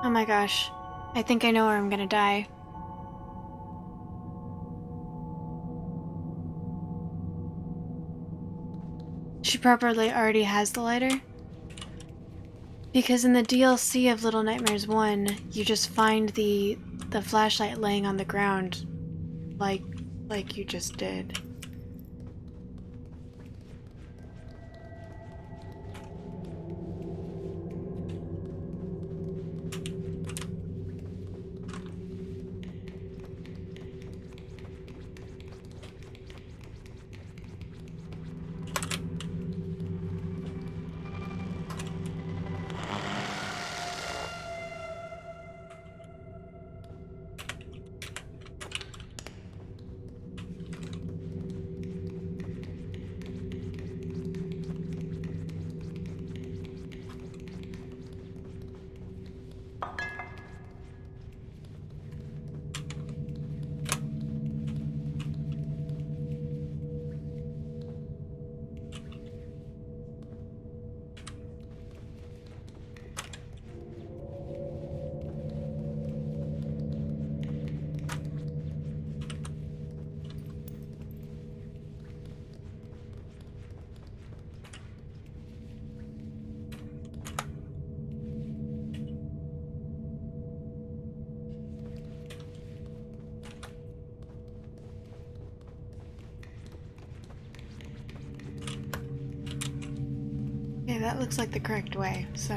Oh my gosh, I think I know where I'm gonna die. She probably already has the lighter. Because in the DLC of Little Nightmares 1, you just find the flashlight laying on the ground like you just did. Okay, that looks like the correct way, so...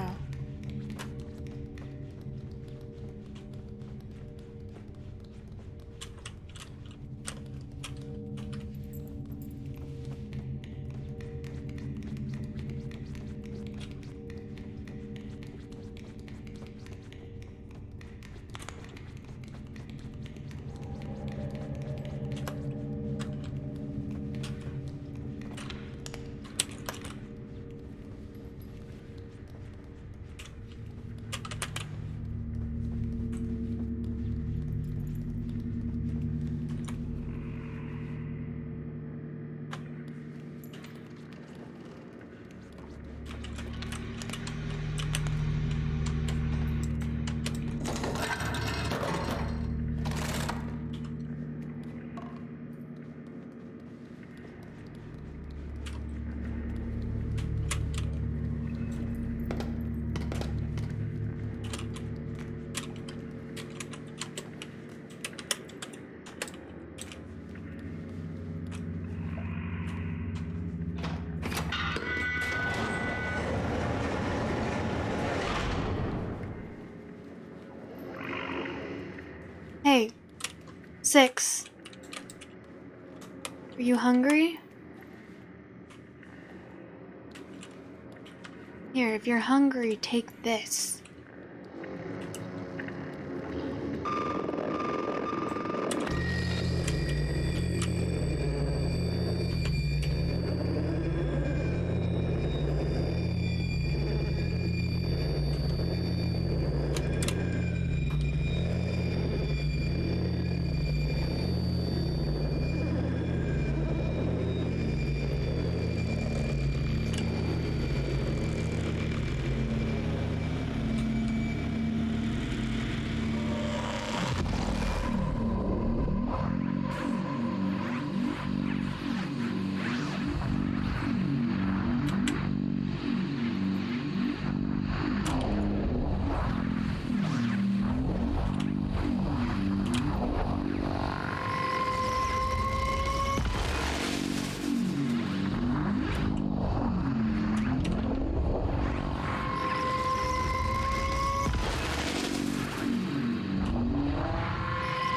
Hey, 6. Are you hungry? Here, if you're hungry, take this.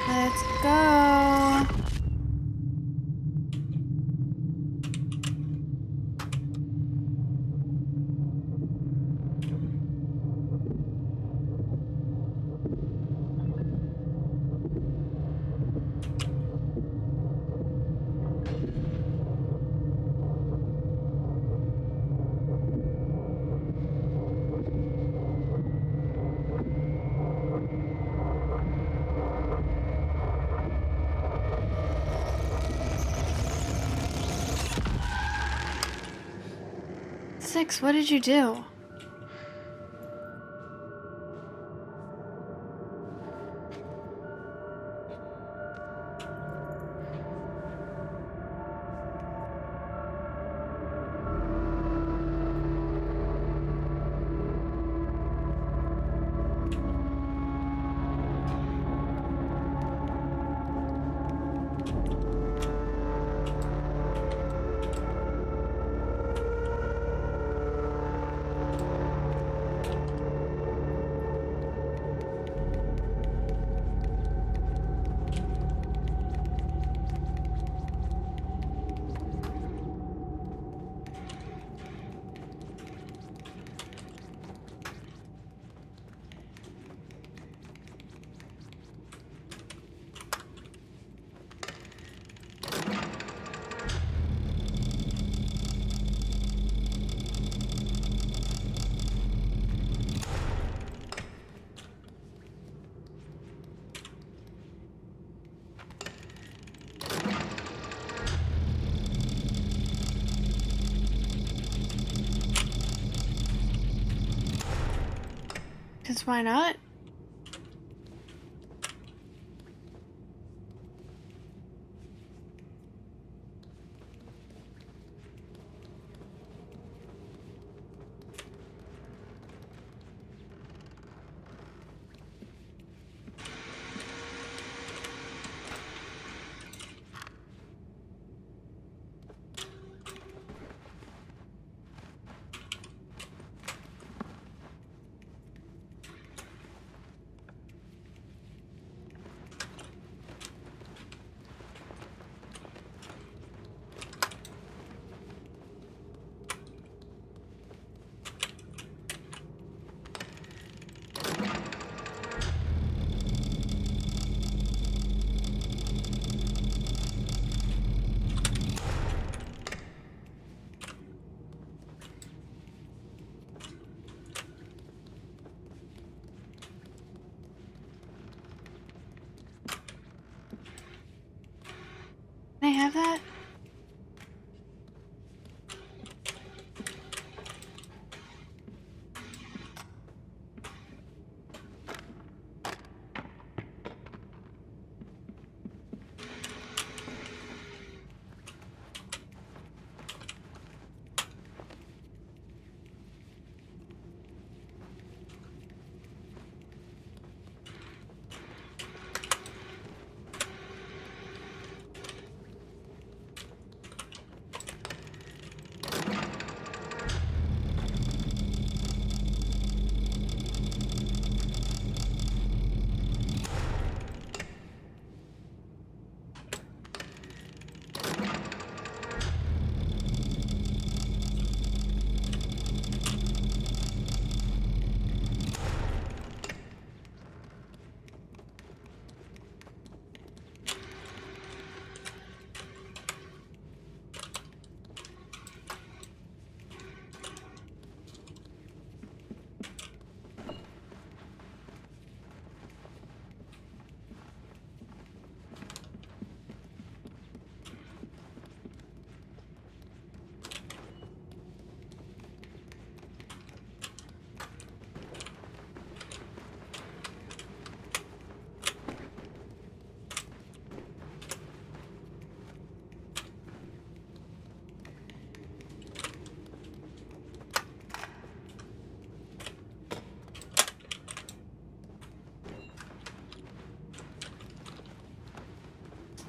Let's go. Six, what did you do? Because why not? have that?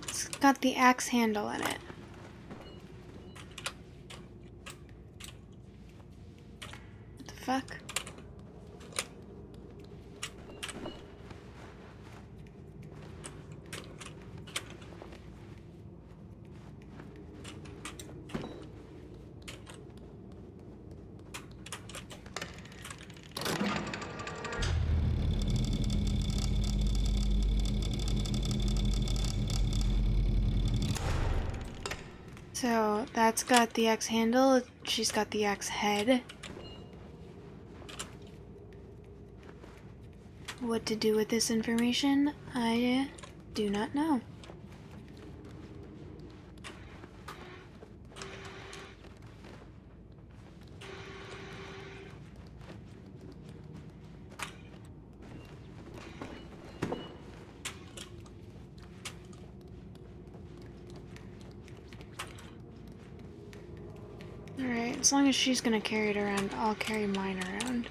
It's got the axe handle in it. What the fuck? So that's got the axe handle, she's got the axe head. What to do with this information, I do not know. Alright, as long as she's gonna carry it around, I'll carry mine around.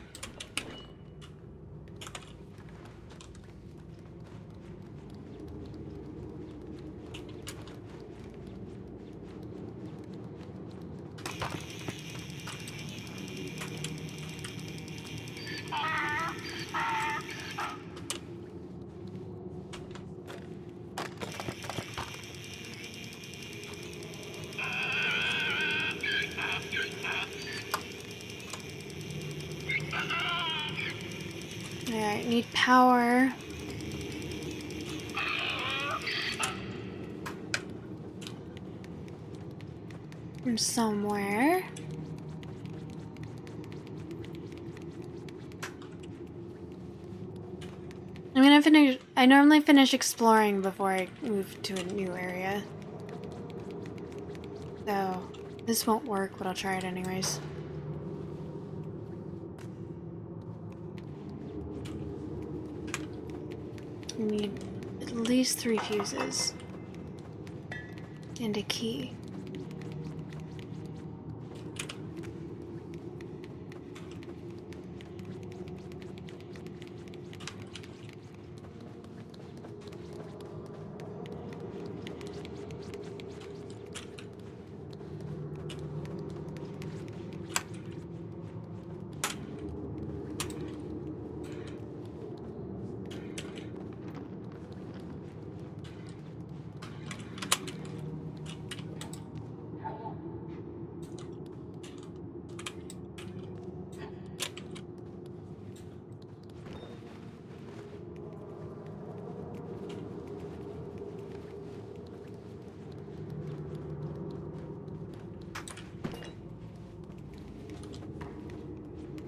Yeah, I need power. From somewhere. I'm gonna finish. I normally finish exploring before I move to a new area. So, this won't work, but I'll try it anyways. We need at least 3 fuses. And a key.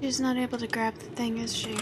She's not able to grab the thing, is she?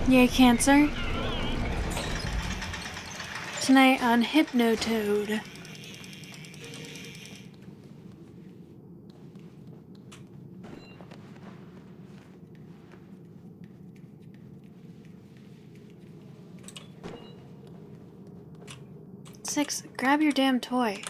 Yay, Cancer. Tonight on Hypnotoad. Six, grab your damn toy.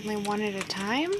Only one at a time?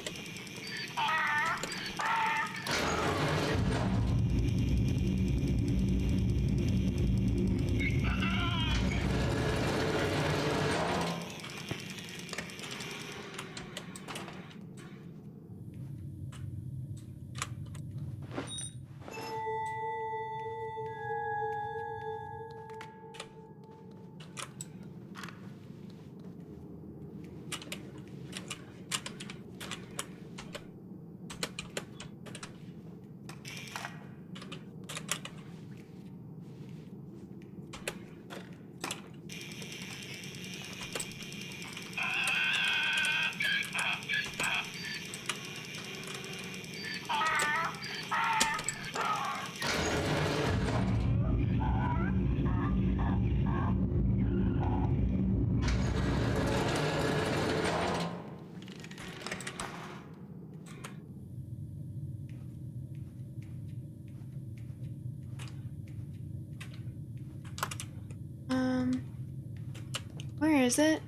Where is it?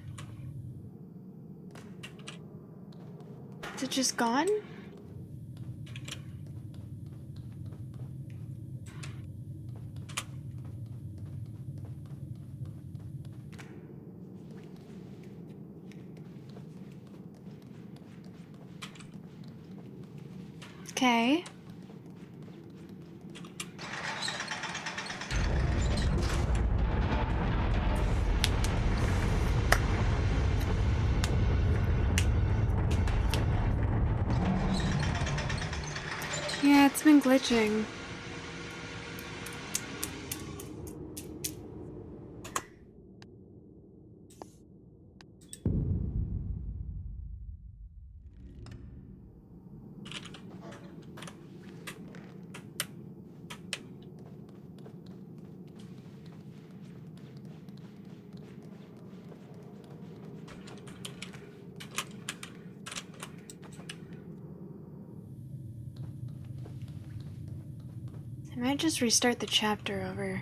Is it just gone? Okay. Yeah, it's been glitching. I might just restart the chapter over.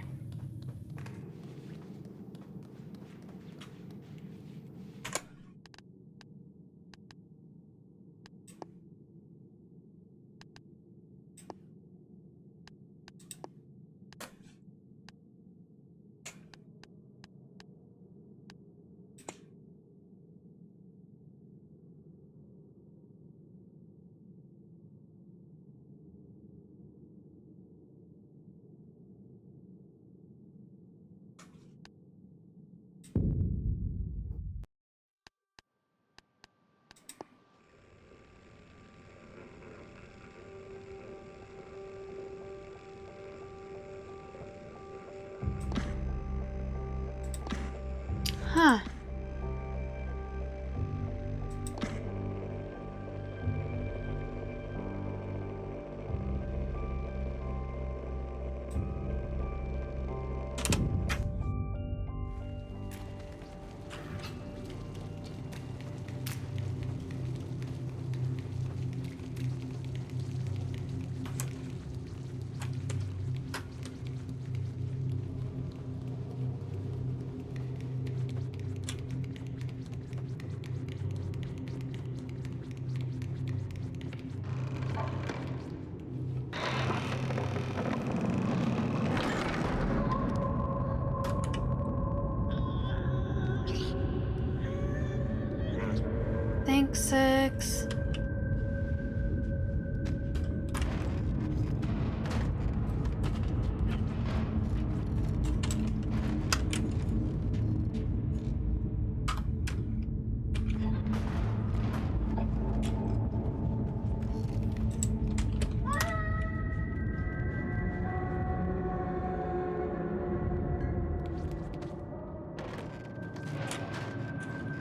6.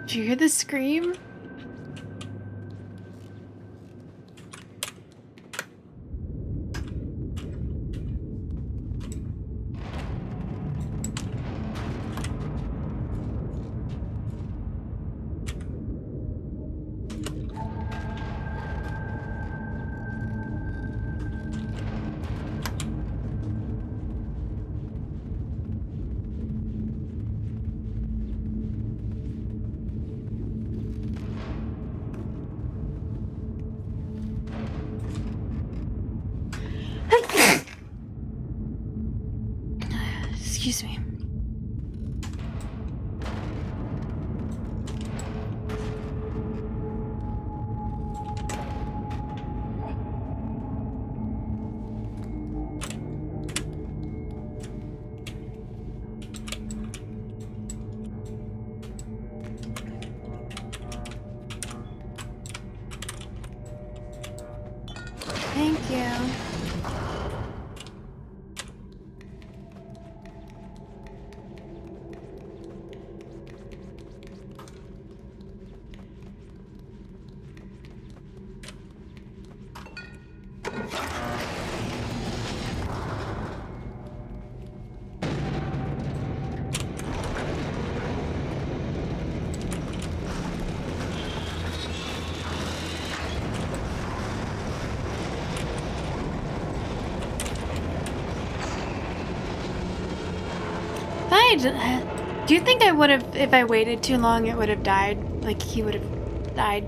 Did you hear the scream? Excuse me. Thank you. Do you think I would have, if I waited too long, it would have died? Like, he would have died?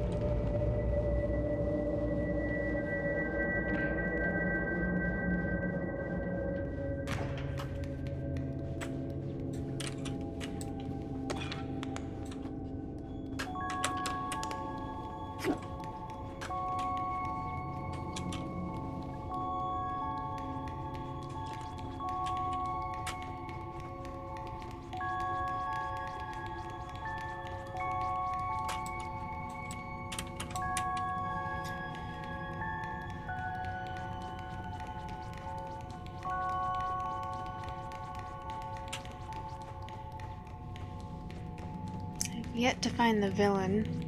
Yet to find the villain.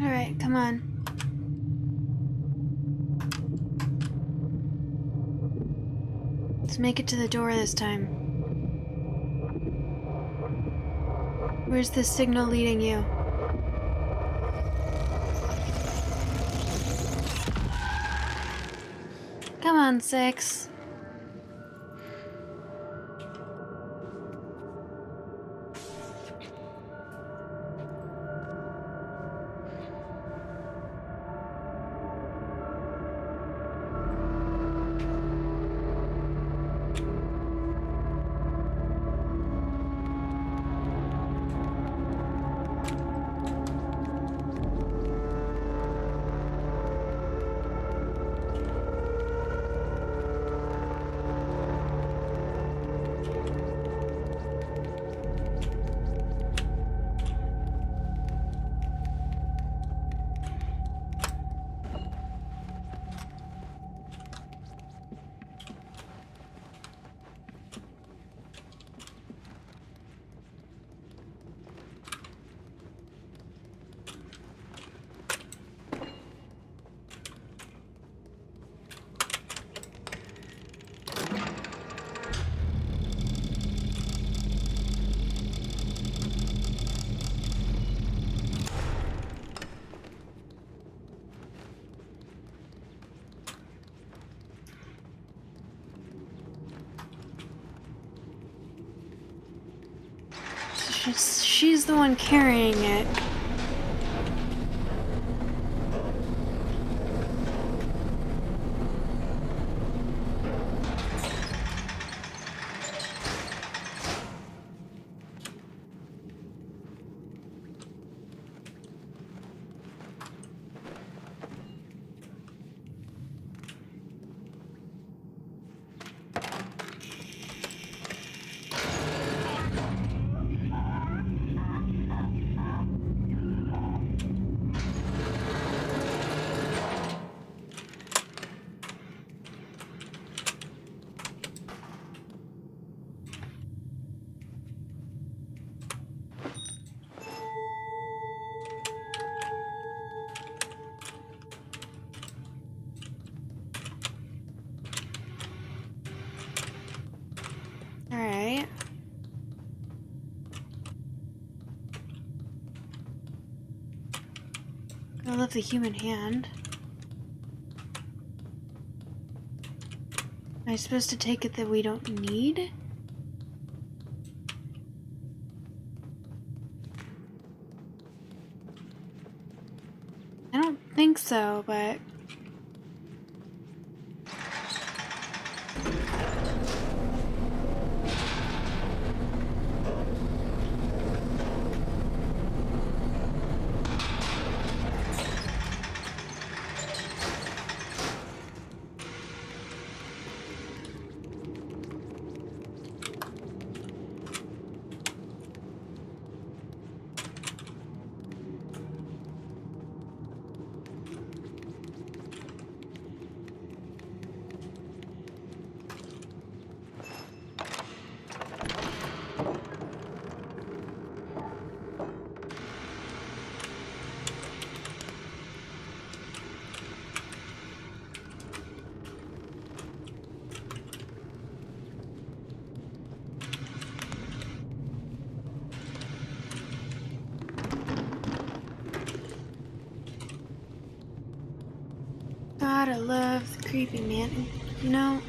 Alright, come on. Let's make it to the door this time. Where's the signal leading you? Come on, 6. She's the one carrying it. Alright. I love the human hand. Am I supposed to take it that we don't need? I don't think so, but... Gotta love the creepy man. You know...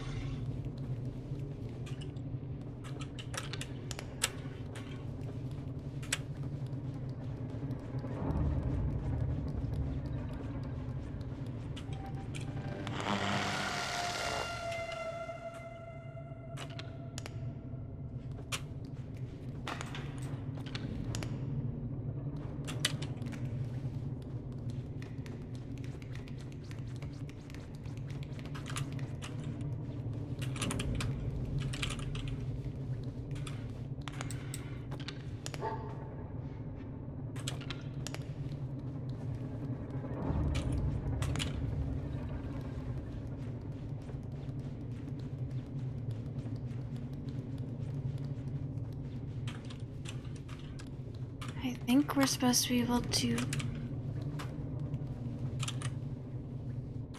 I think we're supposed to be able to...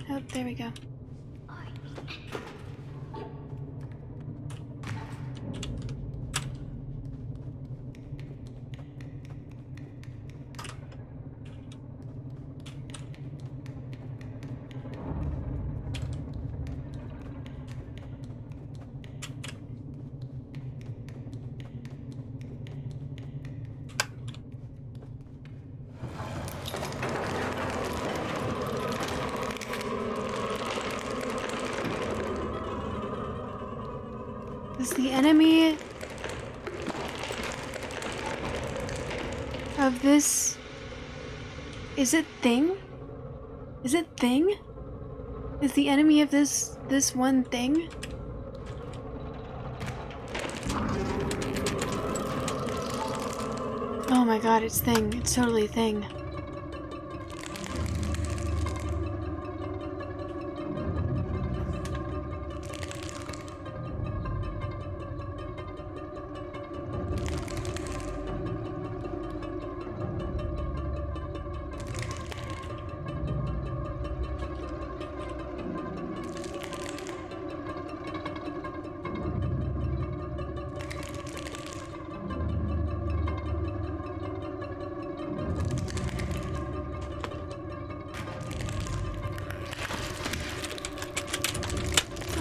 Oh, there we go. Is the enemy of this... Is it thing? Is it thing? Is the enemy of this one thing? Oh my god, it's thing. It's totally thing.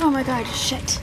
Oh my god, shit.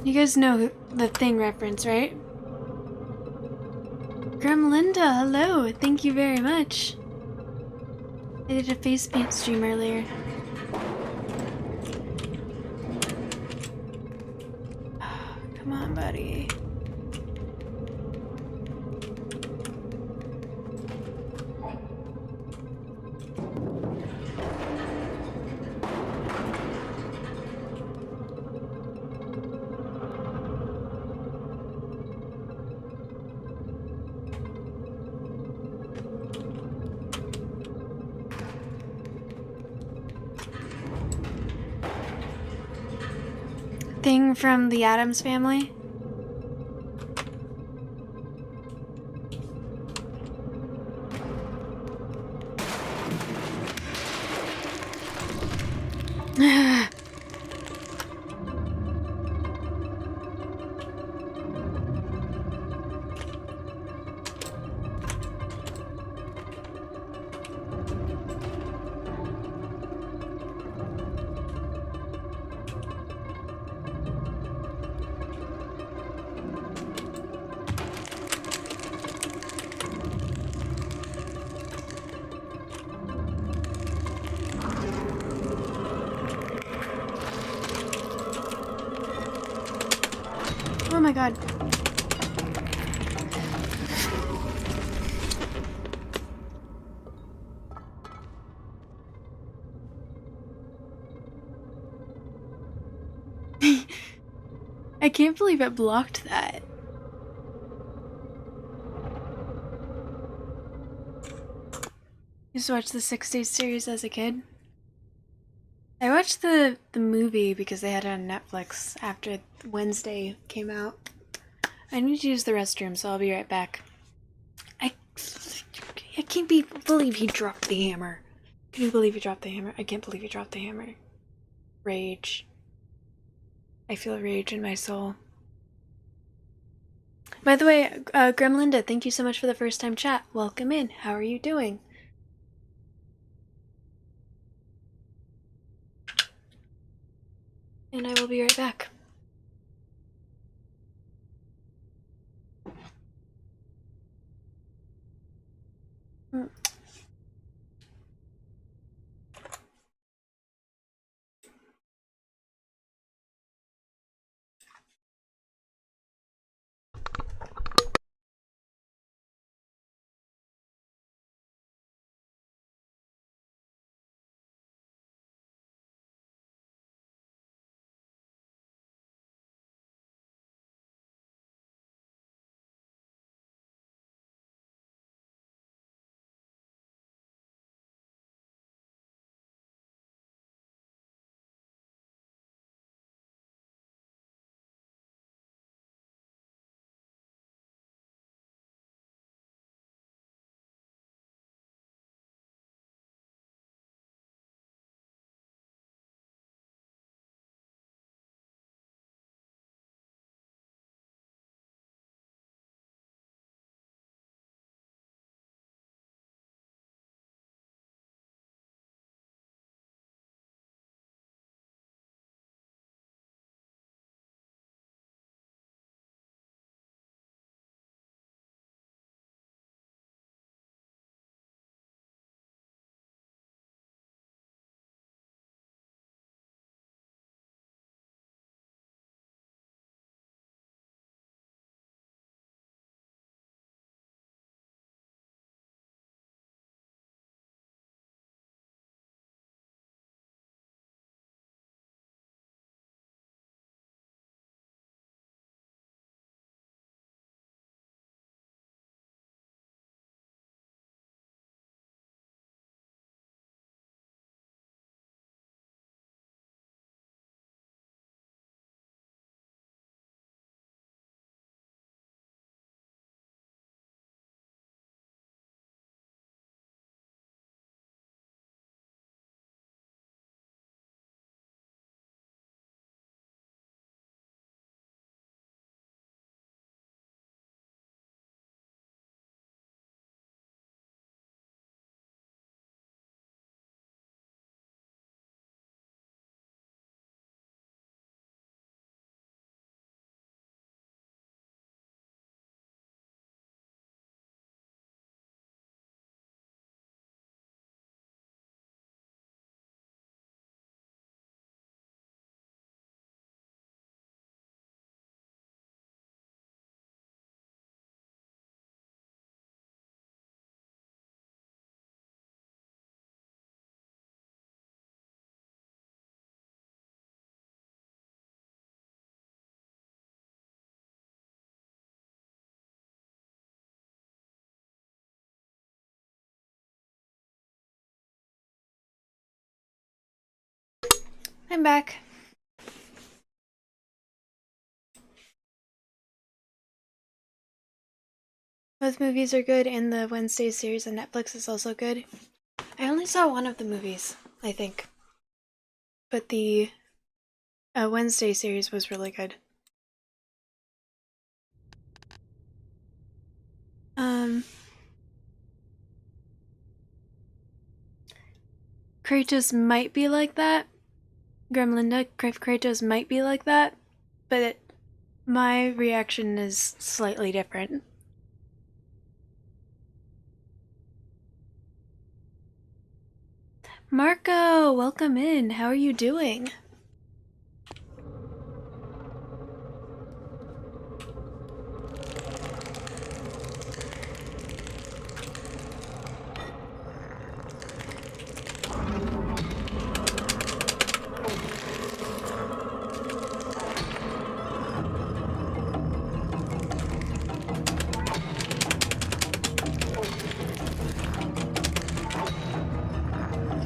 You guys know the Thing reference, right? Gremlinda, hello. Thank you very much. I did a face paint stream earlier. Come on, buddy. Thing from the Addams Family. Oh my god. I can't believe it blocked that. Used to watch the 6 Days series as a kid. I watched the movie because they had it on Netflix after Wednesday came out. I need to use the restroom, so I'll be right back. I can't believe he dropped the hammer. Can you believe he dropped the hammer? I can't believe he dropped the hammer. Rage. I feel rage in my soul. By the way, Gremlinda, thank you so much for the first time chat. Welcome in. How are you doing? And I will be right back. I'm back. Both movies are good, and the Wednesday series on Netflix is also good. I only saw one of the movies, I think. But the Wednesday series was really good. Kratos might be like that. Gremlinda, Kratos might be like that, but my reaction is slightly different. Marco, welcome in. How are you doing?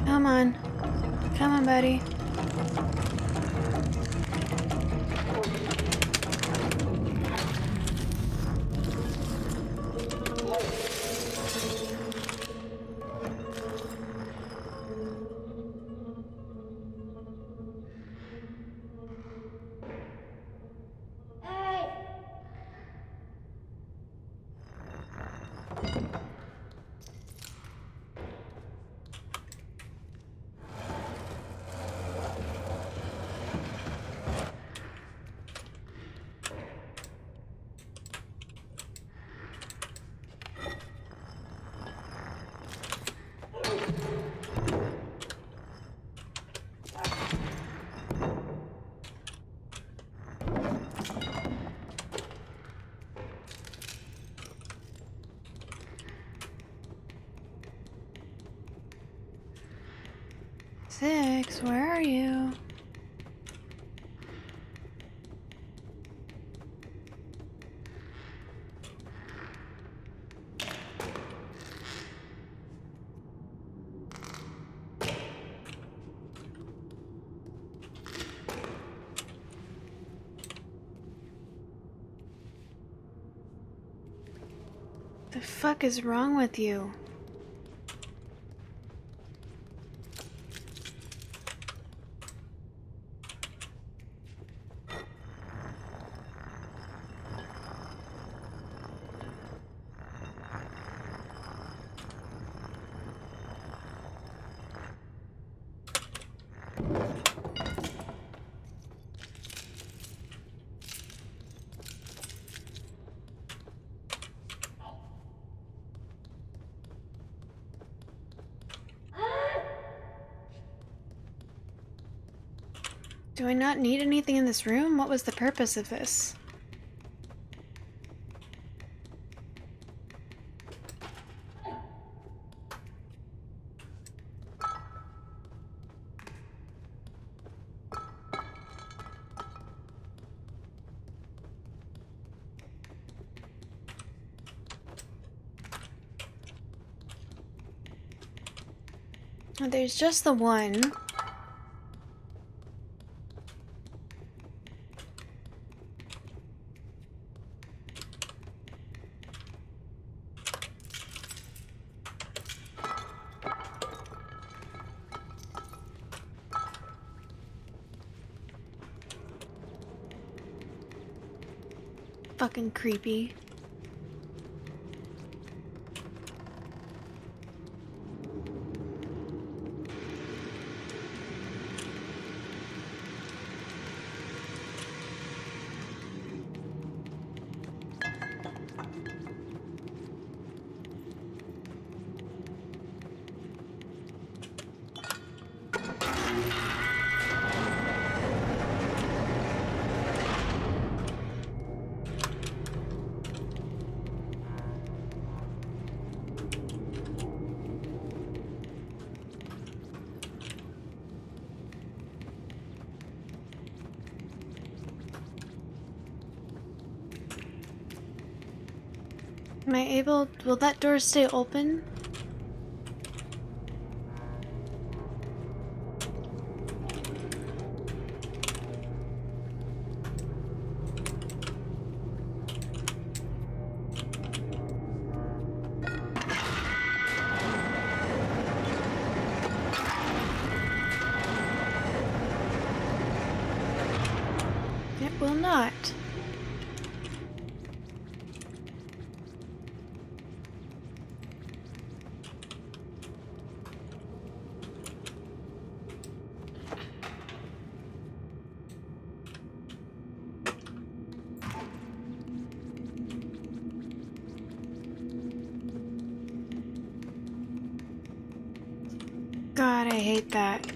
Come on. Come on, buddy. Six, where are you? The fuck is wrong with you? Do I not need anything in this room? What was the purpose of this? Oh, there's just the one. Fucking creepy. Am I able... will that door stay open? It will not. God, I hate that.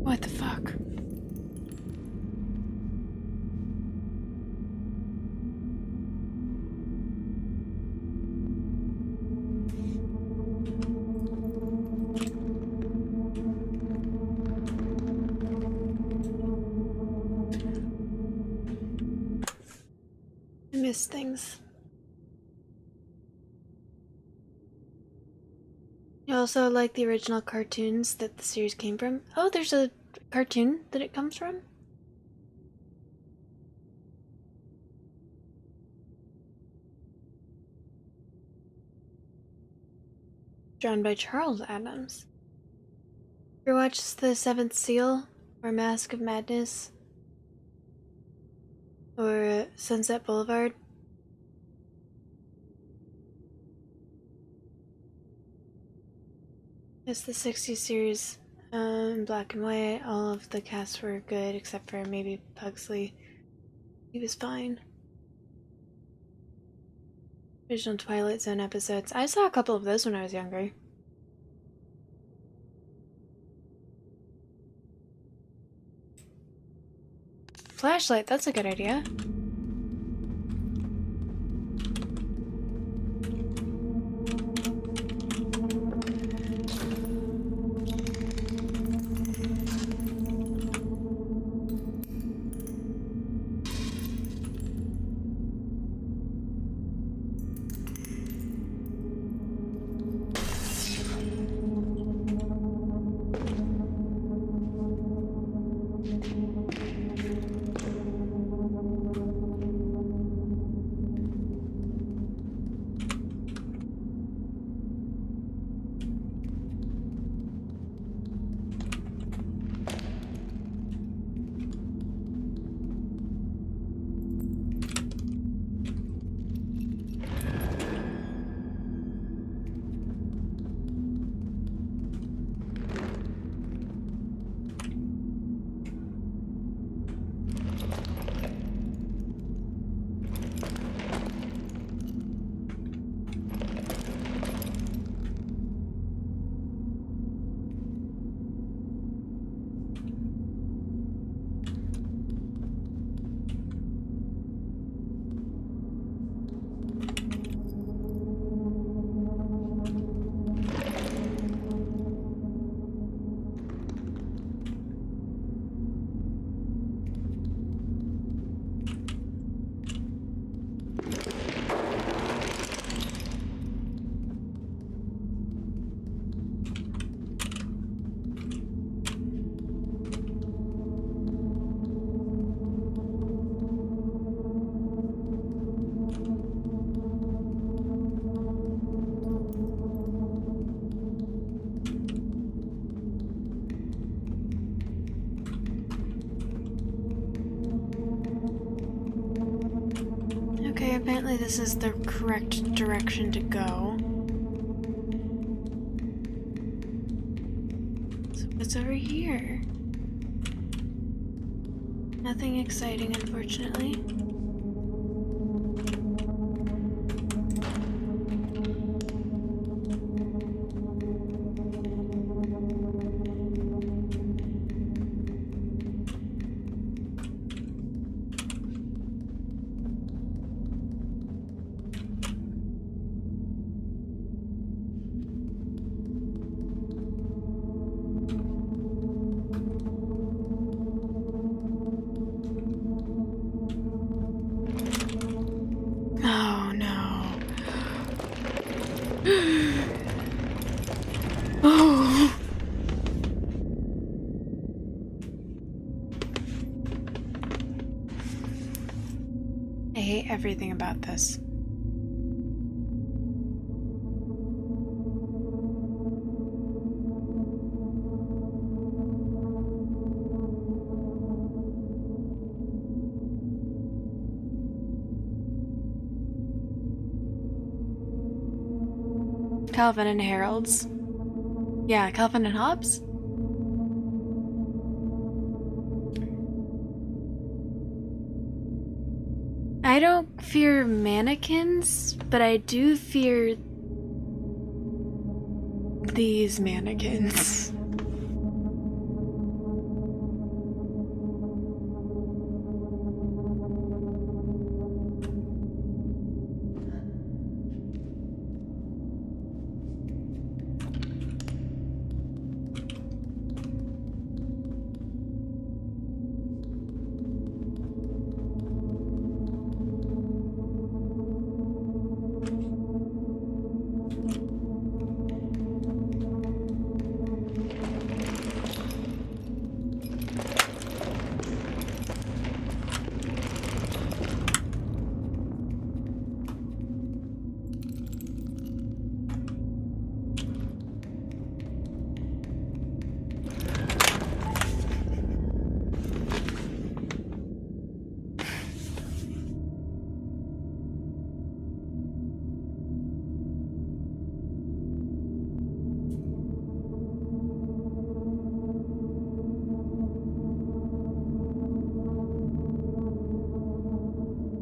What the fuck? I miss things. You also like the original cartoons that the series came from? Oh, there's a cartoon that it comes from? Drawn by Charles Adams. Ever watched The Seventh Seal? Or Mask of Madness? Or Sunset Boulevard? It's the 60s series, in black and white. All of the casts were good except for maybe Pugsley. He was fine. Original Twilight Zone episodes. I saw a couple of those when I was younger. Flashlight, that's a good idea. Okay, apparently this is the correct direction to go. So what's over here? Nothing exciting, unfortunately. Oh no. I hate everything about this. Calvin and Harold's. Yeah, Calvin and Hobbes. I don't fear mannequins, but I do fear these mannequins.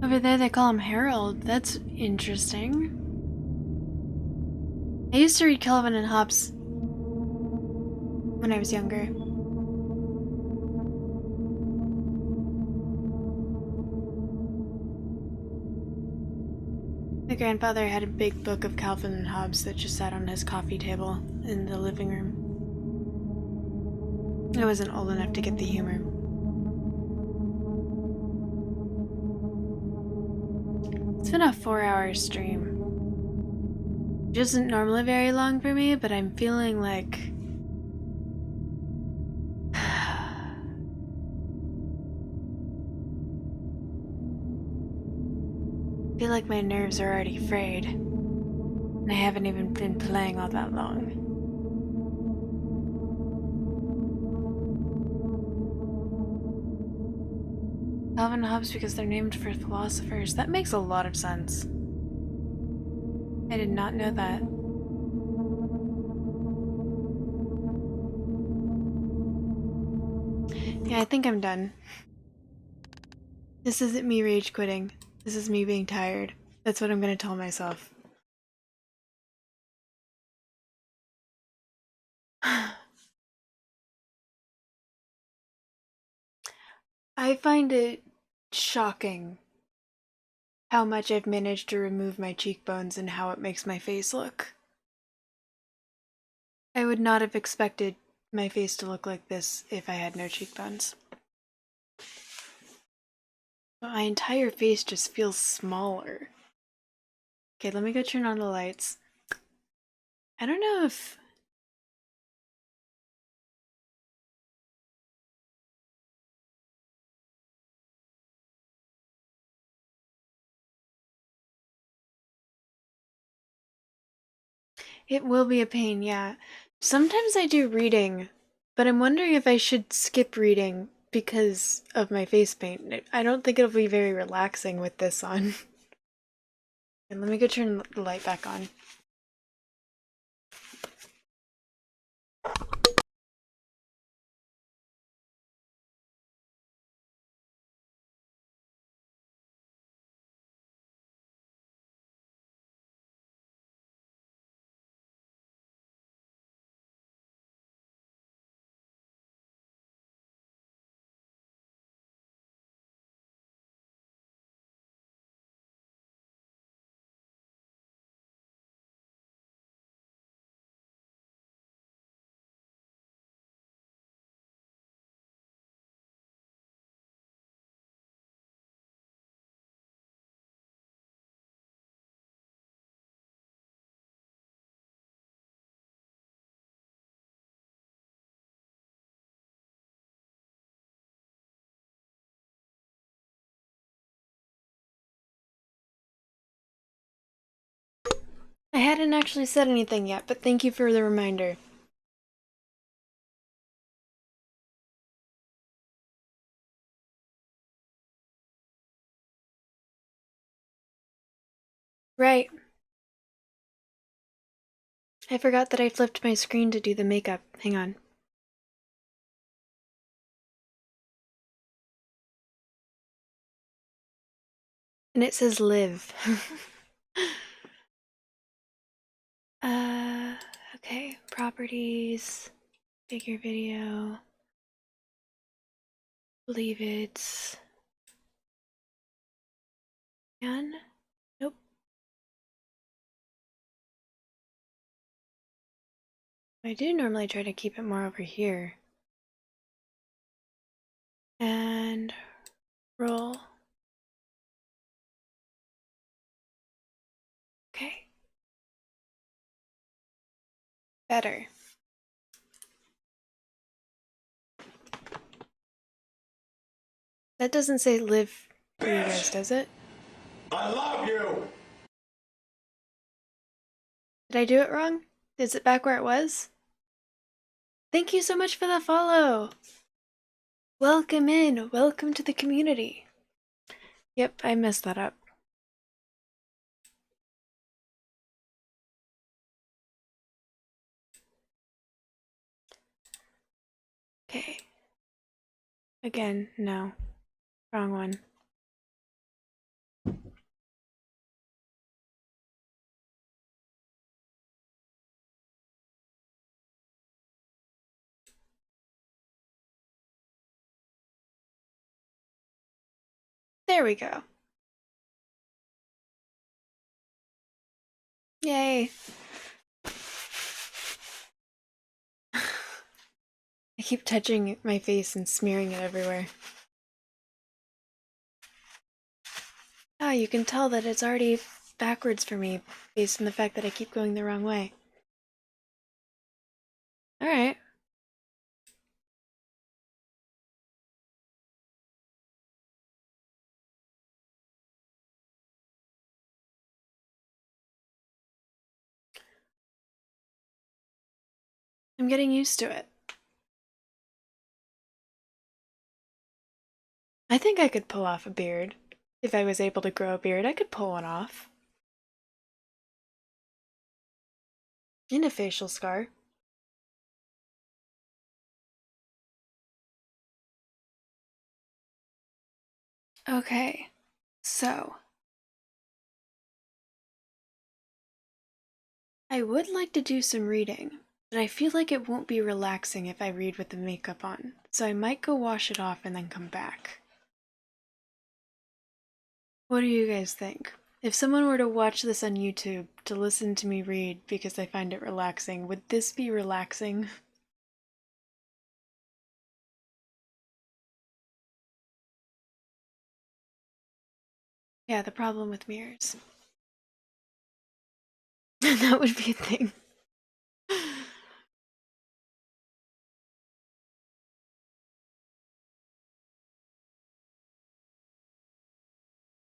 Over there they call him Harold. That's interesting. I used to read Calvin and Hobbes when I was younger. My grandfather had a big book of Calvin and Hobbes that just sat on his coffee table in the living room. I wasn't old enough to get the humor. It's been a 4-hour stream. It isn't normally very long for me, but I'm feeling like... I feel like my nerves are already frayed. And I haven't even been playing all that long. Calvin and Hobbes because they're named for philosophers. That makes a lot of sense. I did not know that. Yeah, I think I'm done. This isn't me rage quitting. This is me being tired. That's what I'm gonna tell myself. I find it shocking how much I've managed to remove my cheekbones and how it makes my face look. I would not have expected my face to look like this if I had no cheekbones. But my entire face just feels smaller. Okay, let me go turn on the lights. I don't know if... It will be a pain, yeah. Sometimes I do reading, but I'm wondering if I should skip reading because of my face paint. I don't think it'll be very relaxing with this on. And let me go turn the light back on. I hadn't actually said anything yet, but thank you for the reminder. Right. I forgot that I flipped my screen to do the makeup. Hang on. And it says live. Okay. Properties. Figure video. Believe it's... Can? Nope. I do normally try to keep it more over here. And roll. Okay. Better. That doesn't say live for you guys, does it? I love you! Did I do it wrong? Is it back where it was? Thank you so much for the follow! Welcome in! Welcome to the community! Yep, I messed that up. Okay. Again, no. Wrong one. There we go. Yay! I keep touching my face and smearing it everywhere. Ah, you can tell that it's already backwards for me based on the fact that I keep going the wrong way. Alright. I'm getting used to it. I think I could pull off a beard. If I was able to grow a beard, I could pull one off. And a facial scar. Okay, so I would like to do some reading, but I feel like it won't be relaxing if I read with the makeup on, so I might go wash it off and then come back. What do you guys think? If someone were to watch this on YouTube to listen to me read because they find it relaxing, would this be relaxing? Yeah, the problem with mirrors. That would be a thing.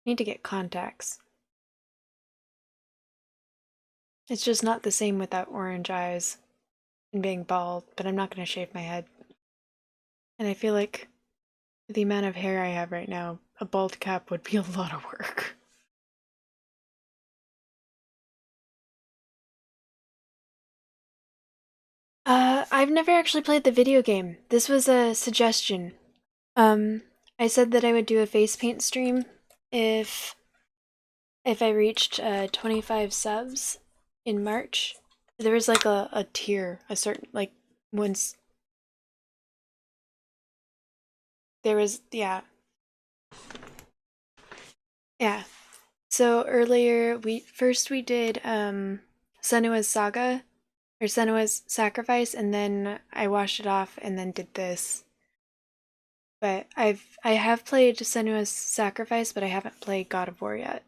Need to get contacts. It's just not the same without orange eyes and being bald, but I'm not going to shave my head. And I feel like with the amount of hair I have right now, a bald cap would be a lot of work. I've never actually played the video game. This was a suggestion. I said that I would do a face paint stream if I reached 25 subs in March. There was like a tier, a certain, like, once there was, yeah. Yeah. So earlier, we did Senua's Saga, or Senua's Sacrifice, and then I washed it off and then did this. But I have played Senua's Sacrifice, but I haven't played God of War yet.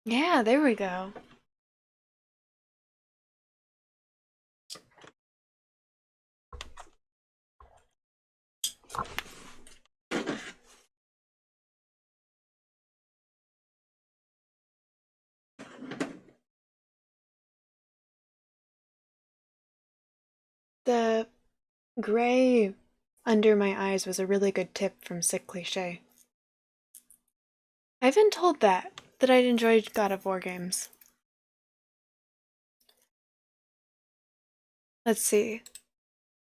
Yeah, there we go. The gray under my eyes was a really good tip from Sick Cliche. I've been told that I'd enjoyed God of War games. Let's see.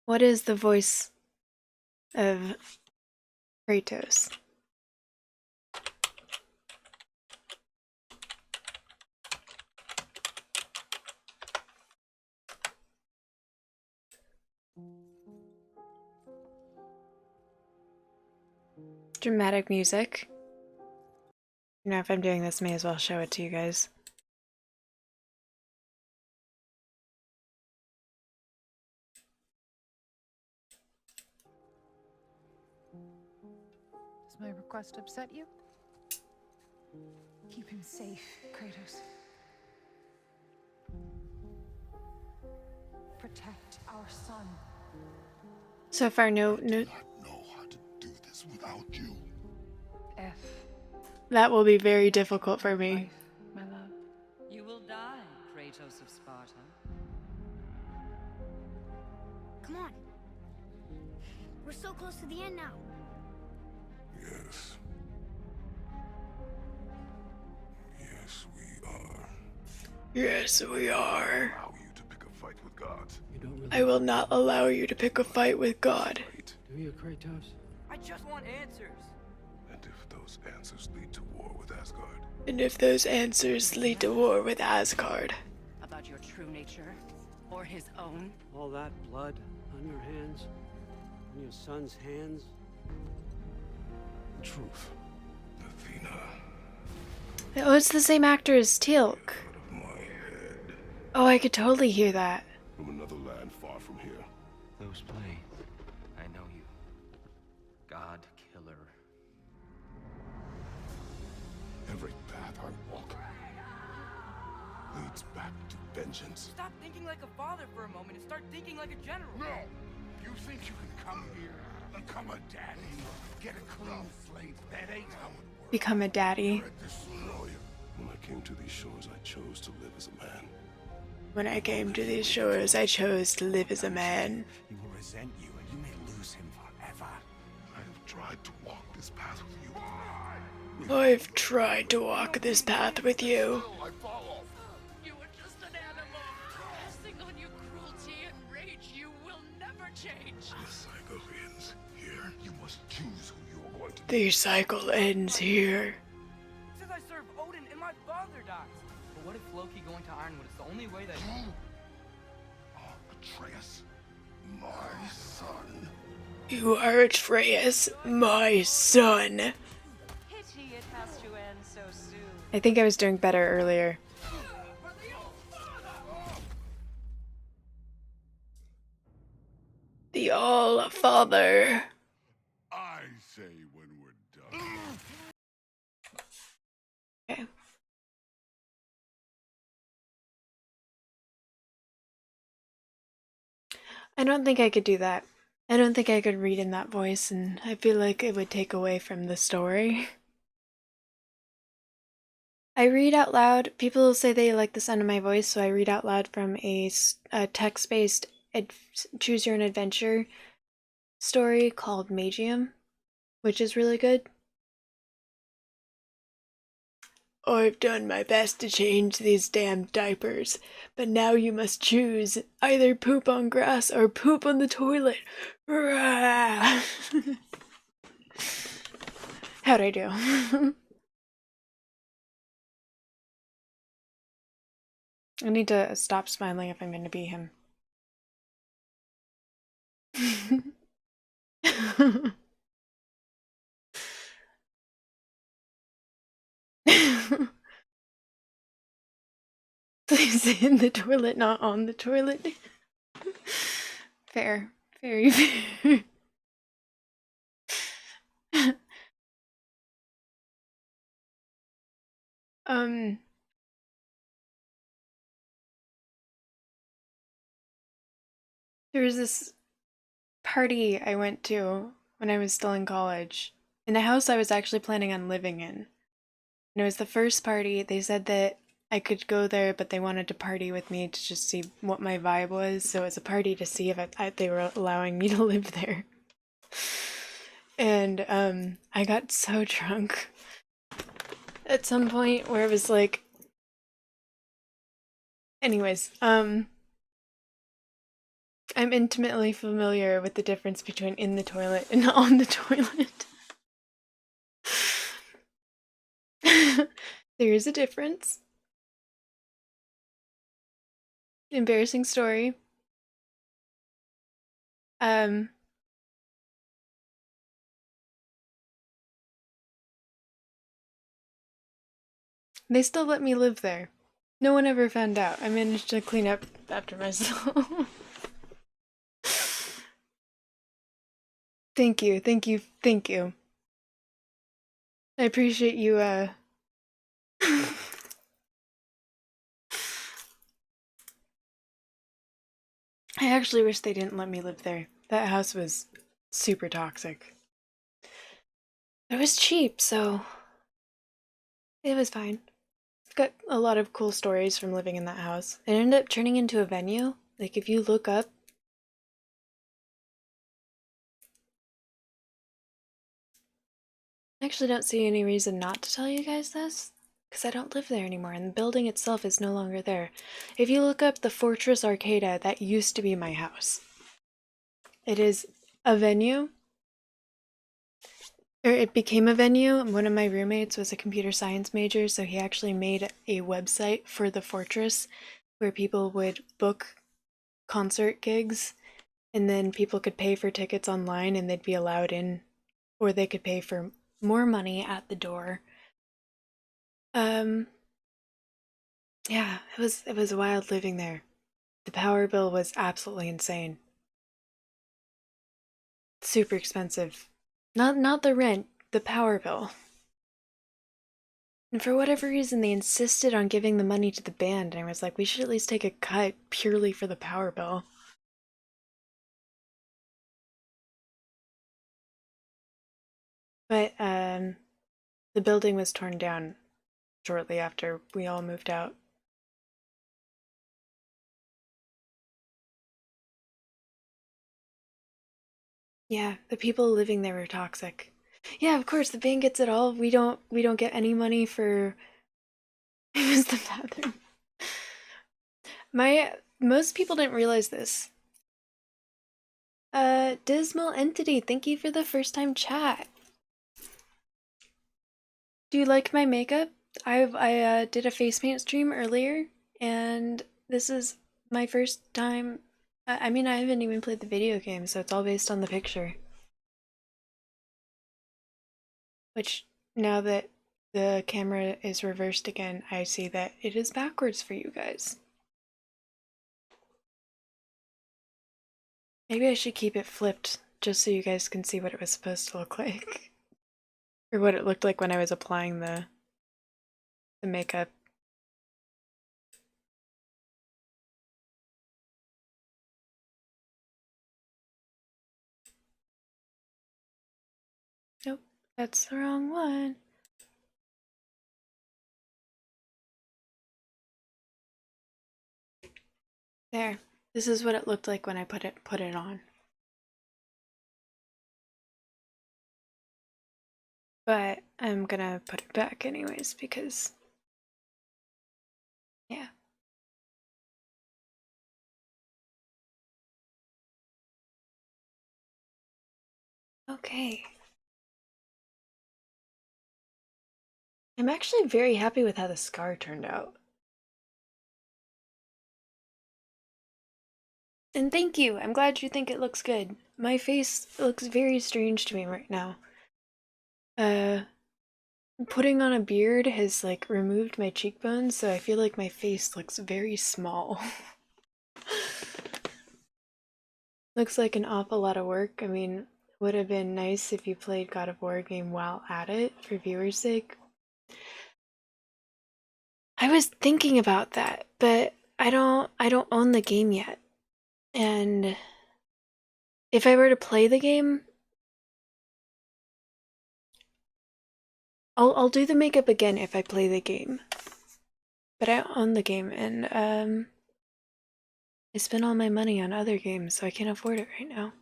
What is the voice of Kratos? Dramatic music. You know, if I'm doing this, may as well show it to you guys. Does my request upset you? Keep him safe, Kratos. Protect our son. So far, no. I do not know how to do this without you. F. That will be very difficult for me. My love. You will die, Kratos of Sparta. Come on. We're so close to the end now. Yes. Yes, we are. Yes, we are. Allow you to pick a fight with God. You don't really I will not allow you to pick a fight with God. do you, Kratos? I just want answers. And if those answers lead to war with Asgard, And if those answers lead to war with Asgard. About your true nature, or his own. All that blood on your hands, on your son's hands. truth, Athena, Oh, it's the same actor as Teal'c. out of my head, Oh, I could totally hear that. from another land far from here. Those play. I know you. God killer. Every path I walk leads back to vengeance. Stop thinking like a father for a moment and start thinking like a general. No! You think you can come here, become a daddy, get a clean slate? That ain't how it works. Become a daddy. I'd destroy you. When I came to these shores, I chose to live as a man. When I came to these shores, I chose to live as a man. He will resent you, and you may lose him forever. I have tried to walk this path with you. I've tried to walk this path with you. I follow. You were just an animal. Resting on your cruelty and rage, you will never change. This cycle ends here. You must choose who you are going to The cycle ends here. Since I serve Odin and my father dies. But what if Loki going to Ironwood is the only way that... You are Atreus, my son. You are Atreus, my son. Pity it has to end so soon. I think I was doing better earlier. The All-Father. I say when we're done. Okay. I don't think I could do that. I don't think I could read in that voice, and I feel like it would take away from the story. I read out loud. People say they like the sound of my voice, so I read out loud from a text-based choose your own adventure story called Magium, which is really good. I've done my best to change these damn diapers, but now you must choose either poop on grass or poop on the toilet. How'd I do? I need to stop smiling if I'm going to be him. Please in the toilet, not on the toilet. Fair. Very fair. There was this party I went to when I was still in college, in a house I was actually planning on living in. And it was the first party. They said that I could go there, but they wanted to party with me to just see what my vibe was. So it was a party to see if they were allowing me to live there. And I got so drunk at some point where it was like, anyways, I'm intimately familiar with the difference between in the toilet and on the toilet. There is a difference. Embarrassing story. They still let me live there. No one ever found out. I managed to clean up after myself. Thank you, thank you, thank you. I appreciate you, I actually wish they didn't let me live there. That house was super toxic. It was cheap, so it was fine. I've got a lot of cool stories from living in that house. It ended up turning into a venue. Like, if you look up, I actually don't see any reason not to tell you guys this, because I don't live there anymore, and the building itself is no longer there. If you look up the Fortress Arcada, that used to be my house. It is a venue, or it became a venue. One of my roommates was a computer science major, so he actually made a website for the Fortress where people would book concert gigs, and then people could pay for tickets online and they'd be allowed in, or they could pay for more money at the door. Yeah, it was wild living there. The power bill was absolutely insane. Super expensive. Not the rent, the power bill. And for whatever reason, they insisted on giving the money to the band, and I was like, we should at least take a cut purely for the power bill. But the building was torn down shortly after we all moved out. Yeah, the people living there were toxic. Yeah, of course, the band gets it all. We don't get any money for it was the bathroom. Most people didn't realize this. Dismal Entity, thank you for the first time chat. Do you like my makeup? I did a face paint stream earlier, and this is my first time. I mean, I haven't even played the video game, so it's all based on the picture. Which, now that the camera is reversed again, I see that it is backwards for you guys. Maybe I should keep it flipped, just so you guys can see what it was supposed to look like. Or what it looked like when I was applying the makeup. Nope, that's the wrong one. There. This is what it looked like when I put it on. But I'm gonna put it back anyways because yeah. Okay. I'm actually very happy with how the scar turned out. And thank you. I'm glad you think it looks good. My face looks very strange to me right now. Putting on a beard has like removed my cheekbones, so I feel like my face looks very small. Looks like an awful lot of work. I mean, would have been nice if you played God of War game while at it for viewers' sake. I was thinking about that, but I don't own the game yet. And if I were to play the game, I'll do the makeup again if I play the game. But I own the game, and I spent all my money on other games, so I can't afford it right now.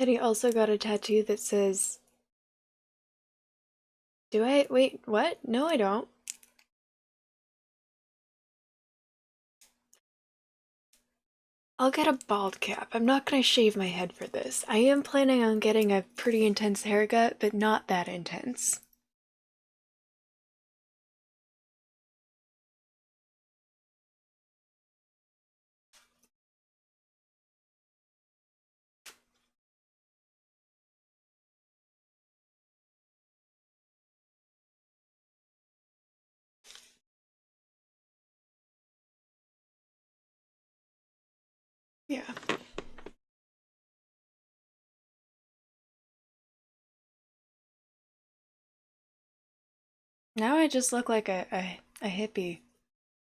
Eddie also got a tattoo that says, do I? Wait, what? No, I don't. I'll get a bald cap. I'm not gonna shave my head for this. I am planning on getting a pretty intense haircut, but not that intense. Yeah. Now I just look like a hippie.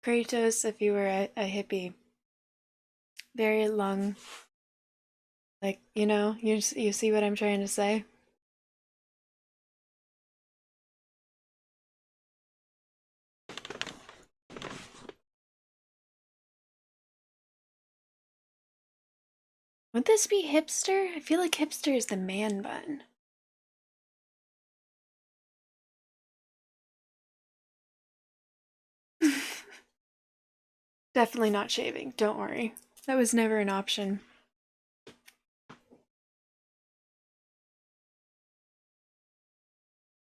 Kratos, if you were a hippie. Very long. Like, you know, you see what I'm trying to say? Would this be hipster? I feel like hipster is the man bun. Definitely not shaving, don't worry. That was never an option.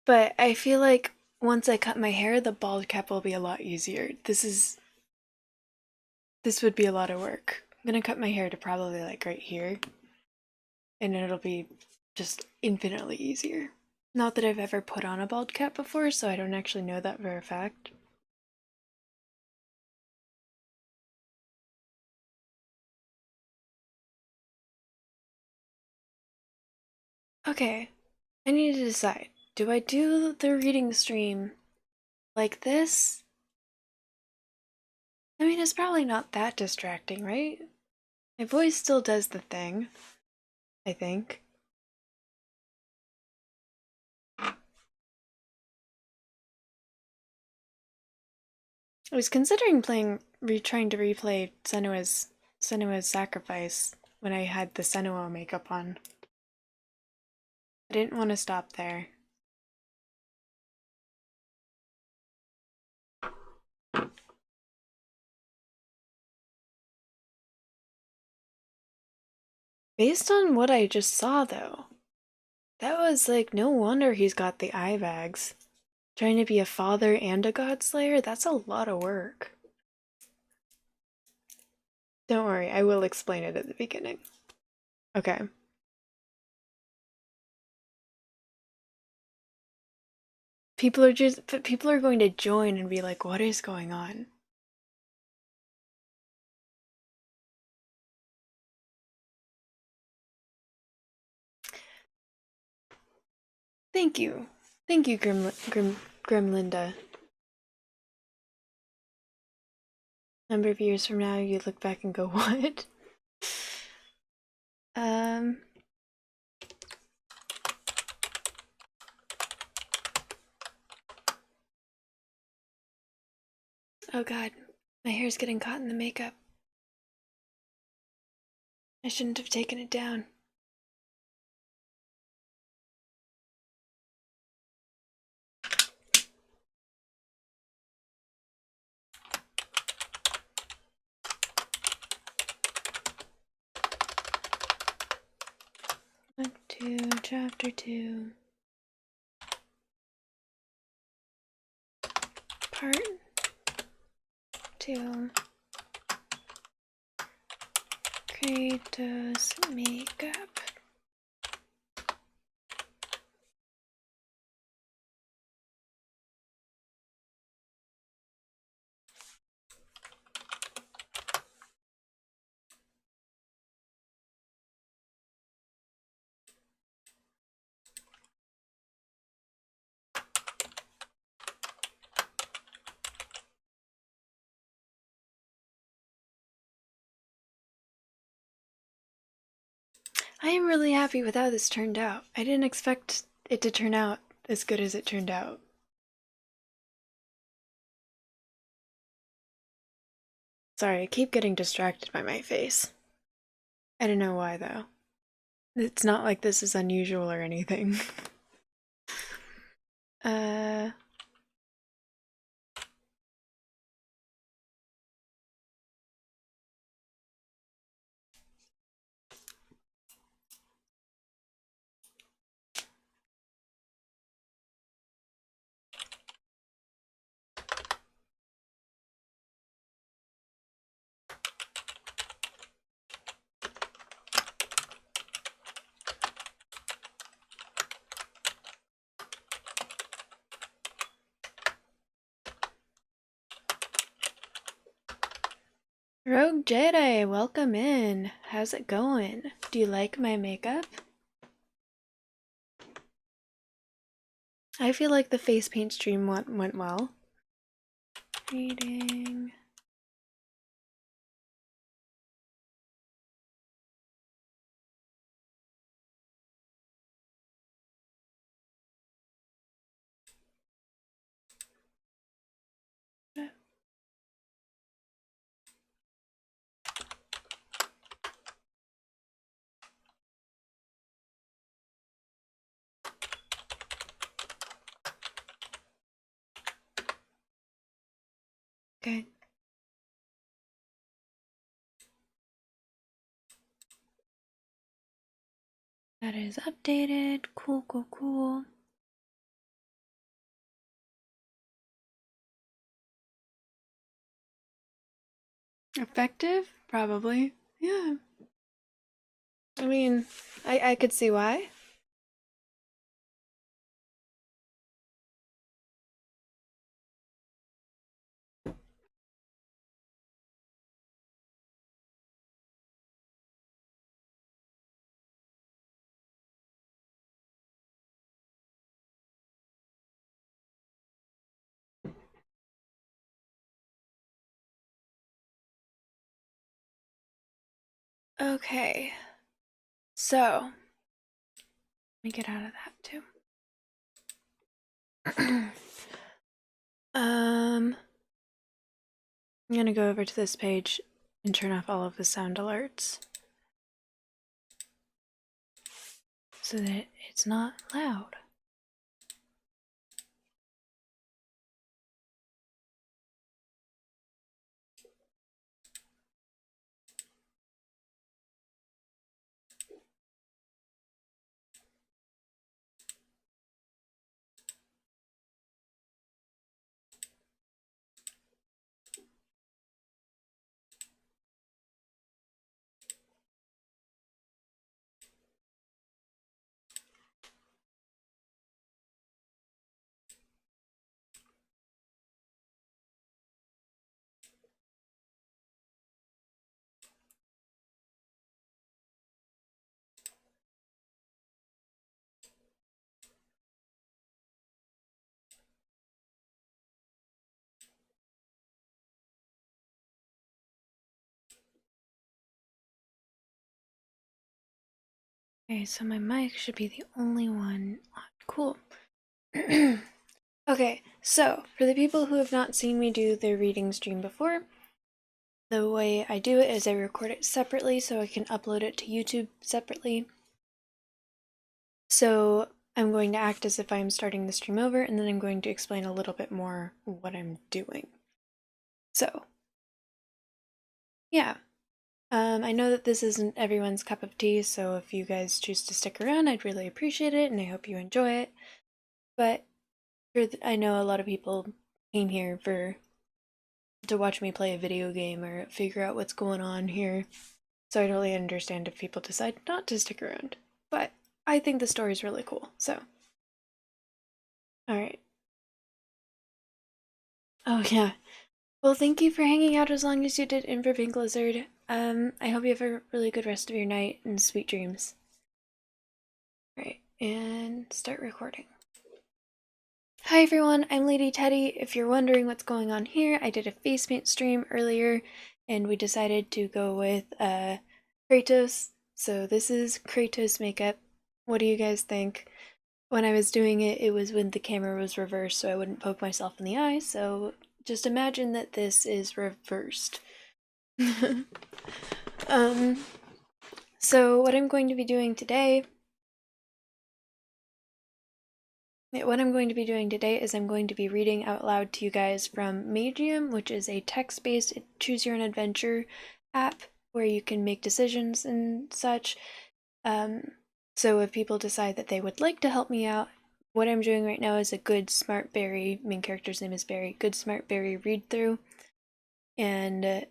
But I feel like once I cut my hair, the bald cap will be a lot easier. This would be a lot of work. I'm gonna cut my hair to probably like right here, and it'll be just infinitely easier. Not that I've ever put on a bald cap before, so I don't actually know that for a fact. Okay, I need to decide. Do I do the reading stream like this? I mean, it's probably not that distracting, right? My voice still does the thing, I think. I was considering trying to replay Senua's Sacrifice when I had the Senua makeup on. I didn't want to stop there. Based on what I just saw, though, that was like, no wonder he's got the eye bags. Trying to be a father and a god slayer, that's a lot of work. Don't worry, I will explain it at the beginning. Okay. People are going to join and be like, what is going on? Thank you. Thank you, Grimlinda. Number of years from now, you look back and go, what? Oh god, my hair's getting caught in the makeup. I shouldn't have taken it down. Up to chapter 2. Part 2. Kratos makeup. I am really happy with how this turned out. I didn't expect it to turn out as good as it turned out. Sorry, I keep getting distracted by my face. I don't know why, though. It's not like this is unusual or anything. Rogue Jedi, welcome in. How's it going? Do you like my makeup? I feel like the face paint stream went well. Reading. Okay. That is updated. Cool, cool, cool. Effective? Probably. Yeah. I mean, I could see why. Okay. So, let me get out of that too. I'm gonna go over to this page and turn off all of the sound alerts so that it's not loud. Okay, so my mic should be the only one on. Cool. Okay, so for the people who have not seen me do the reading stream before, the way I do it is I record it separately so I can upload it to YouTube separately. So I'm going to act as if I'm starting the stream over, and then I'm going to explain a little bit more what I'm doing. So, yeah. I know that this isn't everyone's cup of tea, so if you guys choose to stick around, I'd really appreciate it, and I hope you enjoy it. But I know a lot of people came here to watch me play a video game or figure out what's going on here, so I totally understand if people decide not to stick around. But I think the story's really cool, so. Alright. Oh yeah. Well, thank you for hanging out as long as you did in for Pink Lizard. I hope you have a really good rest of your night and sweet dreams. Alright, and start recording. Hi everyone, I'm Lady Teddy. If you're wondering what's going on here, I did a face paint stream earlier, and we decided to go with Kratos So this is Kratos makeup. What do you guys think? When I was doing it, it was when the camera was reversed, so I wouldn't poke myself in the eye, so just imagine that this is reversed. So what I'm going to be doing today is I'm going to be reading out loud to you guys from Magium, which is a text-based choose your own adventure app where you can make decisions and such. So if people decide that they would like to help me out, what I'm doing right now is a good Smart Berry, main character's name is Berry, good Smart Berry read through. And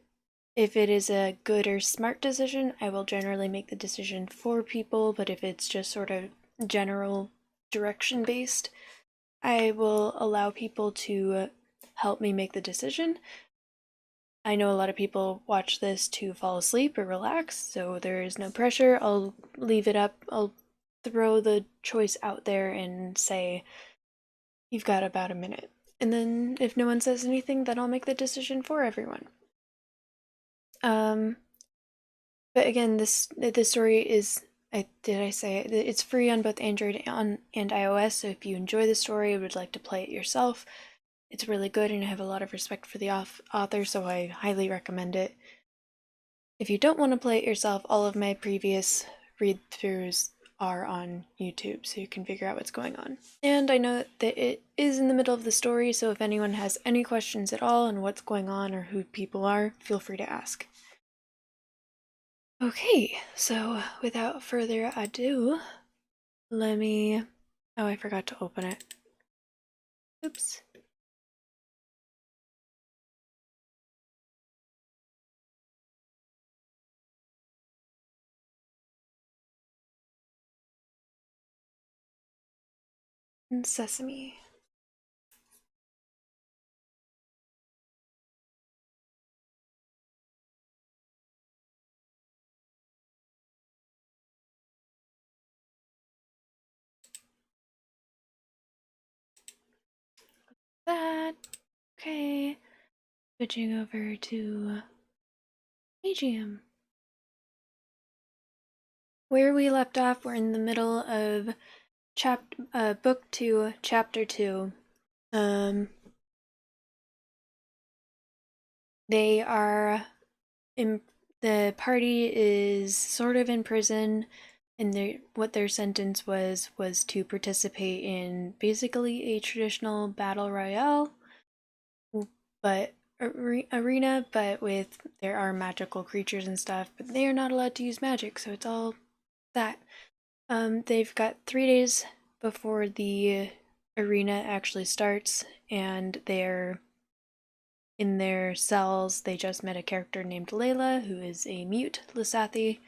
if it is a good or smart decision, I will generally make the decision for people, but if it's just sort of general direction based, I will allow people to help me make the decision. I know a lot of people watch this to fall asleep or relax, so there is no pressure. I'll leave it up. I'll throw the choice out there and say, you've got about a minute. And then if no one says anything, then I'll make the decision for everyone. But again, this story is, did I say it? It's free on both Android and iOS, so if you enjoy the story and would like to play it yourself, it's really good, and I have a lot of respect for the author, so I highly recommend it. If you don't want to play it yourself, all of my previous read-throughs are on YouTube, so you can figure out what's going on. And I know that it is in the middle of the story, so if anyone has any questions at all on what's going on or who people are, feel free to ask. Okay, so without further ado, let me... Oh, I forgot to open it. Oops. And Sesame. That. Okay. Switching over to Magium. Where we left off, we're in the middle of book 2, chapter 2. They are in, the party is sort of in prison, and what their sentence was to participate in basically a traditional battle royale, but arena, but there are magical creatures and stuff, but they are not allowed to use magic, so it's all that. They've got 3 days before the arena actually starts, and they're in their cells. They just met a character named Layla, who is a mute Lysathi,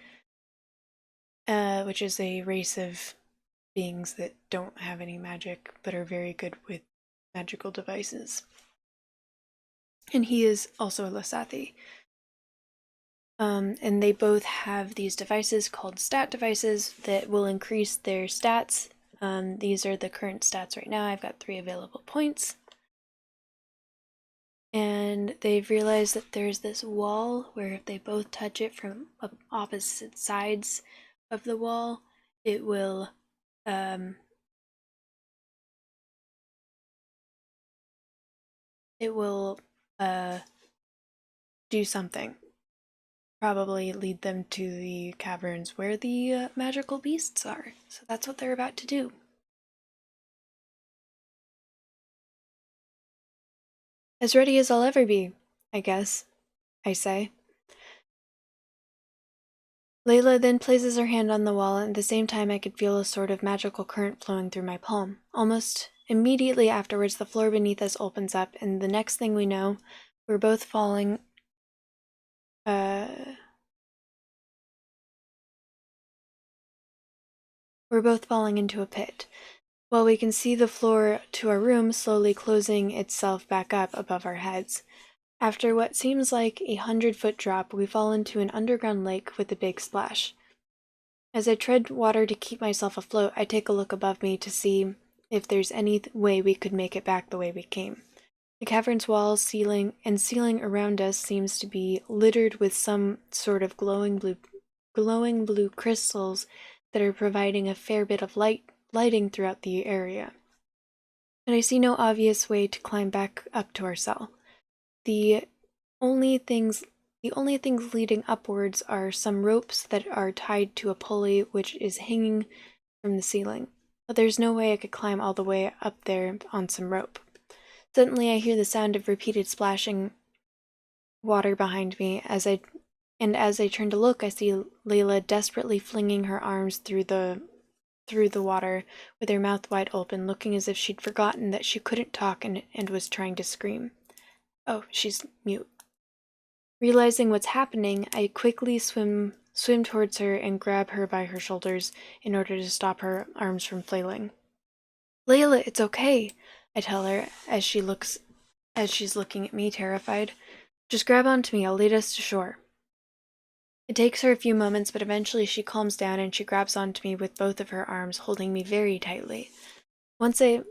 which is a race of beings that don't have any magic, but are very good with magical devices. And he is also a Lysathi. And they both have these devices called stat devices that will increase their stats. These are the current stats right now. I've got 3 available points. And they've realized that there's this wall where if they both touch it from opposite sides of the wall, it will do something. Probably lead them to the caverns where the magical beasts are. So that's what they're about to do. As ready as I'll ever be, I guess, I say. Layla then places her hand on the wall, and at the same time I could feel a sort of magical current flowing through my palm. Almost immediately afterwards, the floor beneath us opens up, and the next thing we know, we're both falling... We're both falling into a pit. While we can see the floor to our room slowly closing itself back up above our heads. After what seems like a 100-foot drop, we fall into an underground lake with a big splash. As I tread water to keep myself afloat, I take a look above me to see if there's any way we could make it back the way we came. The cavern's walls, ceiling around us seems to be littered with some sort of glowing blue glowing blue crystals that are providing a fair bit of lighting throughout the area. But I see no obvious way to climb back up to our cell. The only things leading upwards are some ropes that are tied to a pulley which is hanging from the ceiling, but there's no way I could climb all the way up there on some rope. Suddenly I hear the sound of repeated splashing water behind me. As I turn to look, I see Layla desperately flinging her arms through the water with her mouth wide open, looking as if she'd forgotten that she couldn't talk and was trying to scream. Oh, she's mute. Realizing what's happening, I quickly swim towards her and grab her by her shoulders in order to stop her arms from flailing. Layla, it's okay, I tell her as she's looking at me, terrified. Just grab onto me, I'll lead us to shore. It takes her a few moments, but eventually she calms down and she grabs onto me with both of her arms, holding me very tightly. Once I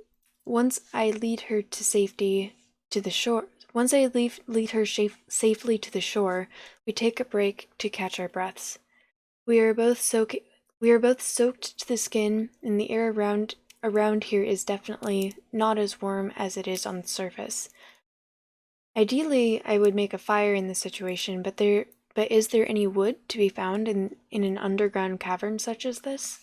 lead her to safety to the shore, once I lead her safely to the shore, we take a break to catch our breaths. We are both soaked to the skin, and the air around here is definitely not as warm as it is on the surface. Ideally, I would make a fire in this situation, but is there any wood to be found in an underground cavern such as this?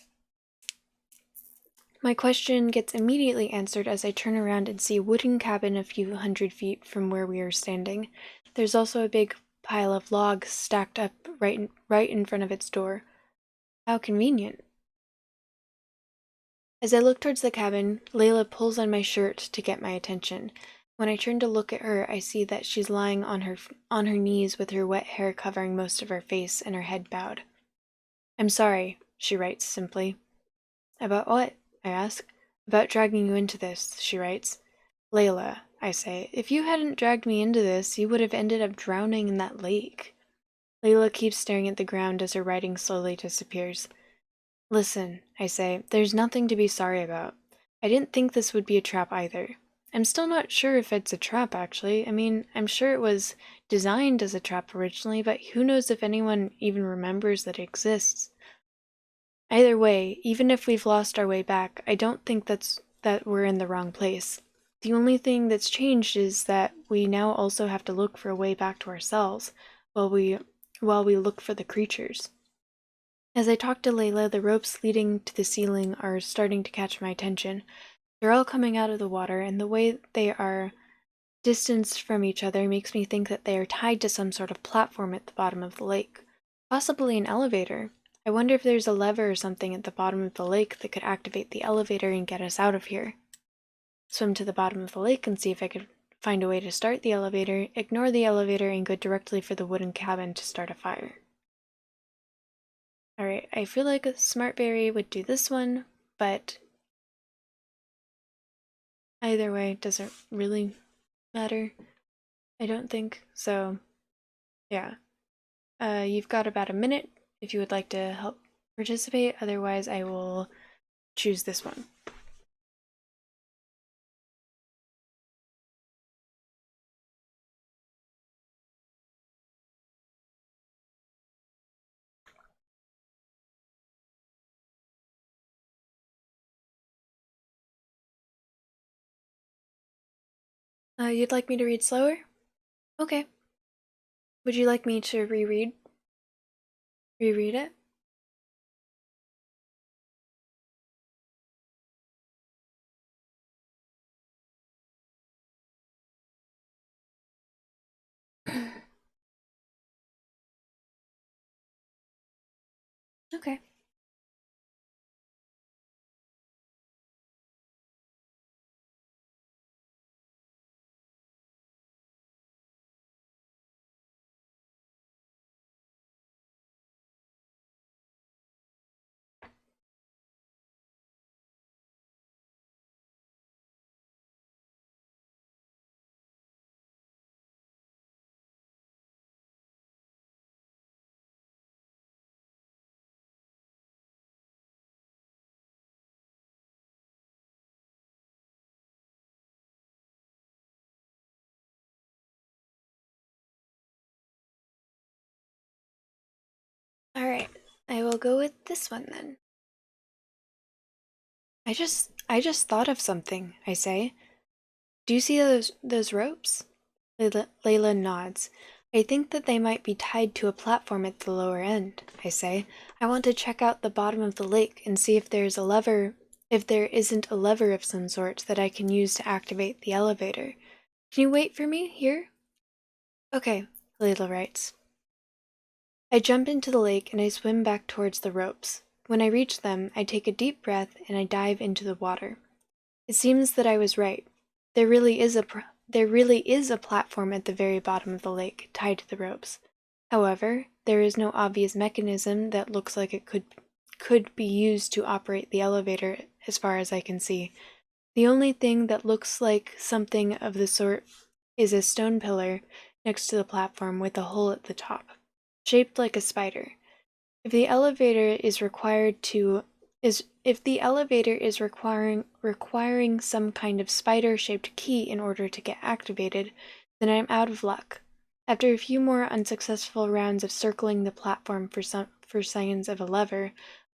My question gets immediately answered as I turn around and see a wooden cabin a few hundred feet from where we are standing. There's also a big pile of logs stacked up right in front of its door. How convenient. As I look towards the cabin, Layla pulls on my shirt to get my attention. When I turn to look at her, I see that she's lying on her knees with her wet hair covering most of her face and her head bowed. I'm sorry, she writes simply. About what? I ask. About dragging you into this, she writes. Layla, I say, if you hadn't dragged me into this, you would have ended up drowning in that lake. Layla keeps staring at the ground as her writing slowly disappears. Listen, I say, there's nothing to be sorry about. I didn't think this would be a trap either. I'm still not sure if it's a trap, actually. I mean, I'm sure it was designed as a trap originally, but who knows if anyone even remembers that it exists. Either way, even if we've lost our way back, I don't think that we're in the wrong place. The only thing that's changed is that we now also have to look for a way back to ourselves, while we look for the creatures. As I talk to Layla, the ropes leading to the ceiling are starting to catch my attention. They're all coming out of the water, and the way they are distanced from each other makes me think that they are tied to some sort of platform at the bottom of the lake. Possibly an elevator. I wonder if there's a lever or something at the bottom of the lake that could activate the elevator and get us out of here. Swim to the bottom of the lake and see if I could find a way to start the elevator, ignore the elevator, and go directly for the wooden cabin to start a fire. Alright, I feel like a Smartberry would do this one, but either way, it doesn't really matter, I don't think. So, yeah. You've got about a minute if you would like to help participate, otherwise I will choose this one. You'd like me to read slower? Okay. Would you like me to reread it? Okay. Alright, I will go with this one then. I just thought of something, I say. Do you see those ropes? Layla nods. I think that they might be tied to a platform at the lower end, I say. I want to check out the bottom of the lake and see if there isn't a lever of some sort that I can use to activate the elevator. Can you wait for me here? Okay, Layla writes. I jump into the lake and I swim back towards the ropes. When I reach them, I take a deep breath and I dive into the water. It seems that I was right. There really is a platform at the very bottom of the lake, tied to the ropes. However, there is no obvious mechanism that looks like it could be used to operate the elevator as far as I can see. The only thing that looks like something of the sort is a stone pillar next to the platform with a hole at the top, shaped like a spider. If the elevator is requiring some kind of spider-shaped key in order to get activated, then I'm out of luck. After a few more unsuccessful rounds of circling the platform for signs of a lever,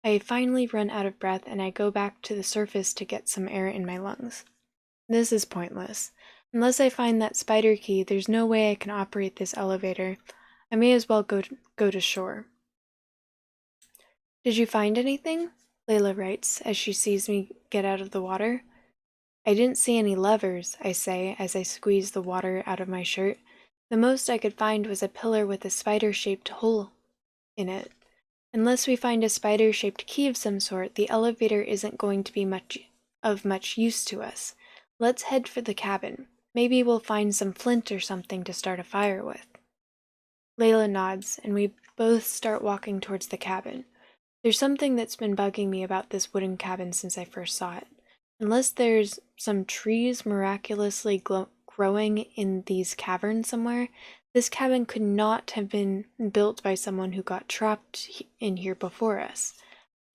I finally run out of breath and I go back to the surface to get some air in my lungs. This is pointless. Unless I find that spider key, there's no way I can operate this elevator. I may as well go to shore. Did you find anything? Layla writes as she sees me get out of the water. I didn't see any levers, I say as I squeeze the water out of my shirt. The most I could find was a pillar with a spider-shaped hole in it. Unless we find a spider-shaped key of some sort, the elevator isn't going to be much use to us. Let's head for the cabin. Maybe we'll find some flint or something to start a fire with. Layla nods, and we both start walking towards the cabin. There's something that's been bugging me about this wooden cabin since I first saw it. Unless there's some trees miraculously growing in these caverns somewhere, this cabin could not have been built by someone who got trapped in here before us.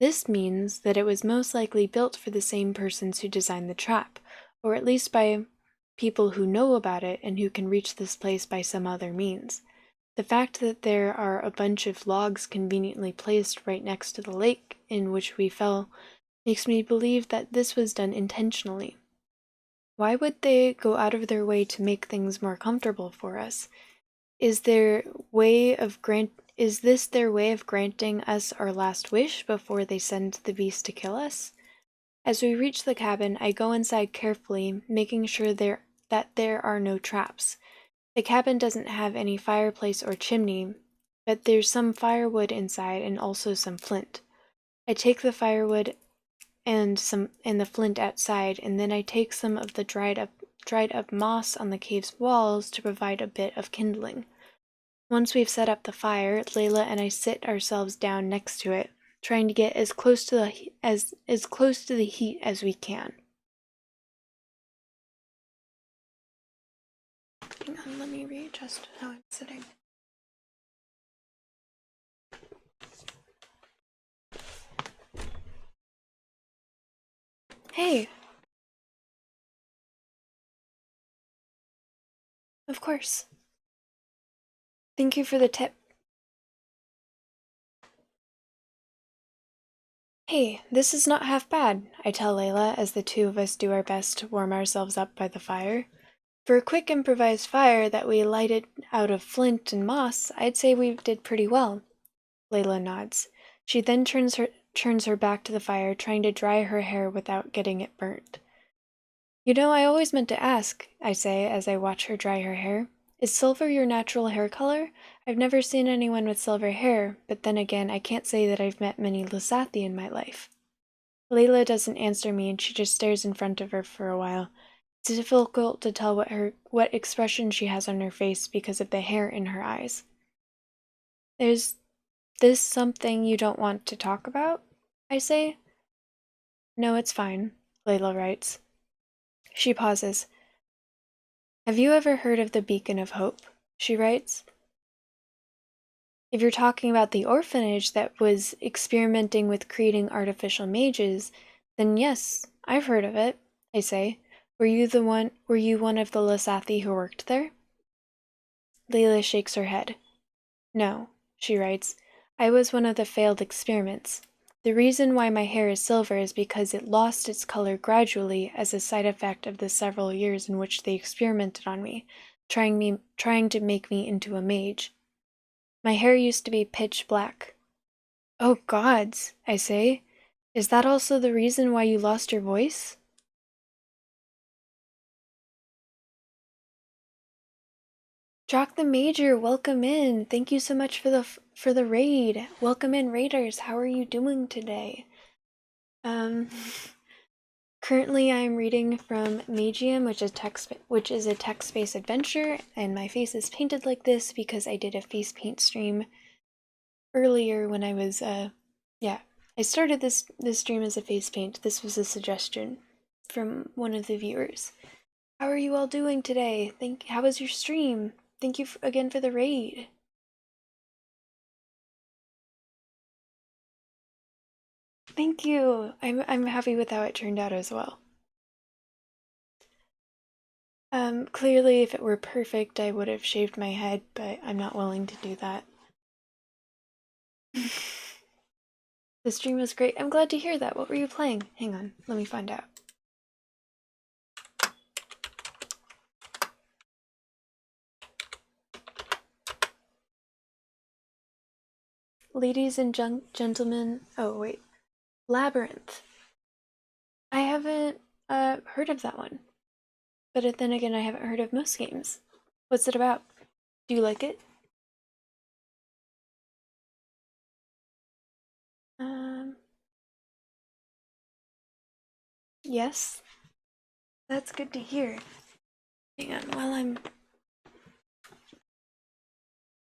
This means that it was most likely built for the same persons who designed the trap, or at least by people who know about it and who can reach this place by some other means. The fact that there are a bunch of logs conveniently placed right next to the lake in which we fell makes me believe that this was done intentionally. Why would they go out of their way to make things more comfortable for us? Is this their way of granting us our last wish before they send the beast to kill us? As we reach the cabin, I go inside carefully, making sure that there are no traps. The cabin doesn't have any fireplace or chimney, but there's some firewood inside and also some flint. I take the firewood and the flint outside, and then I take some of the dried up moss on the cave's walls to provide a bit of kindling. Once we've set up the fire, Layla and I sit ourselves down next to it, trying to get as close to the heat as we can. Hang on, let me readjust how I'm sitting. Hey! Of course. Thank you for the tip. Hey, this is not half bad, I tell Layla as the two of us do our best to warm ourselves up by the fire. For a quick improvised fire that we lighted out of flint and moss, I'd say we did pretty well. Layla nods. She then turns her back to the fire, trying to dry her hair without getting it burnt. You know, I always meant to ask, I say as I watch her dry her hair. Is silver your natural hair color? I've never seen anyone with silver hair, but then again, I can't say that I've met many Lusathi in my life. Layla doesn't answer me and she just stares in front of her for a while. It's difficult to tell what expression she has on her face because of the hair in her eyes. Is this something you don't want to talk about? I say. No, it's fine, Layla writes. She pauses. Have you ever heard of the Beacon of Hope? She writes. If you're talking about the orphanage that was experimenting with creating artificial mages, then yes, I've heard of it, I say. Were you one of the Lusathi who worked there? Layla shakes her head. No, she writes. I was one of the failed experiments. The reason why my hair is silver is because it lost its color gradually as a side effect of the several years in which they experimented on me, trying to make me into a mage. My hair used to be pitch black. Oh gods, I say. Is that also the reason why you lost your voice? Jock the Major, welcome in. Thank you so much for the raid. Welcome in, raiders. How are you doing today? Currently I'm reading from Magium, which is a text-based adventure, and my face is painted like this because I did a face paint stream earlier when I was yeah. I started this stream as a face paint. This was a suggestion from one of the viewers. How are you all doing today? How was your stream? Thank you again for the raid. Thank you. I'm happy with how it turned out as well. Clearly if it were perfect I would have shaved my head, but I'm not willing to do that. The stream was great. I'm glad to hear that. What were you playing? Hang on, let me find out. Ladies and gentlemen, oh wait, Labyrinth. I haven't heard of that one, but then again I haven't heard of most games. What's it about? Do you like it? Yes. That's good to hear. Hang on, while I'm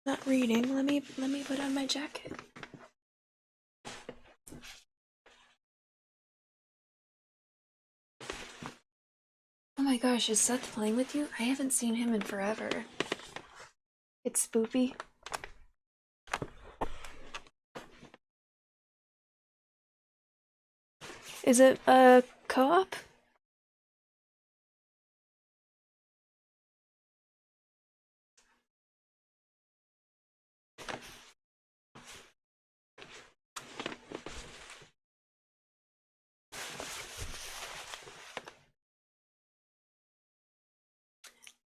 not reading, let me put on my jacket. Oh my gosh, is Seth playing with you? I haven't seen him in forever. It's Spoopy. Is it a co-op?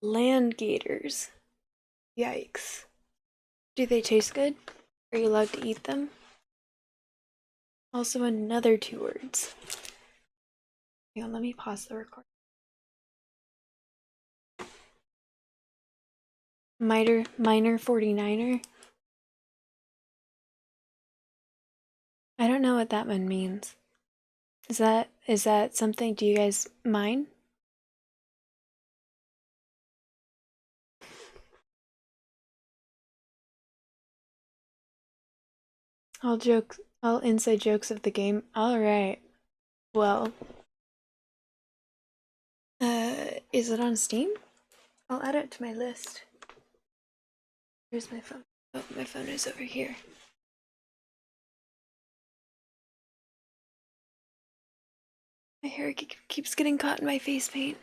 Land gators. Yikes. Do they taste good? Are you allowed to eat them? Also another 2 words. Hang on, let me pause the record. Minor 49er? I don't know what that one means. Is that something? Do you guys mine? All inside jokes of the game. Alright. Well. Is it on Steam? I'll add it to my list. Here's my phone. Oh, my phone is over here. My hair keeps getting caught in my face paint.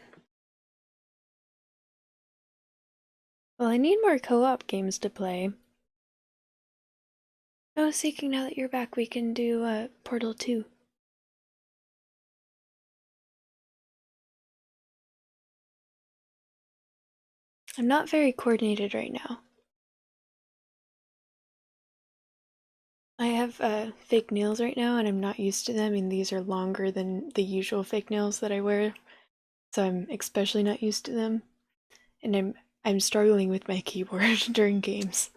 Well, I need more co-op games to play. Oh, Seeking, now that you're back, we can do Portal 2. I'm not very coordinated right now. I have fake nails right now and I'm not used to them, and these are longer than the usual fake nails that I wear. So I'm especially not used to them. And I'm struggling with my keyboard during games.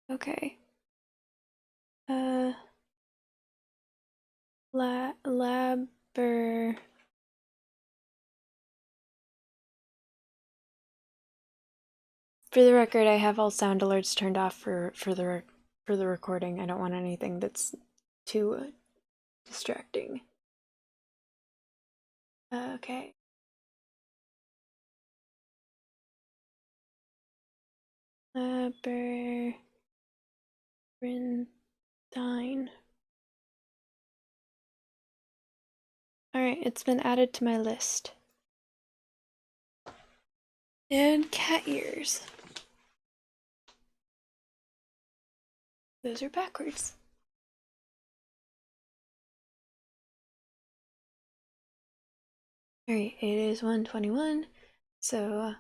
Okay. Labber. For the record, I have all sound alerts turned off for the recording. I don't want anything that's too distracting. Okay. Labyrinthine. Alright, it's been added to my list. And cat ears. Those are backwards. Alright, it is 1:21, so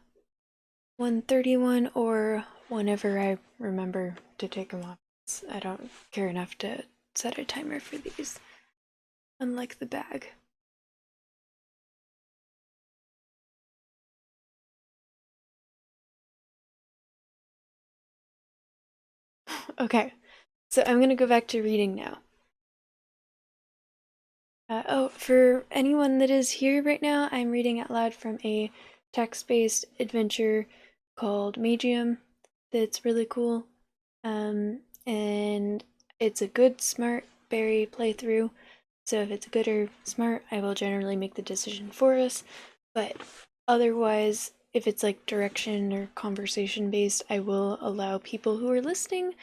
1:31 or whenever I remember to take them off. I don't care enough to set a timer for these, unlike the bag. Okay, so I'm gonna go back to reading now. Oh, for anyone that is here right now, I'm reading out loud from a text-based adventure called Magium that's really cool. And it's a good, smart berry playthrough. So if it's good or smart, I will generally make the decision for us. But otherwise, if it's like direction or conversation based, I will allow people who are listening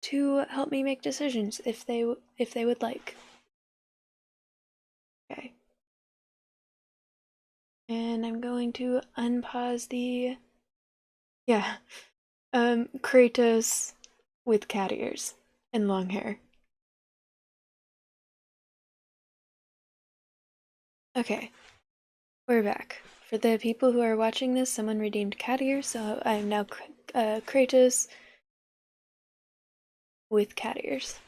to help me make decisions if they would like. Okay. And I'm going to unpause the Kratos with cat ears and long hair. Okay, we're back. For the people who are watching this, someone redeemed cat ears, so I am now Kratos with cat ears.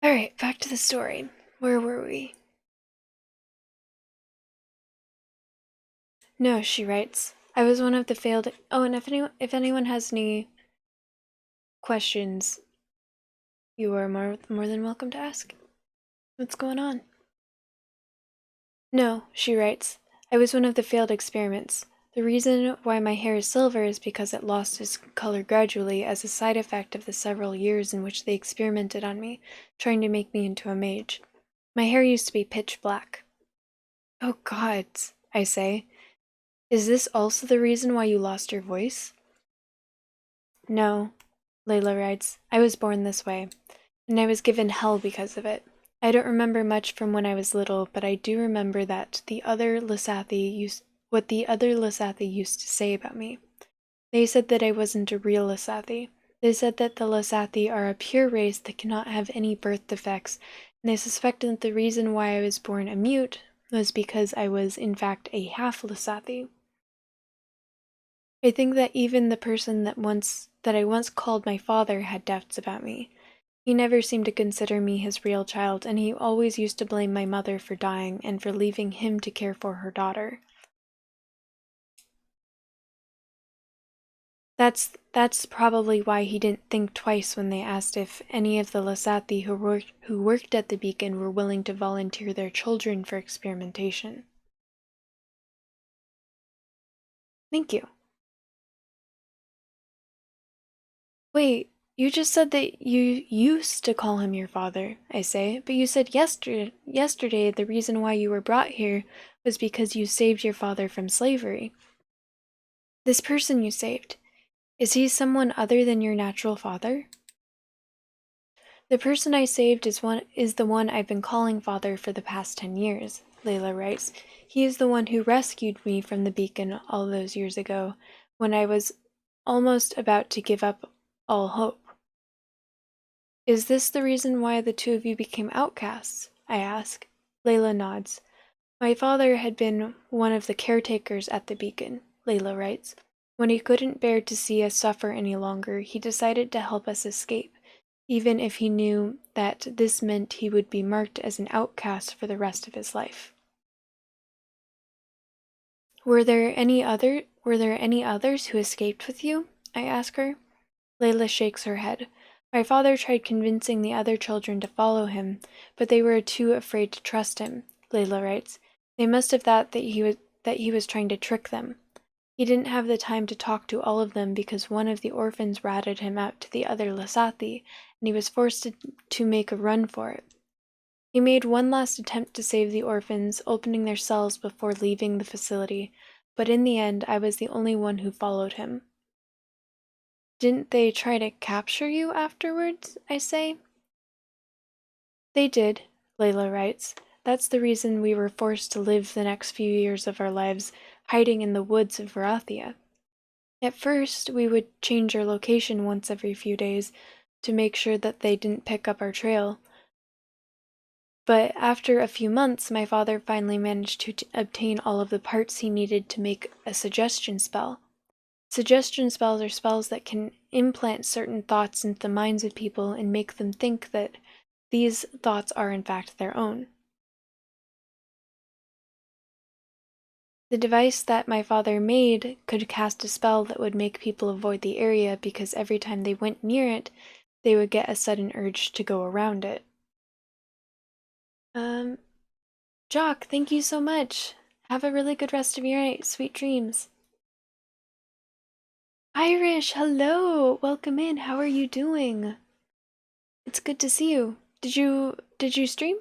Alright, back to the story. Where were we? No, she writes. I was one of the failed. Oh, and if anyone has any questions, you are more than welcome to ask. What's going on? No, she writes. I was one of the failed experiments. The reason why my hair is silver is because it lost its color gradually as a side effect of the several years in which they experimented on me, trying to make me into a mage. My hair used to be pitch black. Oh gods, I say. Is this also the reason why you lost your voice? No, Layla writes. I was born this way, and I was given hell because of it. I don't remember much from when I was little, but I do remember that what the other Lasathi used to say about me. They said that I wasn't a real Lasathi. They said that the Lasathi are a pure race that cannot have any birth defects, and they suspected that the reason why I was born a mute was because I was in fact a half Lasathi. I think that even the person that I once called my father had doubts about me. He never seemed to consider me his real child, and he always used to blame my mother for dying and for leaving him to care for her daughter. That's probably why he didn't think twice when they asked if any of the Lasathi who worked at the beacon were willing to volunteer their children for experimentation. Thank you. Wait, you just said that you used to call him your father, I say, but you said yesterday the reason why you were brought here was because you saved your father from slavery. This person you saved, is he someone other than your natural father? The person I saved is the one I've been calling father for the past 10 years, Layla writes. He is the one who rescued me from the beacon all those years ago, when I was almost about to give up all hope. Is this the reason why the two of you became outcasts? I ask. Layla nods. My father had been one of the caretakers at the beacon, Layla writes. When he couldn't bear to see us suffer any longer, he decided to help us escape, even if he knew that this meant he would be marked as an outcast for the rest of his life. Were there any others who escaped with you? I ask her. Layla shakes her head. My father tried convincing the other children to follow him, but they were too afraid to trust him, Layla writes. They must have thought that he was trying to trick them. He didn't have the time to talk to all of them because one of the orphans ratted him out to the other Lasathi, and he was forced to make a run for it. He made one last attempt to save the orphans, opening their cells before leaving the facility, but in the end I was the only one who followed him. Didn't they try to capture you afterwards, I say? They did, Layla writes. That's the reason we were forced to live the next few years of our lives hiding in the woods of Varathia. At first, we would change our location once every few days to make sure that they didn't pick up our trail. But after a few months, my father finally managed to obtain all of the parts he needed to make a suggestion spell. Suggestion spells are spells that can implant certain thoughts into the minds of people and make them think that these thoughts are in fact their own. The device that my father made could cast a spell that would make people avoid the area because every time they went near it, they would get a sudden urge to go around it. Jock, thank you so much. Have a really good rest of your night. Sweet dreams. Irish, hello! Welcome in. How are you doing? It's good to see you. Did you stream?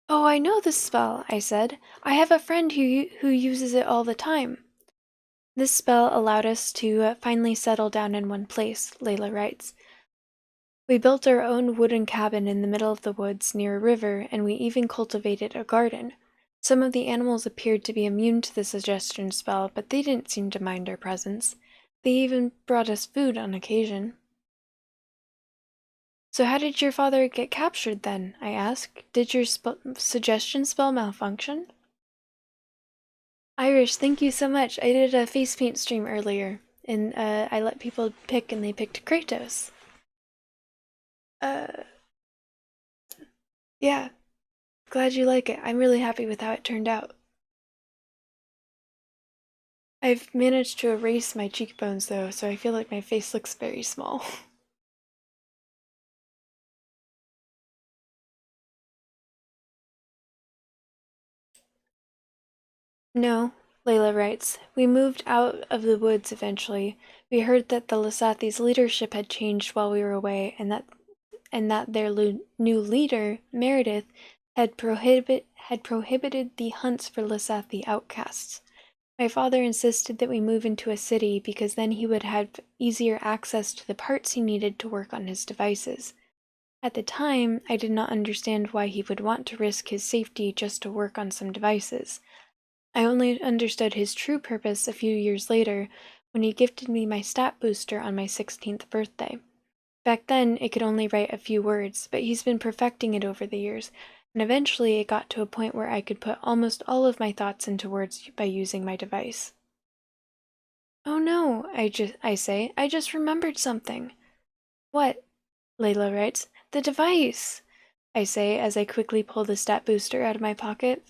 Oh, I know this spell, I said. I have a friend who uses it all the time. This spell allowed us to finally settle down in one place, Layla writes. We built our own wooden cabin in the middle of the woods near a river, and we even cultivated a garden. Some of the animals appeared to be immune to the suggestion spell, but they didn't seem to mind our presence. They even brought us food on occasion. So how did your father get captured then? I asked. Did your suggestion spell malfunction? Irish, thank you so much. I did a face paint stream earlier, and I let people pick, and they picked Kratos. Yeah. Glad you like it. I'm really happy with how it turned out. I've managed to erase my cheekbones though, so I feel like my face looks very small. No, Layla writes. We moved out of the woods eventually. We heard that the Lasathi's leadership had changed while we were away, and that their new leader, Meredith, had prohibited the hunts for Lasathi outcasts. My father insisted that we move into a city because then he would have easier access to the parts he needed to work on his devices. At the time, I did not understand why he would want to risk his safety just to work on some devices. I only understood his true purpose a few years later when he gifted me my stat booster on my 16th birthday. Back then, it could only write a few words, but he's been perfecting it over the years, and eventually it got to a point where I could put almost all of my thoughts into words by using my device. Oh no, I say, I just remembered something. What? Layla writes. The device, I say as I quickly pull the stat booster out of my pocket.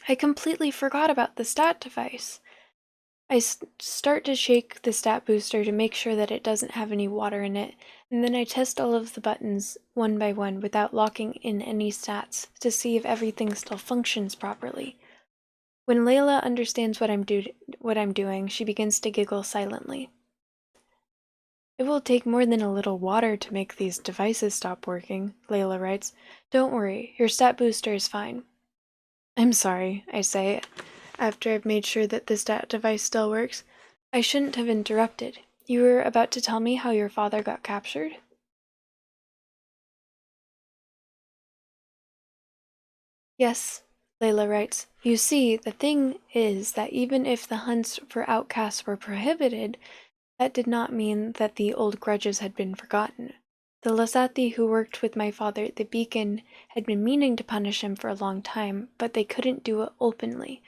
I completely forgot about the stat device. I start to shake the stat booster to make sure that it doesn't have any water in it, and then I test all of the buttons one by one without locking in any stats to see if everything still functions properly. When Layla understands what I'm doing, she begins to giggle silently. It will take more than a little water to make these devices stop working, Layla writes. Don't worry, your stat booster is fine. I'm sorry, I say, after I've made sure that the stat device still works. I shouldn't have interrupted. You were about to tell me how your father got captured? Yes, Layla writes. You see, the thing is that even if the hunts for outcasts were prohibited, that did not mean that the old grudges had been forgotten. The Lasathi who worked with my father at the beacon had been meaning to punish him for a long time, but they couldn't do it openly.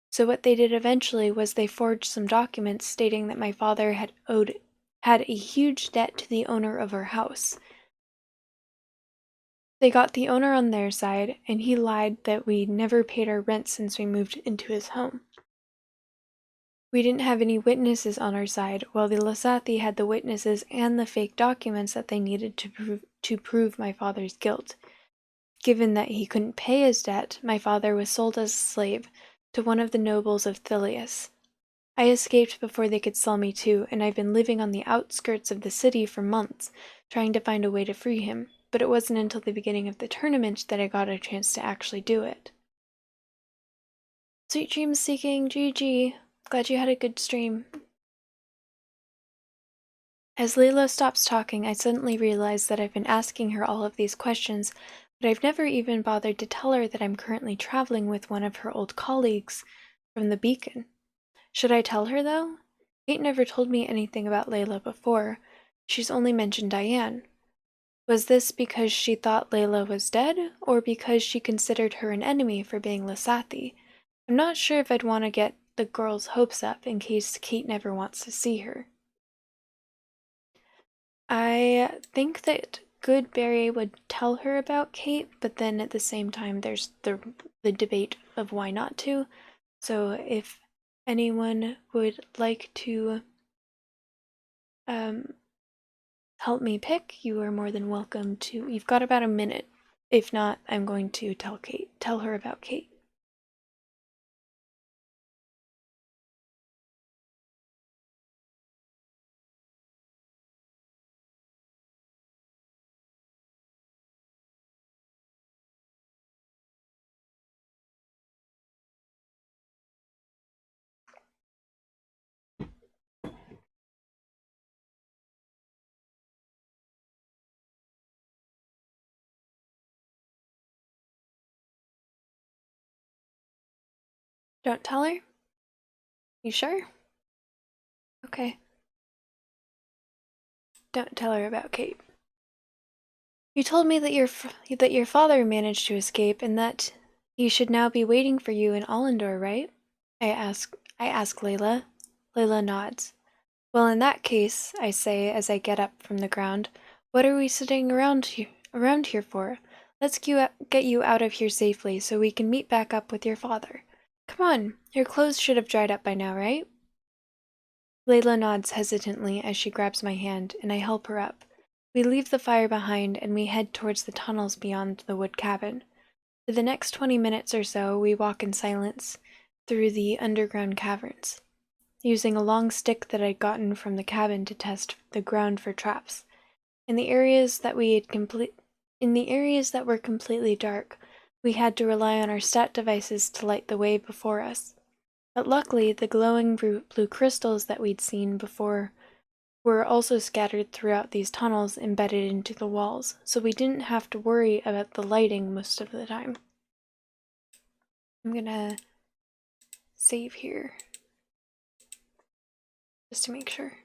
So what they did eventually was they forged some documents stating that my father had a huge debt to the owner of our house. They got the owner on their side, and he lied that we never paid our rent since we moved into his home. We didn't have any witnesses on our side, while the Lasathi had the witnesses and the fake documents that they needed to prove my father's guilt. Given that he couldn't pay his debt, my father was sold as a slave to one of the nobles of Thilius. I escaped before they could sell me too, and I've been living on the outskirts of the city for months, trying to find a way to free him, but it wasn't until the beginning of the tournament that I got a chance to actually do it. Sweet dreams seeking, GG. Glad you had a good stream. As Layla stops talking, I suddenly realize that I've been asking her all of these questions, but I've never even bothered to tell her that I'm currently traveling with one of her old colleagues from the Beacon. Should I tell her, though? Kate never told me anything about Layla before. She's only mentioned Diane. Was this because she thought Layla was dead, or because she considered her an enemy for being Lasathi? I'm not sure if I'd want to get the girl's hopes up in case Kate never wants to see her. I think that Goodberry would tell her about Kate, but then at the same time there's the debate of why not to. So if anyone would like to help me pick, you are more than welcome to. You've got about a minute. If not, I'm going to tell her about Kate. Don't tell her? You sure? Okay. Don't tell her about Kate. You told me that your father managed to escape and that he should now be waiting for you in Allendor, right? I ask Layla. Layla nods. Well, in that case, I say as I get up from the ground, what are we sitting around here for? Let's get you out of here safely so we can meet back up with your father. Come on, your clothes should have dried up by now, right? Layla nods hesitantly as she grabs my hand, and I help her up. We leave the fire behind and we head towards the tunnels beyond the wood cabin. For the next 20 minutes or so, we walk in silence through the underground caverns, using a long stick that I'd gotten from the cabin to test the ground for traps. In the areas that were completely dark, we had to rely on our stat devices to light the way before us. But luckily, the glowing blue crystals that we'd seen before were also scattered throughout these tunnels embedded into the walls, so we didn't have to worry about the lighting most of the time. I'm gonna save here, just to make sure.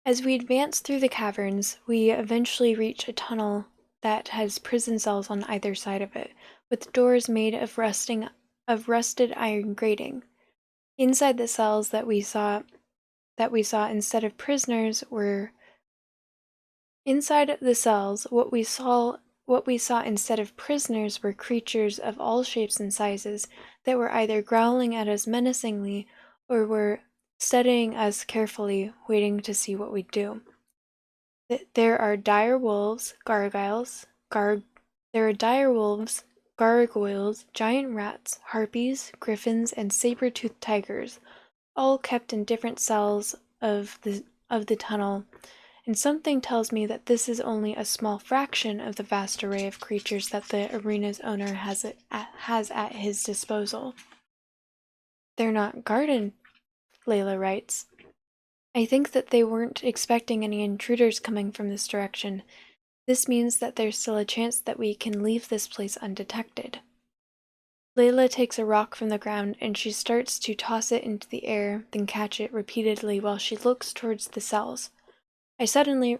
As we advance through the caverns, we eventually reach a tunnel that has prison cells on either side of it, with doors made of rusted iron grating. Inside the cells that we saw instead of prisoners were inside the cells what we saw instead of prisoners were creatures of all shapes and sizes that were either growling at us menacingly or were studying us carefully, waiting to see what we'd do. There are dire wolves, gargoyles, giant rats, harpies, griffins, and saber-toothed tigers, all kept in different cells of the tunnel, and something tells me that this is only a small fraction of the vast array of creatures that the arena's owner has at his disposal. They're not guarded, Layla writes. I think that they weren't expecting any intruders coming from this direction. This means that there's still a chance that we can leave this place undetected. Layla takes a rock from the ground and she starts to toss it into the air, then catch it repeatedly while she looks towards the cells. I suddenly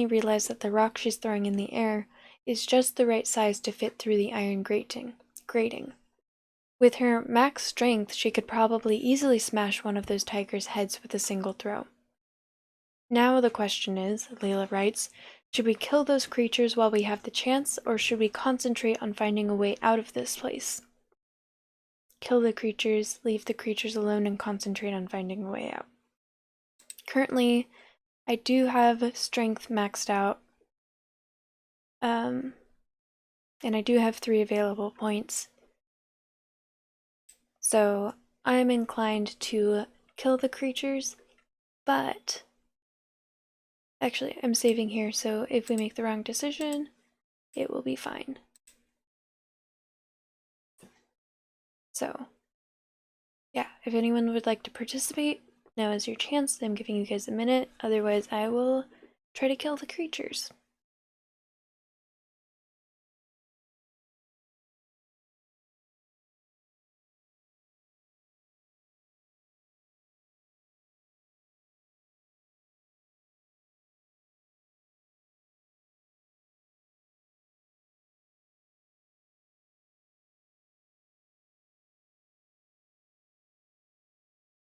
realize that the rock she's throwing in the air is just the right size to fit through the iron grating. With her max strength, she could probably easily smash one of those tigers' heads with a single throw. Now the question is, Layla writes, should we kill those creatures while we have the chance, or should we concentrate on finding a way out of this place? Kill the creatures, leave the creatures alone, and concentrate on finding a way out. Currently, I do have strength maxed out, and I do have 3 available points. So I'm inclined to kill the creatures, but actually I'm saving here, so if we make the wrong decision, it will be fine. So yeah, if anyone would like to participate, Now is your chance. I'm giving you guys a minute, otherwise I will try to kill the creatures.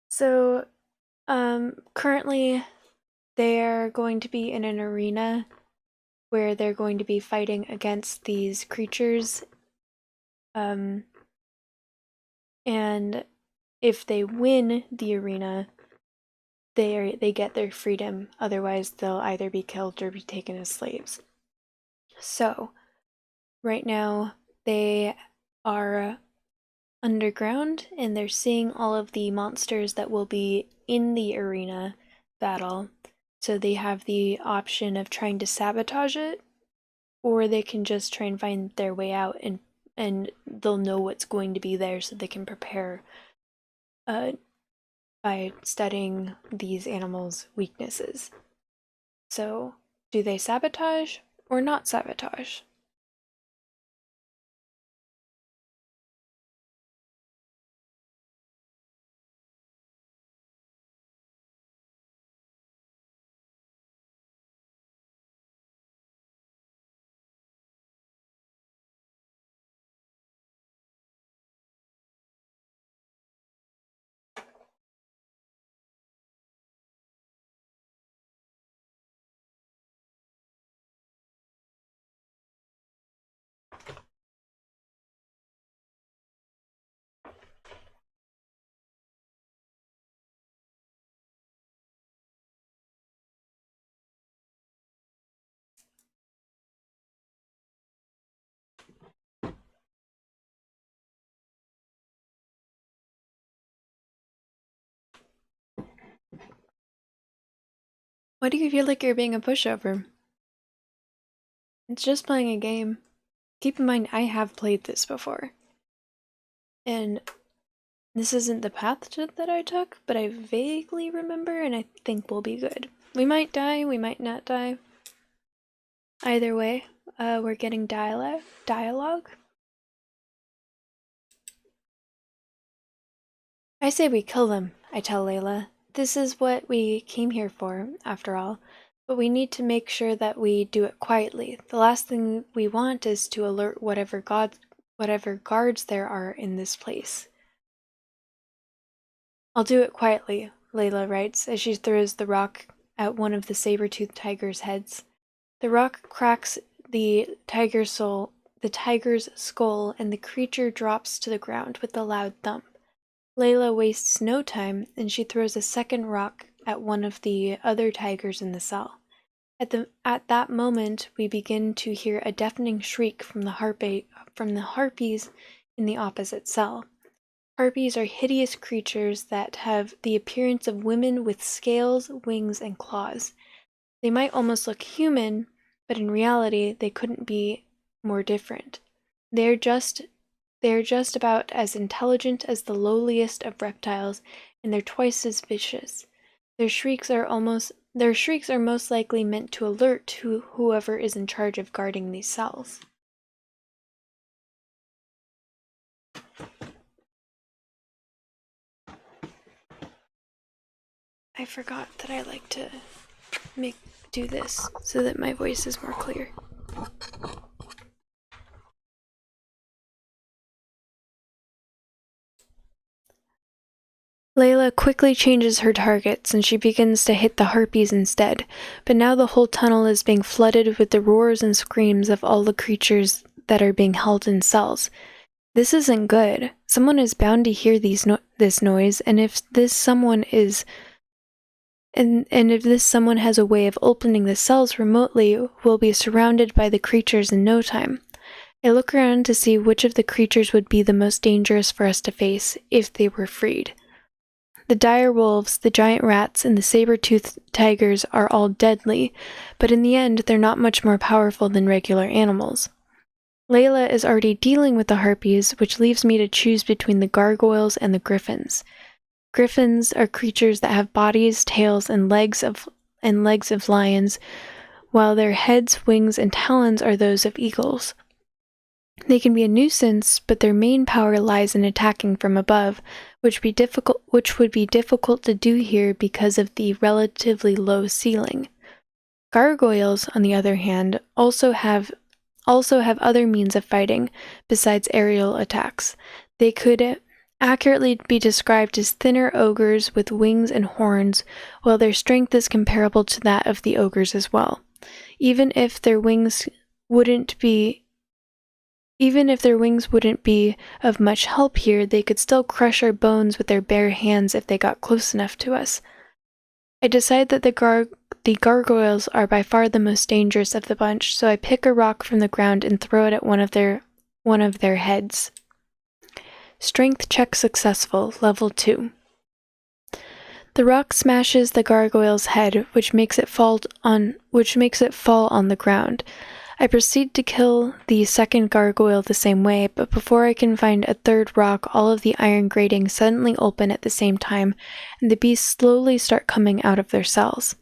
So, currently they're going to be in an arena where they're going to be fighting against these creatures. And if they win the arena, they get their freedom. Otherwise, they'll either be killed or be taken as slaves. So, right now, they are underground and they're seeing all of the monsters that will be in the arena battle. So they have the option of trying to sabotage it, or they can just try and find their way out, and they'll know what's going to be there so they can prepare by studying these animals' weaknesses. So, do they sabotage or not sabotage? Why do you feel like you're being a pushover? It's just playing a game. Keep in mind, I have played this before. And this isn't the path that I took, but I vaguely remember and I think we'll be good. We might die, we might not die. Either way, we're getting dialogue. I say we kill them, I tell Layla. This is what we came here for, after all. But we need to make sure that we do it quietly. The last thing we want is to alert whatever guards there are in this place. I'll do it quietly, Layla writes as she throws the rock at one of the saber-toothed tiger's heads. The rock cracks the tiger's skull, and the creature drops to the ground with a loud thump. Layla wastes no time, and she throws a second rock at one of the other tigers in the cell. At that moment, we begin to hear a deafening shriek from the harpies in the opposite cell. Harpies are hideous creatures that have the appearance of women with scales, wings, and claws. They might almost look human, but in reality, they couldn't be more different. They're just about as intelligent as the lowliest of reptiles, and they're twice as vicious. Their shrieks are most likely meant to alert whoever is in charge of guarding these cells. I forgot that I like to do this so that my voice is more clear. Layla quickly changes her targets and she begins to hit the harpies instead, but now the whole tunnel is being flooded with the roars and screams of all the creatures that are being held in cells. This isn't good. Someone is bound to hear this noise, and if this someone has a way of opening the cells remotely, we'll be surrounded by the creatures in no time. I look around to see which of the creatures would be the most dangerous for us to face if they were freed. The dire wolves, the giant rats, and the saber-toothed tigers are all deadly, but in the end they're not much more powerful than regular animals. Layla is already dealing with the harpies, which leaves me to choose between the gargoyles and the griffins. Griffins are creatures that have bodies, tails, and legs of lions, while their heads, wings, and talons are those of eagles. They can be a nuisance, but their main power lies in attacking from above, which would be difficult to do here because of the relatively low ceiling. Gargoyles, on the other hand, also have other means of fighting besides aerial attacks. They could accurately be described as thinner ogres with wings and horns, while their strength is comparable to that of the ogres as well. Even if their wings wouldn't be of much help here, they could still crush our bones with their bare hands if they got close enough to us. I decide that the gargoyles are by far the most dangerous of the bunch, so I pick a rock from the ground and throw it at one of their heads. Strength check successful, level 2. The rock smashes the gargoyle's head, which makes it fall on the ground. I proceed to kill the second gargoyle the same way, but before I can find a third rock, all of the iron gratings suddenly open at the same time, and the beasts slowly start coming out of their cells.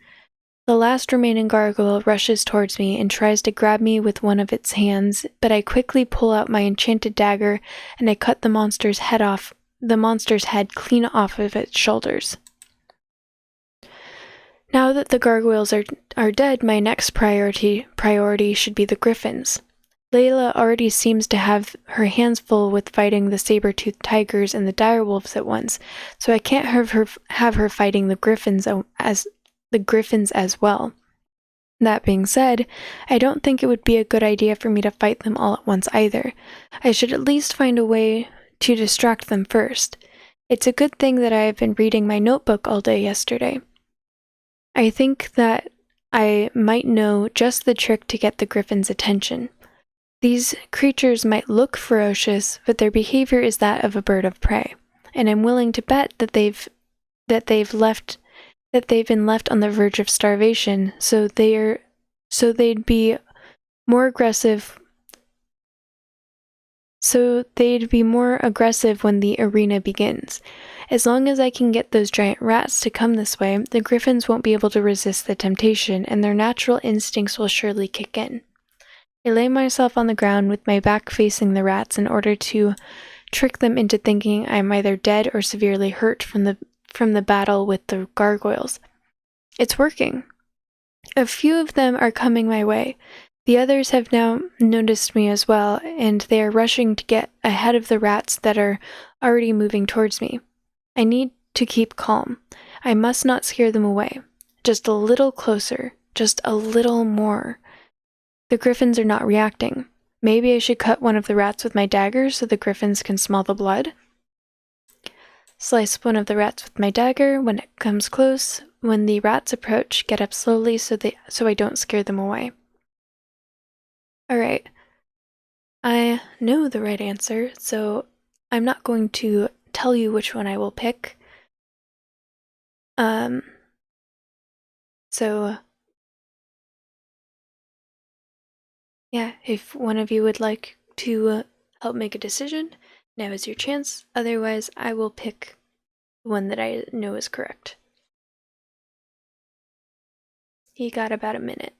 The last remaining gargoyle rushes towards me and tries to grab me with one of its hands, but I quickly pull out my enchanted dagger and I cut the monster's head clean off of its shoulders. Now that the gargoyles are dead, my next priority should be the griffins. Layla already seems to have her hands full with fighting the saber-toothed tigers and the direwolves at once, so I can't have her fighting the griffins as well. That being said, I don't think it would be a good idea for me to fight them all at once either. I should at least find a way to distract them first. It's a good thing that I have been reading my notebook all day yesterday. I think that I might know just the trick to get the griffins' attention. These creatures might look ferocious, but their behavior is that of a bird of prey, and I'm willing to bet that they've been left on the verge of starvation, so they'd be more aggressive when the arena begins. As long as I can get those giant rats to come this way, the griffins won't be able to resist the temptation, and their natural instincts will surely kick in. I lay myself on the ground with my back facing the rats in order to trick them into thinking I am either dead or severely hurt from the battle with the gargoyles. It's working. A few of them are coming my way. The others have now noticed me as well, and they are rushing to get ahead of the rats that are already moving towards me. I need to keep calm. I must not scare them away. Just a little closer. Just a little more. The griffins are not reacting. Maybe I should cut one of the rats with my dagger so the griffins can smell the blood? Slice one of the rats with my dagger. When it comes close, when the rats approach, get up slowly so I don't scare them away. Alright. I know the right answer, so I'm not going to tell you which one I will pick. Yeah, if one of you would like to help make a decision, now is your chance. Otherwise, I will pick the one that I know is correct. You got about a minute.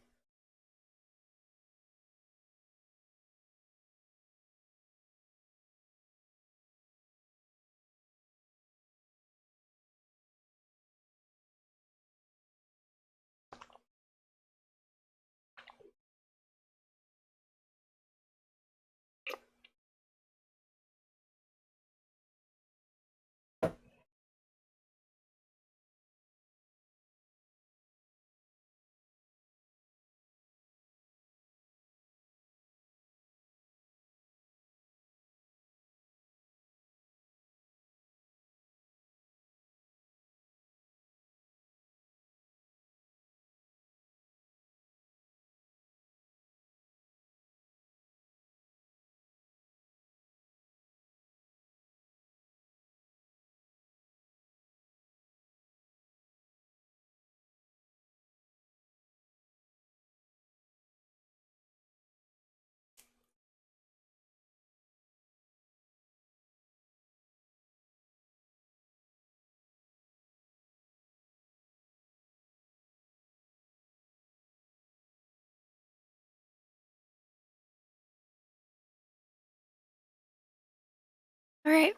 Alright.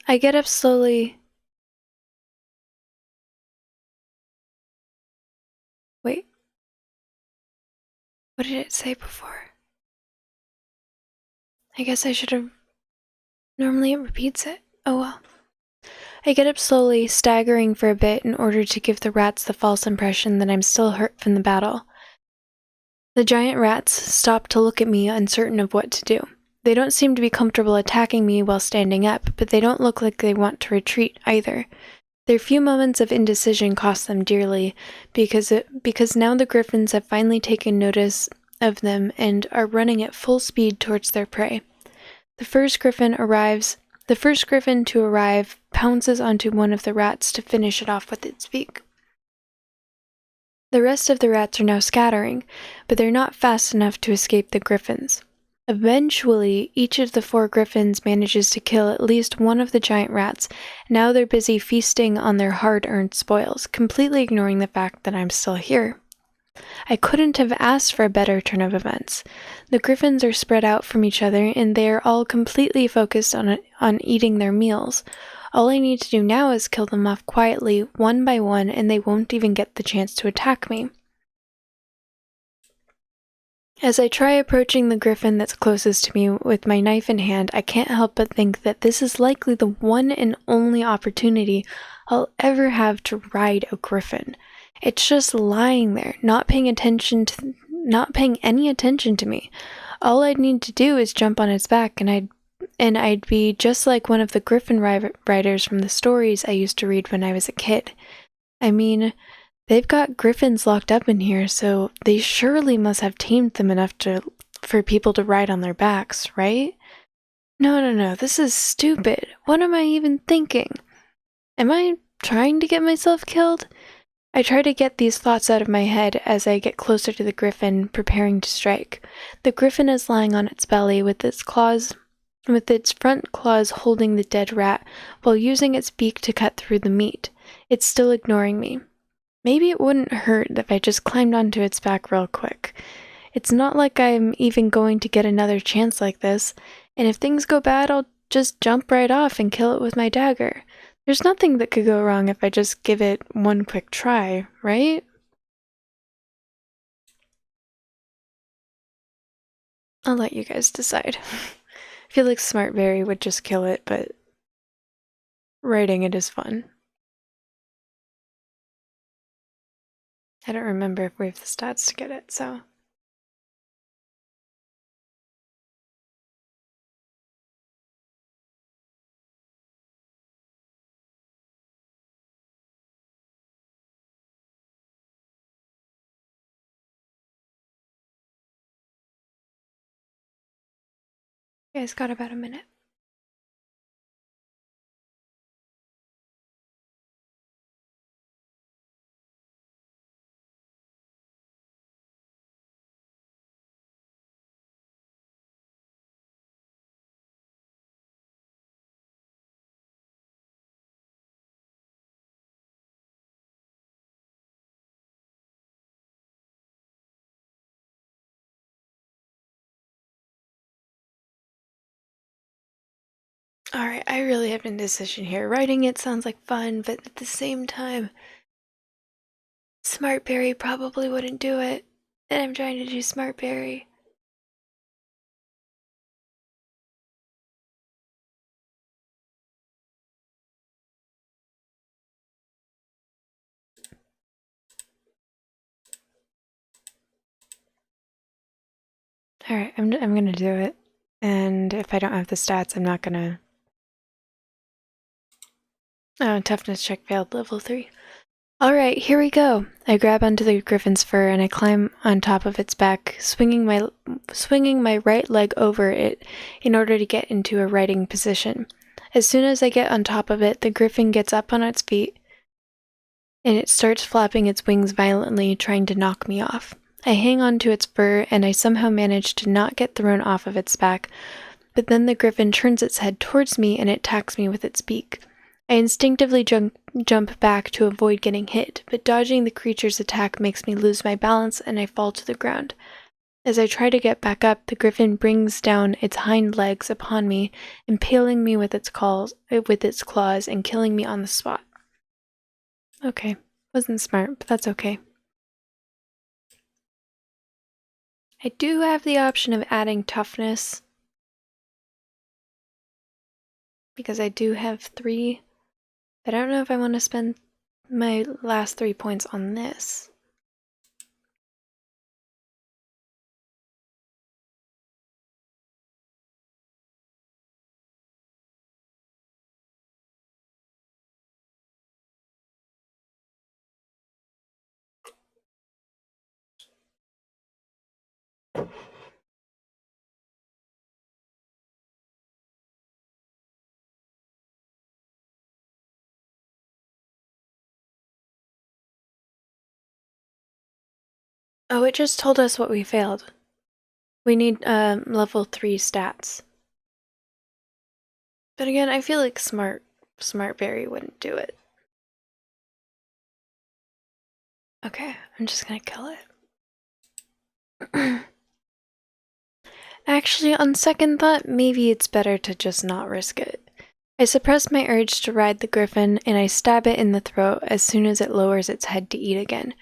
I get up slowly. Wait. What did it say before? I guess I should have... Normally it repeats it. Oh well. I get up slowly, staggering for a bit in order to give the rats the false impression that I'm still hurt from the battle. The giant rats stop to look at me, uncertain of what to do. They don't seem to be comfortable attacking me while standing up, but they don't look like they want to retreat either. Their few moments of indecision cost them dearly, because now the griffins have finally taken notice of them and are running at full speed towards their prey. The first griffin to arrive pounces onto one of the rats to finish it off with its beak. The rest of the rats are now scattering, but they're not fast enough to escape the griffins. Eventually, each of the 4 griffins manages to kill at least one of the giant rats. Now they're busy feasting on their hard-earned spoils, completely ignoring the fact that I'm still here. I couldn't have asked for a better turn of events. The griffins are spread out from each other, and they are all completely focused on eating their meals. All I need to do now is kill them off quietly, one by one, and they won't even get the chance to attack me. As I try approaching the griffin that's closest to me with my knife in hand, I can't help but think that this is likely the one and only opportunity I'll ever have to ride a griffin. It's just lying there, not paying any attention to me. All I'd need to do is jump on its back, and I'd be just like one of the griffin riders from the stories I used to read when I was a kid. I mean, they've got griffins locked up in here, so they surely must have tamed them enough for people to ride on their backs, right? No, this is stupid. What am I even thinking? Am I trying to get myself killed? I try to get these thoughts out of my head as I get closer to the griffin, preparing to strike. The griffin is lying on its belly with its front claws holding the dead rat, while using its beak to cut through the meat. It's still ignoring me. Maybe it wouldn't hurt if I just climbed onto its back real quick. It's not like I'm even going to get another chance like this, and if things go bad, I'll just jump right off and kill it with my dagger. There's nothing that could go wrong if I just give it one quick try, right? I'll let you guys decide. I feel like Smartberry would just kill it, but writing it is fun. I don't remember if we have the stats to get it, so... You guys got about a minute. Alright, I really have an indecision here. Writing it sounds like fun, but at the same time, Smartberry probably wouldn't do it, and I'm trying to do Smartberry. Alright, I'm gonna do it, and if I don't have the stats, I'm not gonna... Oh, toughness check failed, level 3. Alright, here we go. I grab onto the griffin's fur and I climb on top of its back, swinging my right leg over it in order to get into a riding position. As soon as I get on top of it, the griffin gets up on its feet and it starts flapping its wings violently, trying to knock me off. I hang on to its fur and I somehow manage to not get thrown off of its back, but then the griffin turns its head towards me and it attacks me with its beak. I instinctively jump back to avoid getting hit, but dodging the creature's attack makes me lose my balance and I fall to the ground. As I try to get back up, the griffin brings down its hind legs upon me, impaling me with its claws and killing me on the spot. Okay, wasn't smart, but that's okay. I do have the option of adding toughness, because I do have 3, but I don't know if I want to spend my last 3 points on this. Oh, it just told us what we failed. We need level 3 stats. But again, I feel like Smartberry wouldn't do it. Okay, I'm just gonna kill it. Actually, on second thought, maybe it's better to just not risk it. I suppress my urge to ride the griffin, and I stab it in the throat as soon as it lowers its head to eat again.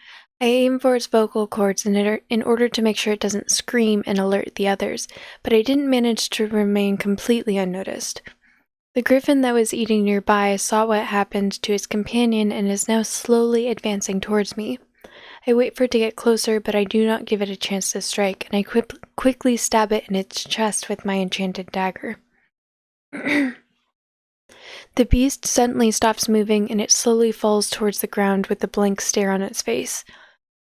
I aim for its vocal cords in order to make sure it doesn't scream and alert the others, but I didn't manage to remain completely unnoticed. The griffin that was eating nearby saw what happened to its companion and is now slowly advancing towards me. I wait for it to get closer, but I do not give it a chance to strike, and I quickly stab it in its chest with my enchanted dagger. The beast suddenly stops moving, and it slowly falls towards the ground with a blank stare on its face.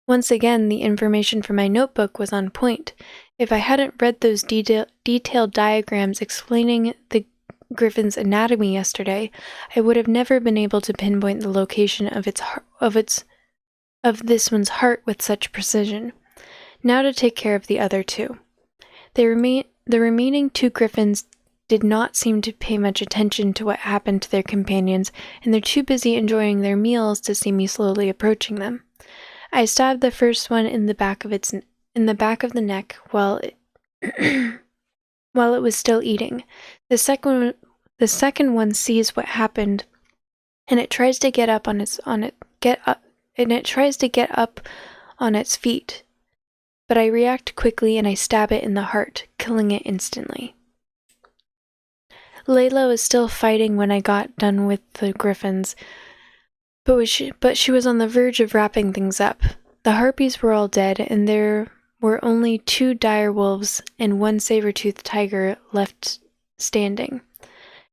Once again, the information from my notebook was on point. If I hadn't read those detailed diagrams explaining the griffin's anatomy yesterday, I would have never been able to pinpoint the location of this one's heart with such precision. Now to take care of the other 2. The remaining 2 griffins did not seem to pay much attention to what happened to their companions, and they're too busy enjoying their meals to see me slowly approaching them. I stabbed the first one in the back of the neck while it was still eating. The second one sees what happened, and it tries to get up on its feet. But I react quickly and I stab it in the heart, killing it instantly. Layla was still fighting when I got done with the griffins, but she was on the verge of wrapping things up. The harpies were all dead, and there were only 2 dire wolves and 1 saber-toothed tiger left standing.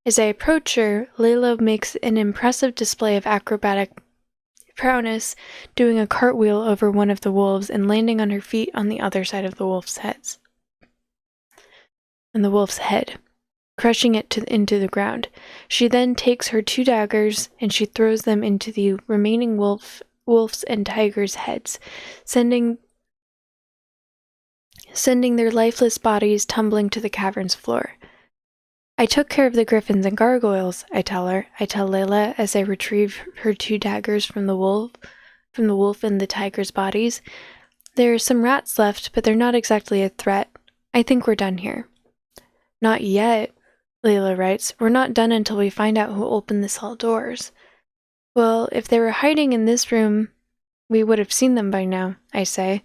As I approach her, Layla makes an impressive display of acrobatic prowess, doing a cartwheel over one of the wolves and landing on her feet on the other side of the wolf's head, crushing it into the ground. She then takes her 2 daggers and she throws them into the remaining wolves and tigers' heads, sending their lifeless bodies tumbling to the cavern's floor. I took care of the griffins and gargoyles, I tell Layla as I retrieve her 2 daggers from the wolf and the tiger's bodies. There are some rats left, but they're not exactly a threat. I think we're done here. Not yet, Layla writes. We're not done until we find out who opened the cell doors. Well, if they were hiding in this room, we would have seen them by now, I say.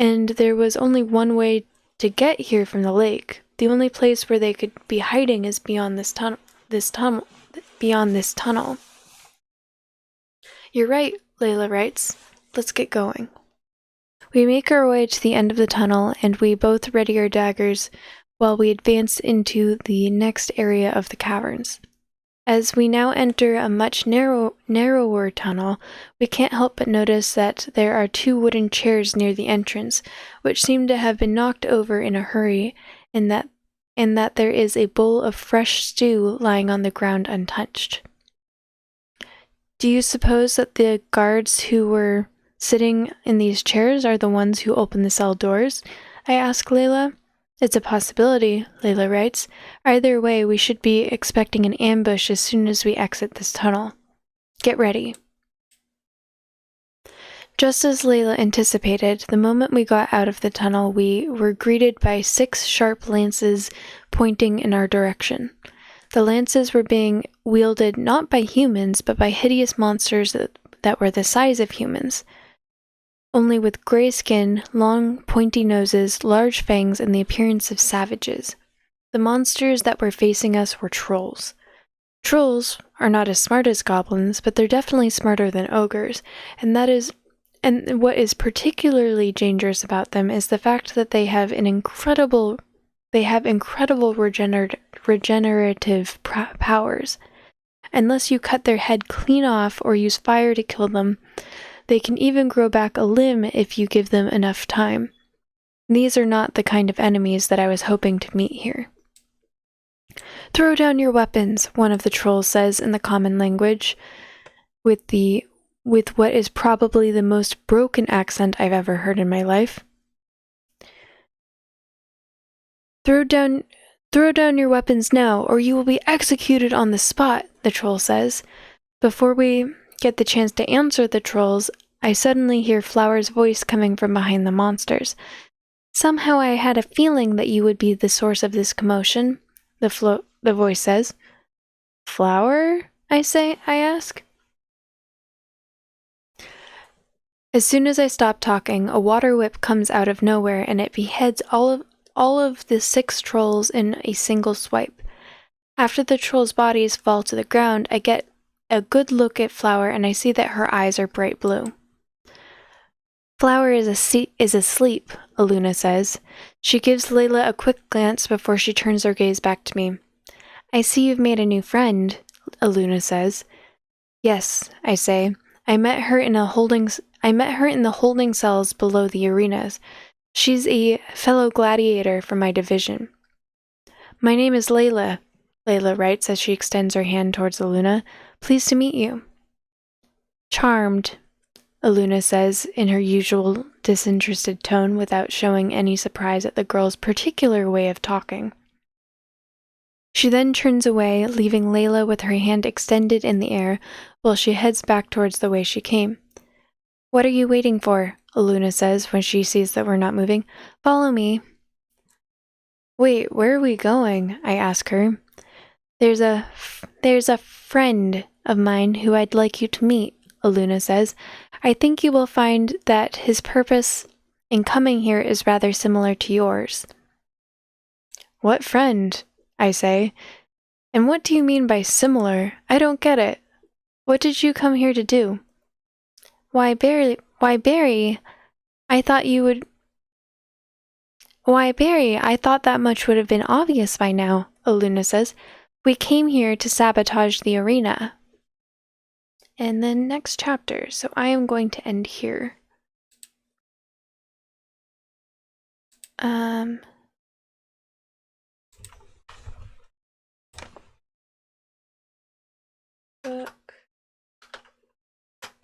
And there was only one way to get here from the lake. The only place where they could be hiding is beyond this tunnel. You're right, Layla writes. Let's get going. We make our way to the end of the tunnel, and we both ready our daggers while we advance into the next area of the caverns. As we now enter a much narrower tunnel, we can't help but notice that there are 2 wooden chairs near the entrance, which seem to have been knocked over in a hurry, and that there is a bowl of fresh stew lying on the ground untouched. Do you suppose that the guards who were sitting in these chairs are the ones who opened the cell doors? I ask Layla. It's a possibility, Layla writes. Either way, we should be expecting an ambush as soon as we exit this tunnel. Get ready. Just as Layla anticipated, the moment we got out of the tunnel, we were greeted by 6 sharp lances pointing in our direction. The lances were being wielded not by humans, but by hideous monsters that were the size of humans, only with gray skin, long, pointy noses, large fangs, and the appearance of savages. The monsters that were facing us were trolls. Trolls are not as smart as goblins, but they're definitely smarter than ogres, and what is particularly dangerous about them is the fact that they have incredible regenerative powers. Unless you cut their head clean off or use fire to kill them, they can even grow back a limb if you give them enough time. These are not the kind of enemies that I was hoping to meet here. Throw down your weapons, one of the trolls says in the common language, with what is probably the most broken accent I've ever heard in my life. Throw down your weapons now, or you will be executed on the spot, the troll says. Before we get the chance to answer the trolls, I suddenly hear Flower's voice coming from behind the monsters. Somehow I had a feeling that you would be the source of this commotion, the voice says. Flower? I ask. As soon as I stop talking, a water whip comes out of nowhere and it beheads all of the 6 trolls in a single swipe. After the trolls' bodies fall to the ground, I get a good look at Flower and I see that her eyes are bright blue. Flower is asleep, Aluna says. She gives Layla a quick glance before she turns her gaze back to me. I see you've made a new friend, Aluna says. Yes, I say. I met her in the holding cells below the arenas. She's a fellow gladiator from my division. My name is Layla, Layla writes as she extends her hand towards Aluna. Pleased to meet you. Charmed, Aluna says in her usual disinterested tone without showing any surprise at the girl's particular way of talking. She then turns away, leaving Layla with her hand extended in the air while she heads back towards the way she came. What are you waiting for? Aluna says when she sees that we're not moving. Follow me. Wait, where are we going? I ask her. There's a friend of mine who I'd like you to meet, Aluna says. I think you will find that his purpose in coming here is rather similar to yours. What friend? I say. And what do you mean by similar? I don't get it. What did you come here to do? Why, Barry, I thought that much would have been obvious by now, Aluna says. We came here to sabotage the arena. And then next chapter, so I am going to end here.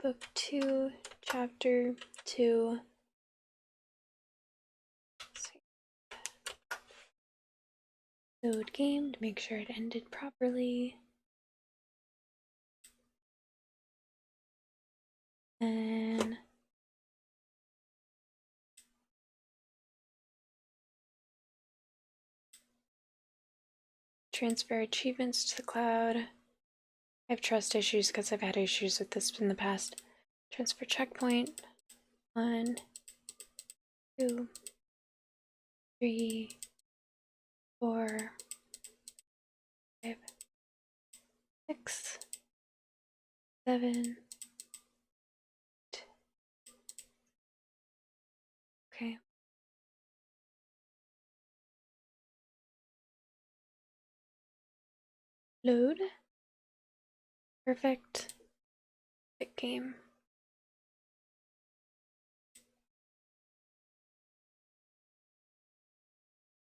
Book 2, Chapter 2. Load game to make sure it ended properly. And transfer achievements to the cloud. I have trust issues because I've had issues with this in the past. Transfer checkpoint. 1, 2, 3, 4, 5, 6, 7. Okay. Load. Perfect. Big game.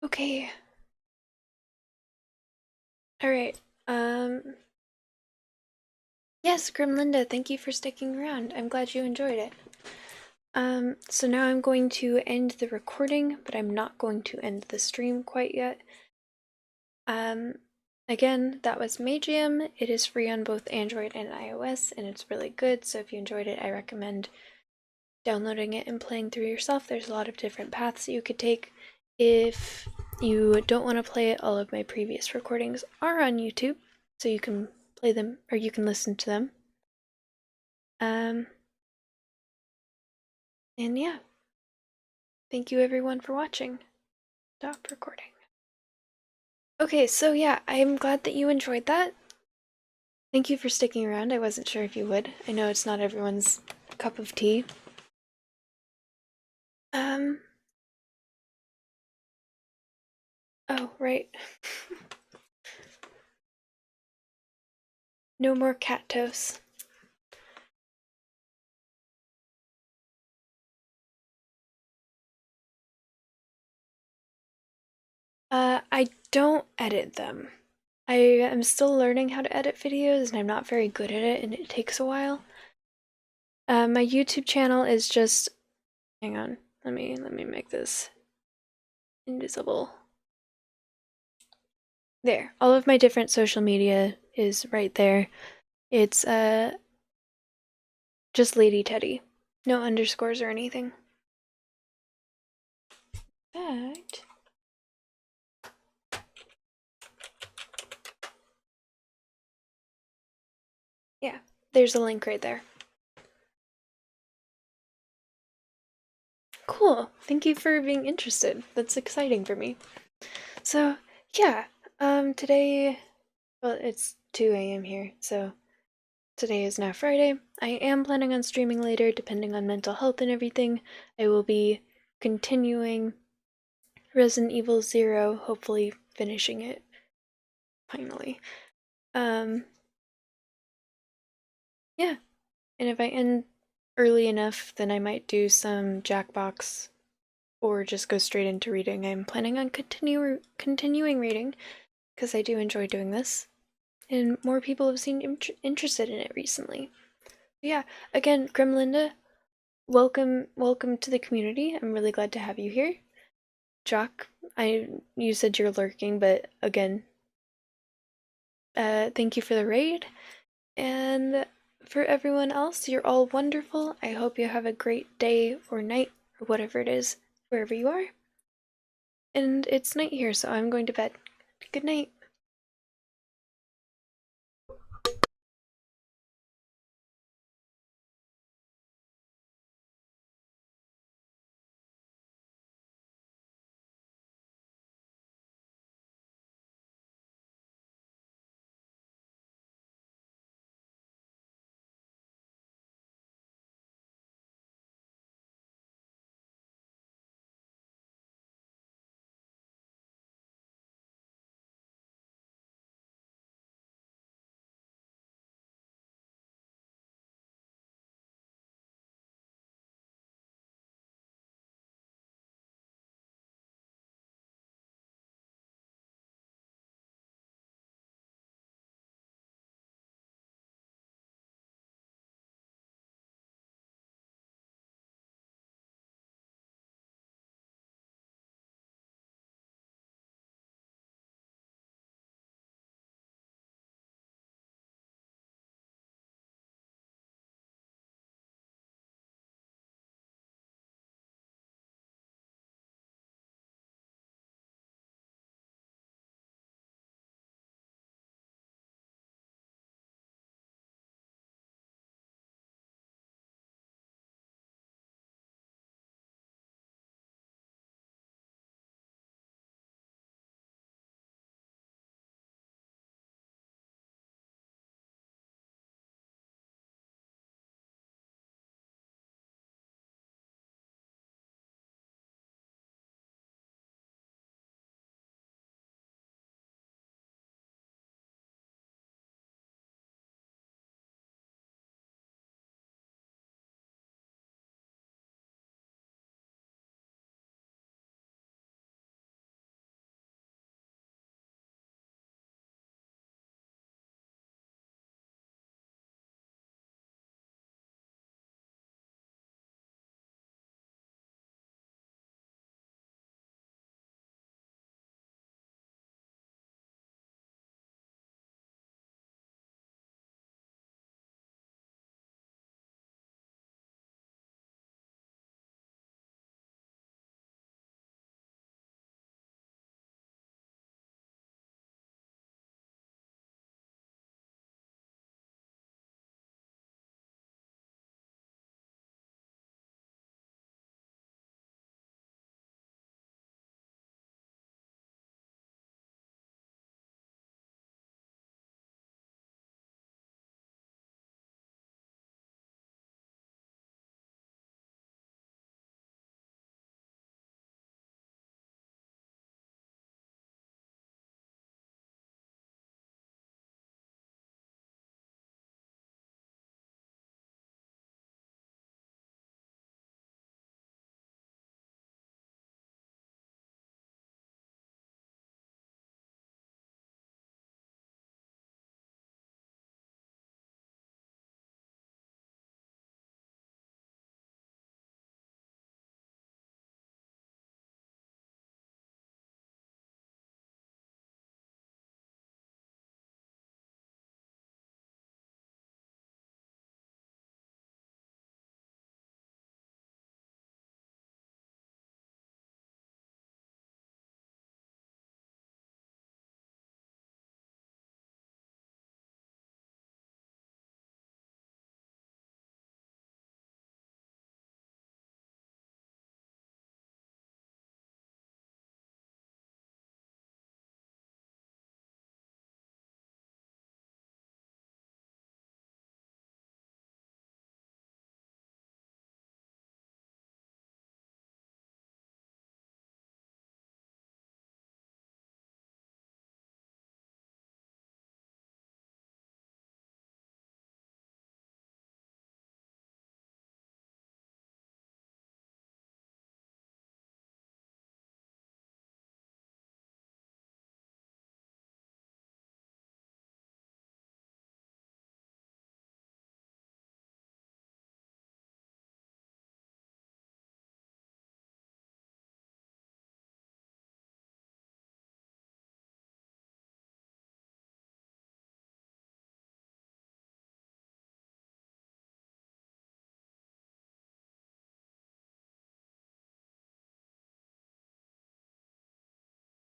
Okay. All right. Yes, Grimlinda, thank you for sticking around. I'm glad you enjoyed it. So now I'm going to end the recording, but I'm not going to end the stream quite yet. Again, that was Magium. It is free on both Android and iOS, and it's really good, so if you enjoyed it, I recommend downloading it and playing through yourself. There's a lot of different paths that you could take. If you don't want to play it, all of my previous recordings are on YouTube, so you can play them, or you can listen to them. And yeah. Thank you everyone for watching. Stop recording. Okay, so yeah, I'm glad that you enjoyed that. Thank you for sticking around. I wasn't sure if you would. I know it's not everyone's cup of tea. Oh, right. No more cat toast. I don't edit them. I am still learning how to edit videos and I'm not very good at it and it takes a while. My YouTube channel is just, hang on, let me make this invisible. There, all of my different social media is right there. It's just Lady Teddy. No underscores or anything. In fact, yeah, there's a link right there. Cool. Thank you for being interested. That's exciting for me. So, yeah, today, well, it's 2 a.m. here, so today is now Friday. I am planning on streaming later, depending on mental health and everything. I will be continuing Resident Evil 0, hopefully finishing it finally. Yeah, and if I end early enough, then I might do some Jackbox or just go straight into reading. I'm planning on continuing reading because I do enjoy doing this, and more people have seemed interested in it recently. Yeah, again, Grimlinda, welcome to the community. I'm really glad to have you here. Jock, you said you're lurking, but again, thank you for the raid, and for everyone else, you're all wonderful. I hope you have a great day or night or whatever it is, wherever you are. And it's night here, so I'm going to bed. Good night.